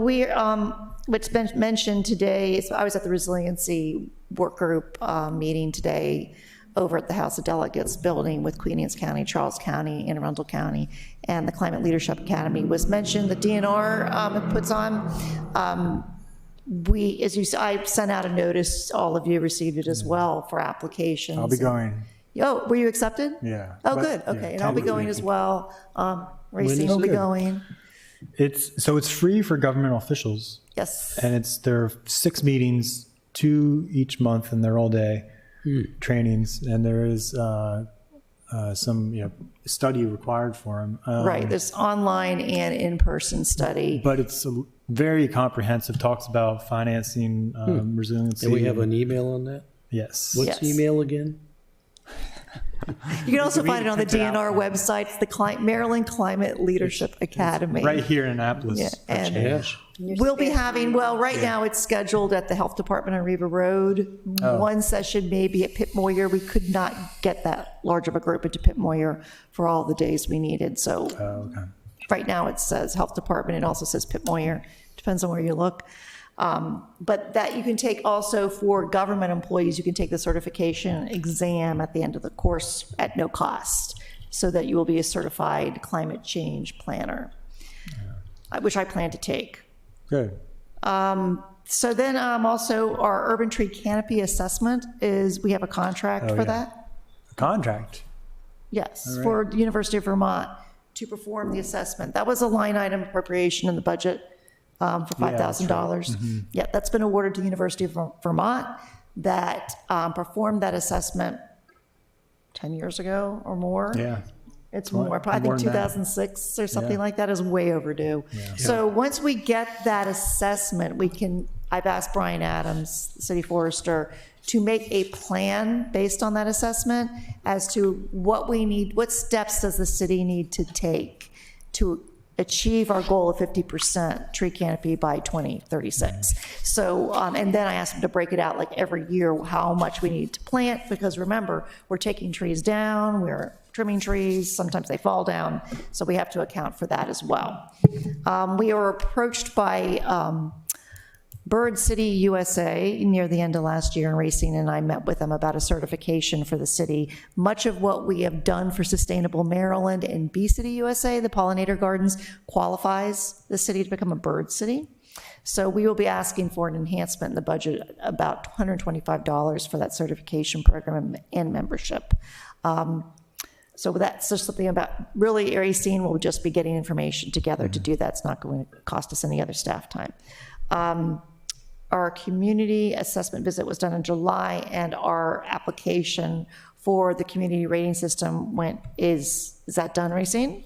what's been mentioned today is I was at the resiliency work group meeting today over at the House of Delegates building with Queen Anne's County, Charles County, Anne Arundel County, and the Climate Leadership Academy was mentioned. The DNR puts on. I sent out a notice. All of you received it as well for applications. I'll be going. Oh, were you accepted? Yeah. Oh, But, good. yeah, Okay, and I'll be going as well. Racine is will be good. going. It's free for government officials, Yes. and there are 6 meetings, 2 each month, and they're all day trainings. And there is some study required for them. Right. There's online and in-person study. But it's very comprehensive. Talks about financing, resiliency. And we have an email on that? Yes. What's Yes. the email again? You can also find it on the DNR website. It's the Maryland Climate Leadership Academy. Right here in Annapolis. Yeah, for and- change. We'll be having, right now it's scheduled at the Health Department on Riva Road. One session maybe at Pitt Moyer. We could not get that large of a group into Pitt Moyer for all the days we needed. So Okay. right now it says Health Department. It also says Pitt Moyer. Depends on where you look. But that you can take also for government employees, you can take the certification exam at the end of the course at no cost, so that you will be a certified climate change planner, which I plan to take. Good. So then also our urban tree canopy assessment we have a contract for that. Contract. Yes, for the University of Vermont to perform the assessment. That was a line item appropriation in the budget for $5,000. Yeah, that's been awarded to the University of Vermont that performed that assessment 10 years ago or more. Yeah. It's more, I think more than that. 2006 or something Yeah. like that is way overdue. So once we get that assessment, I've asked Brian Adams, the city forester, to make a plan based on that assessment as to what steps does the city need to take to achieve our goal of 50% tree canopy by 2036. So, and then I asked him to break it out like every year, how much we need to plant, because remember, we're taking trees down, we're trimming trees, sometimes they fall down, so we have to account for that as well. We were approached by Bird City USA near the end of last year, and Racine and I met with them about a certification for the city. Much of what we have done for Sustainable Maryland and Bee City USA, the pollinator gardens, qualifies the city to become a bird city. So we will be asking for an enhancement in the budget, about $125 for that certification program and membership. So that's just something about, really, Racine will just be getting information together to do that. It's not going to cost us any other staff time. Our community assessment visit was done in July, and our application for the community rating system is that done, Racine?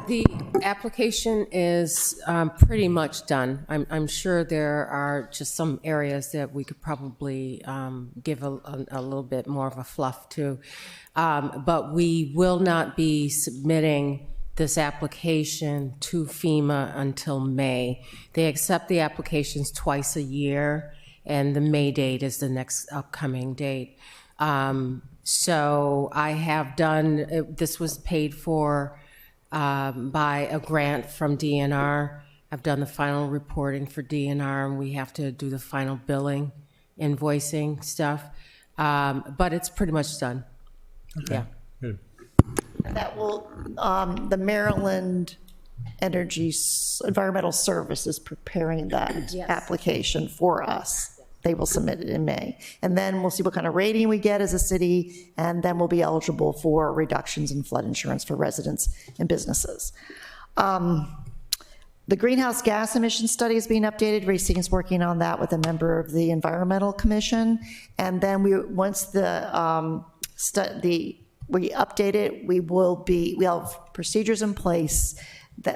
The application is pretty much done. I'm sure there are just some areas that we could probably give a little bit more of a fluff to. But we will not be submitting this application to FEMA until May. They accept the applications twice a year, and the May date is the next upcoming date. So I have done, this was paid for by a grant from DNR. I've done the final reporting for DNR, and we have to do the final billing, invoicing stuff. But it's pretty much done. Okay. Yeah. Good. That will, the Maryland Environmental Service is preparing that application for us. They will submit it in May. And then we'll see what kind of rating we get as a city, and then we'll be eligible for reductions in flood insurance for residents and businesses. The greenhouse gas emission study is being updated. Racine's working on that with a member of the Environmental Commission. And then once we update it, we have procedures in place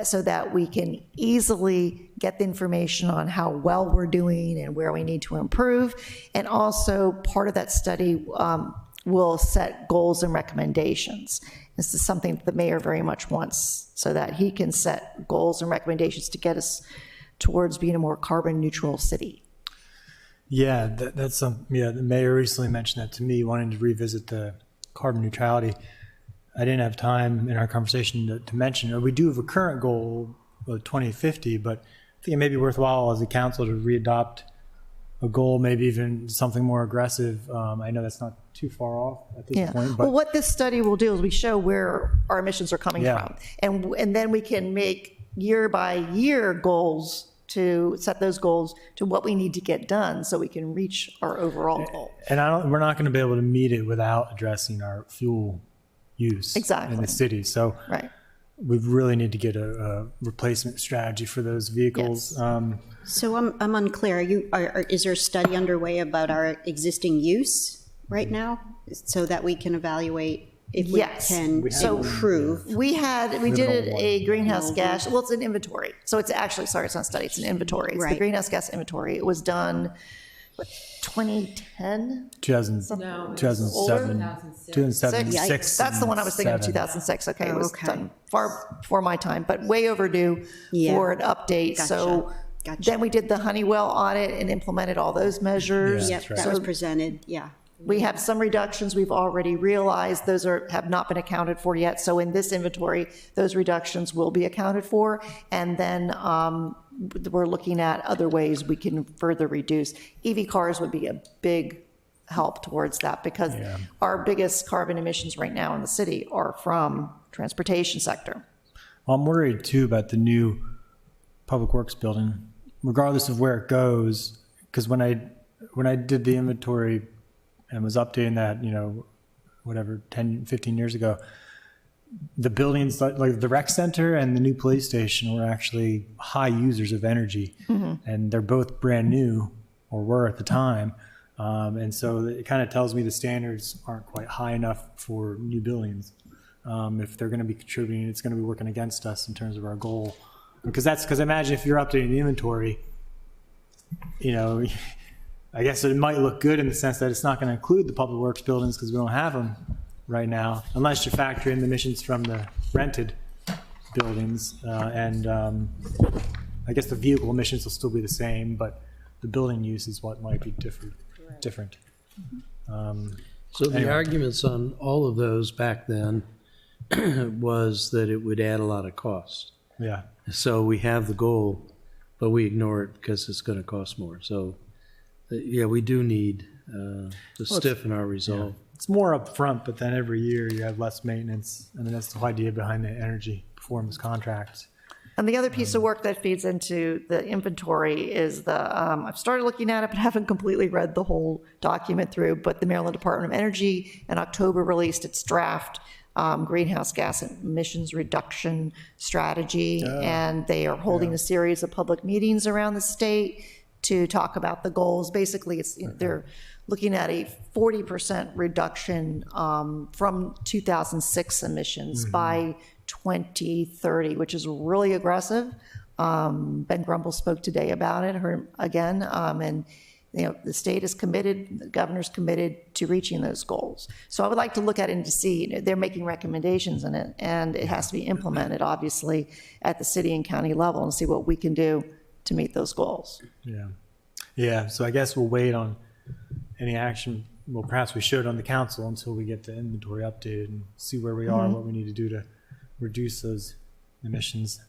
so that we can easily get the information on how well we're doing and where we need to improve. And also part of that study will set goals and recommendations. This is something that the mayor very much wants, so that he can set goals and recommendations to get us towards being a more carbon neutral city. Yeah, that's the mayor recently mentioned that to me, wanting to revisit the carbon neutrality. I didn't have time in our conversation to mention it. We do have a current goal of 2050, but I think it may be worthwhile as a council to readopt a goal, maybe even something more aggressive. I know that's not too far off at this point. But well, what this study will do is we show where our emissions are coming from, and then we can make year by year goals to set those goals to what we need to get done so we can reach our overall goal. And we're not going to be able to meet it without addressing our fuel use in the city. So we really need to get a replacement strategy for those vehicles. Yes. So I'm unclear. Is there a study underway about our existing use right now so that we can evaluate if we can improve? We did a greenhouse gas, well, it's an inventory. So it's actually, sorry, it's not a study, it's an inventory. It's the greenhouse gas inventory. It was done, 2010? 2006. That's the one I was thinking of, 2006. Okay, it was done far before my time, but way overdue for an update. Gotcha. So then we did the Honeywell audit and implemented all those measures. Yep, that was presented, We have some reductions we've already realized. Those have not been accounted for yet. So in this inventory, those reductions will be accounted for. And then we're looking at other ways we can further reduce. EV cars would be a big help towards that, because our biggest carbon emissions right now in the city are from transportation sector. Well, I'm worried too about the new Public Works building, regardless of where it goes, because when I did the inventory and was updating that, 10, 15 years ago, the buildings like the rec center and the new police station were actually high users of energy. And they're both brand new, or were at the time. And so it kind of tells me the standards aren't quite high enough for new buildings. If they're going to be contributing, it's going to be working against us in terms of our goal. Because imagine if you're updating the inventory, I guess it might look good in the sense that it's not going to include the public works buildings because we don't have them right now, unless you factor in the emissions from the rented buildings. And I guess the vehicle emissions will still be the same, but the building use is what might be different. So the arguments on all of those back then was that it would add a lot of cost. Yeah. So we have the goal, but we ignore it because it's going to cost more. So we do need to stiffen our resolve. Yeah. It's more upfront, but then every year you have less maintenance. I mean, that's the whole idea behind the energy performance contracts. And the other piece of work that feeds into the inventory is I've started looking at it, but haven't completely read the whole document through, but the Maryland Department of Energy in October released its draft greenhouse gas emissions reduction strategy. And they are holding a series of public meetings around the state to talk about the goals. Basically, they're looking at a 40% reduction from 2006 emissions by 2030, which is really aggressive. Ben Grumble spoke today about it, and the state is committed, the governor's committed to reaching those goals. So I would like to look at it and to see, they're making recommendations in it, and it has to be implemented, obviously, at the city and county level, and see what we can do to meet those goals. Yeah, so I guess we'll wait on any action, well, perhaps we should on the council until we get the inventory updated and see where we are, what we need to do to reduce those emissions.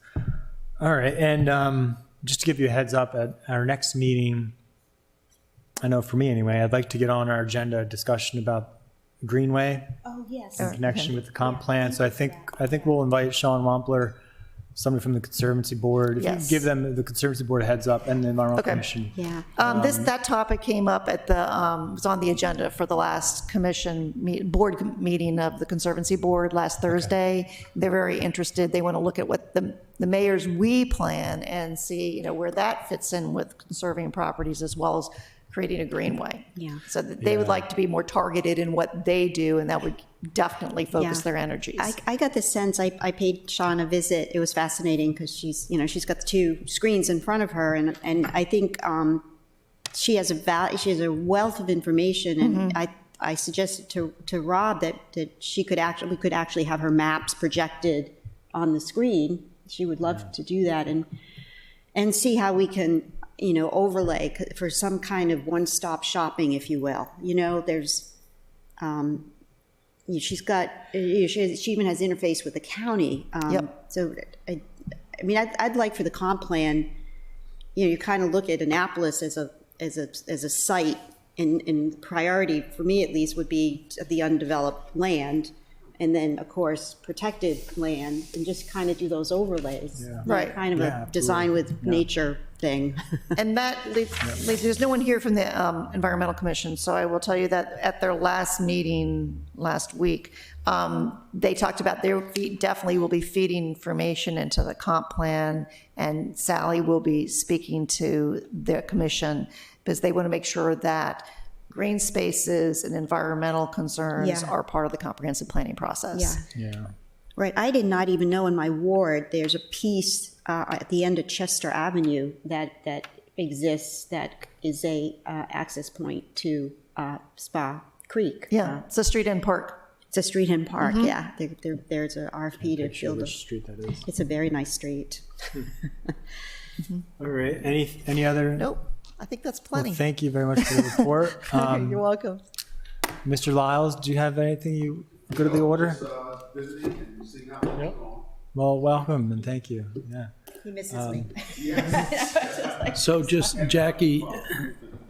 All right, and just to give you a heads up, at our next meeting, I know for me anyway, I'd like to get on our agenda a discussion about Greenway Oh, yes. in connection with the comp plan. So I think we'll invite Sean Wampler, somebody from the Conservancy Board. If Yes. you give them the Conservancy Board a heads up, and the Environmental Commission. Yeah. That topic came up at was on the agenda for the last board meeting of the Conservancy Board last Thursday. They're very interested. They want to look at what the mayor's plan and see, where that fits in with conserving properties as well as creating a greenway. Yeah. So that they would like to be more targeted in what they do, and that would definitely focus their energies. I got the sense, I paid Sean a visit. It was fascinating because she's got the two screens in front of her, and I think she has a wealth of information, and I suggested to Rob that we could actually have her maps projected on the screen. She would love to do that and see how we can overlay for some kind of one-stop shopping, if you will. There's she even has interface with the county. So I'd like for the comp plan, you kind of look at Annapolis as a site, and priority for me at least would be the undeveloped land, and then of course protected land, and just kind of do those overlays. Right. Kind of a design with nature thing. And that leads, there's no one here from the Environmental Commission, so I will tell you that at their last meeting last week, they talked about they definitely will be feeding information into the comp plan, and Sally will be speaking to their commission because they want to make sure that green spaces and environmental concerns are part of the comprehensive planning process. Right. I did not even know in my ward there's a piece at the end of Chester Avenue that exists that is a access point to Spa Creek. It's a street and park. It's a street and park. There's an RFP to build Which street that is. It's a very nice street. All right. Any other? Nope. I think that's plenty. Well, thank you very much for the report. You're welcome. Mr. Lyles, do you have anything you go to the order? Well, welcome and thank you. Yeah. He misses me. So just, Jackie,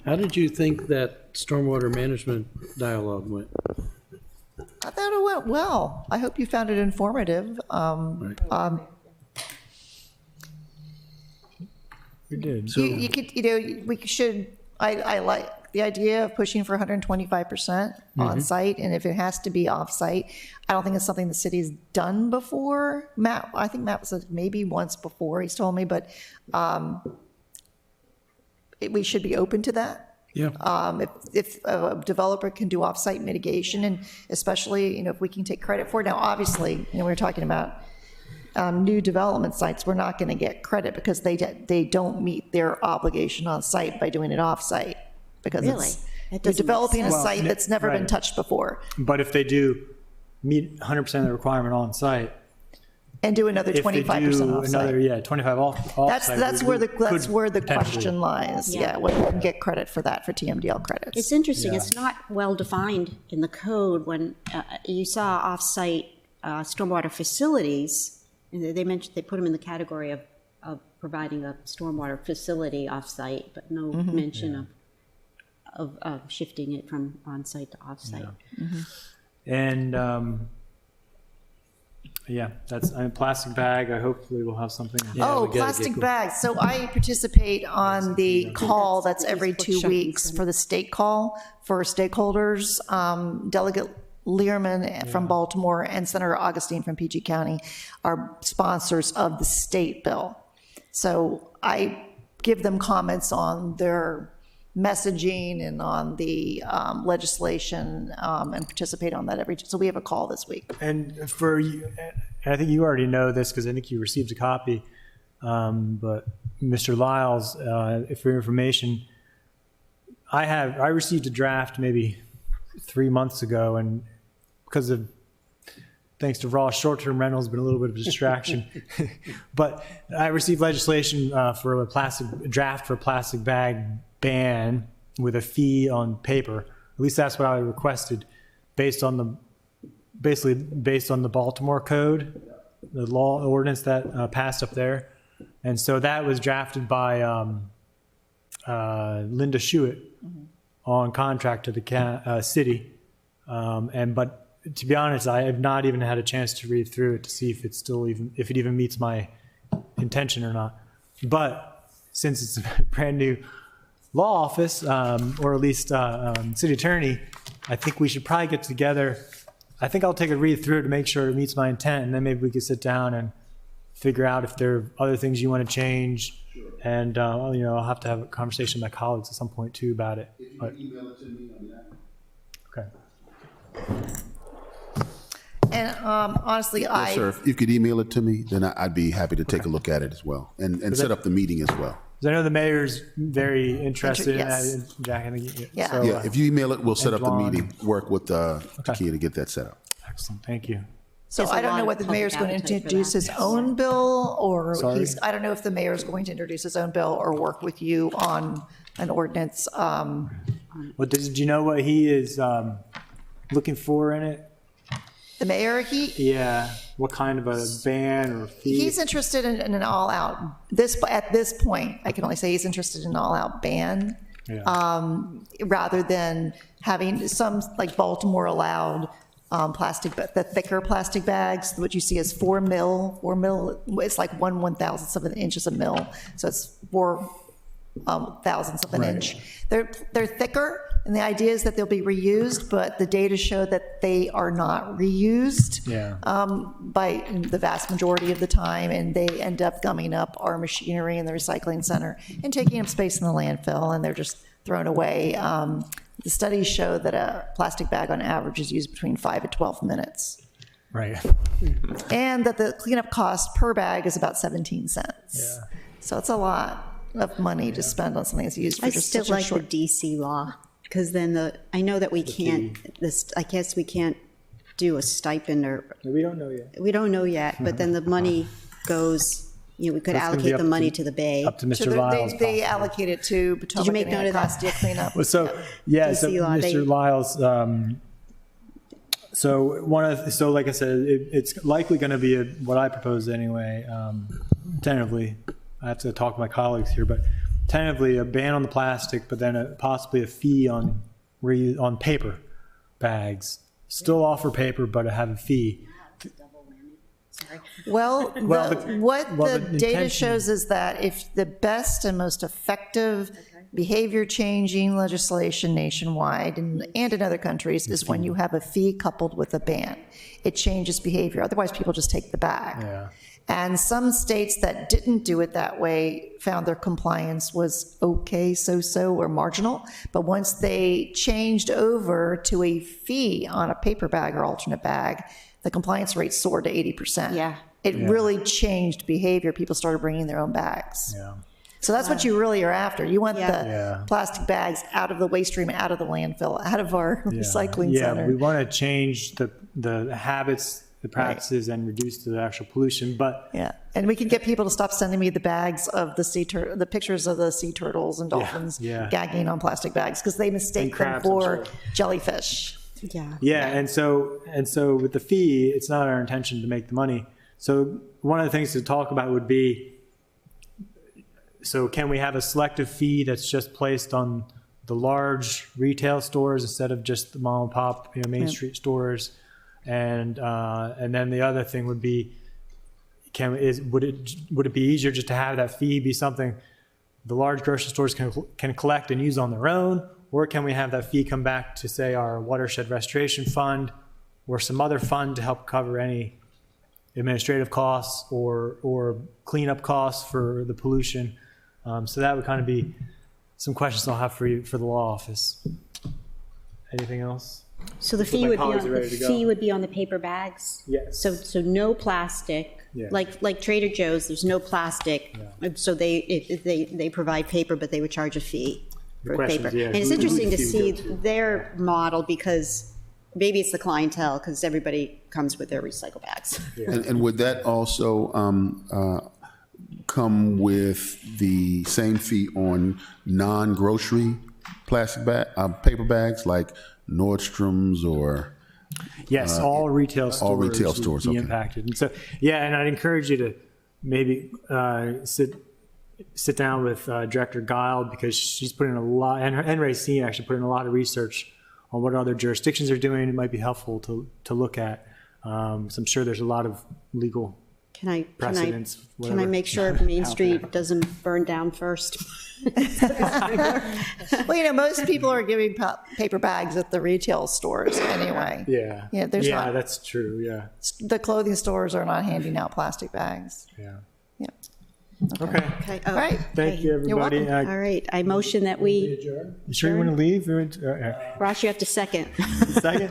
how did you think that stormwater management dialogue went? I thought it went well. I hope you found it informative. We did. So, You could, we should, I like the idea of pushing for 125% on site, and if it has to be off site, I don't think it's something the city's done before. I think Matt said maybe once before, he's told me, but we should be open to that. If a developer can do off-site mitigation, and especially, if we can take credit for it. Now, obviously, we're talking about new development sites, we're not going to get credit because they don't meet their obligation on site by doing it off-site, because they're developing a site that's never been touched before. But if they do meet 100% of the requirement on site, and do another 25% off site. 25 off. That's where the question lies. Whether we can get credit for that, for TMDL credits. It's interesting. It's not well defined in the code. When you saw off-site stormwater facilities, they put them in the category of providing a stormwater facility off-site, but no mention of shifting it from on-site to off-site. And that's a plastic bag. I hopefully we'll have something. Plastic bags. So I participate on the call that's every 2 weeks for the state call for stakeholders. Delegate Learman from Baltimore and Senator Augustine from PG County are sponsors of the state bill. So I give them comments on their messaging and on the legislation and participate on that so we have a call this week. And for you, and I think you already know this because I think you received a copy, but Mr. Lyles, for your information, I received a draft maybe 3 months ago, and because of thanks to raw short-term rentals, been a little bit of a distraction. But I received legislation for a draft for a plastic bag ban with a fee on paper. At least that's what I requested, based on the Baltimore code, the law ordinance that passed up there. And so that was drafted by Linda Schuett on contract to the city. But to be honest, I have not even had a chance to read through it to see if if it even meets my intention or not. But since it's a brand new law office, or at least city attorney, I think we should probably get together. I think I'll take a read through to make sure it meets my intent, and then maybe we could sit down and figure out if there are other things you want to change. And I'll have to have a conversation with my colleagues at some point too about it. If you can email it to me, Okay. And honestly, yes, sir. If you could email it to me, then I'd be happy to take a look at it as well and set up the meeting as well. Because I know the mayor's very interested Yes. in that, Jack. I think, Yeah. So, Yeah, if you email it, we'll set up the Dawn. meeting, work with Takia to get that set up. Excellent. Thank you. so There's a I don't lot know of what the public mayor's going to appetite for introduce that. his own bill, or Sorry? I don't know if the mayor's going to introduce his own bill or work with you on an ordinance. Well, do you know what he is looking for in it? The mayor, Yeah. What kind of a ban or fee? he's interested in an all-out, at this point, I can only say he's interested in an all-out ban, rather than having some, like Baltimore allowed plastic, but the thicker plastic bags, what you see is 4 mil, it's like 1/1000th of an inch is a mil, so it's 4 thousandths of an inch. They're thicker, and the idea is that they'll be reused, but the data show that they are not reused by the vast majority of the time, and they end up gumming up our machinery in the recycling center and taking up space in the landfill, and they're just thrown away. The studies show that a plastic bag on average is used between 5 and 12 minutes. Right. And that the cleanup cost per bag is about 17 cents. Yeah. So it's a lot of money to spend on something that's used for I just still such a like short. the DC law, because then I know that we can't, I guess we can't do a stipend or, We don't know yet. we don't know yet, but then the money goes, we could That's gonna be allocate the up money to- to the bay. Up to So Mr. Lyles. they allocate it to Potomac. you make note of that? Anacostia cleanup. Well, so so DC law, Mr. Lyles. So like I said, it's likely going to be what I propose anyway. Tentatively, I have to talk to my colleagues here, but tentatively a ban on the plastic, but then possibly a fee on paper bags. Still offer paper, but have a fee. Well, what the the data intention- shows is that if the best and most effective behavior changing legislation nationwide and in other countries is when you have a fee coupled with a ban. It changes behavior. Otherwise, people just take the bag. Yeah. And some states that didn't do it that way found their compliance was okay, so-so, or marginal. But once they changed over to a fee on a paper bag or alternate bag, the compliance rate soared to 80%. Yeah. It really changed behavior. People started bringing their own bags. Yeah. So that's what you really are after. You want the Yeah. plastic bags out of the waste stream, out of the landfill, out of our recycling Yeah, center. we want to change the habits, the practices, and reduce the actual pollution. But Yeah, and we can get people to stop sending me the bags of the pictures of the sea turtles and dolphins yeah. gagging on plastic bags because they mistake them crabs, I'm for sure. jellyfish. Yeah. and so with the fee, it's not our intention to make the money. So one of the things to talk about would be, so can we have a selective fee that's just placed on the large retail stores instead of just the mom and pop, Main Street stores? And then the other thing would be, would it be easier just to have that fee be something the large grocery stores can collect and use on their own, or can we have that fee come back to, say, our watershed restoration fund or some other fund to help cover any administrative costs or cleanup costs for the pollution? So that would kind of be some questions I'll have for you for the law office. Anything else? So the my fee would be colleagues on, are the ready to go. fee would be on the paper bags? Yes. So no plastic, Yeah. like Trader Joe's, there's no plastic. So they provide paper, but they would charge a fee for question paper. is, yeah, And it's who interesting the to fee would see go to. their model because maybe it's the clientele, because everybody comes with their recycle bags. And would that also come with the same fee on non-grocery plastic paper bags like Nordstrom's or? Yes, all retail stores. all retail stores, would be okay. impacted. And so, yeah, and I'd encourage you to maybe sit down with Director Guile, because she's put in a lot, and Racine actually put in a lot of research on what other jurisdictions are doing. It might be helpful to look at. So I'm sure there's a lot of legal Can I precedents. Can I make sure Main Street doesn't burn down first? Well, most people are giving paper bags at the retail stores anyway. Yeah. Yeah, there's not, that's true. Yeah. the clothing stores are not handing out plastic bags. Yeah. Yeah. Okay. Okay. All right. Thank you, You're everybody. welcome. All right, I motion that we, You sure you want to leave? Ross, you have to second. Second.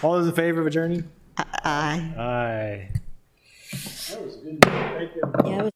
All those in favor of adjourning? Aye. Aye. Yeah, it was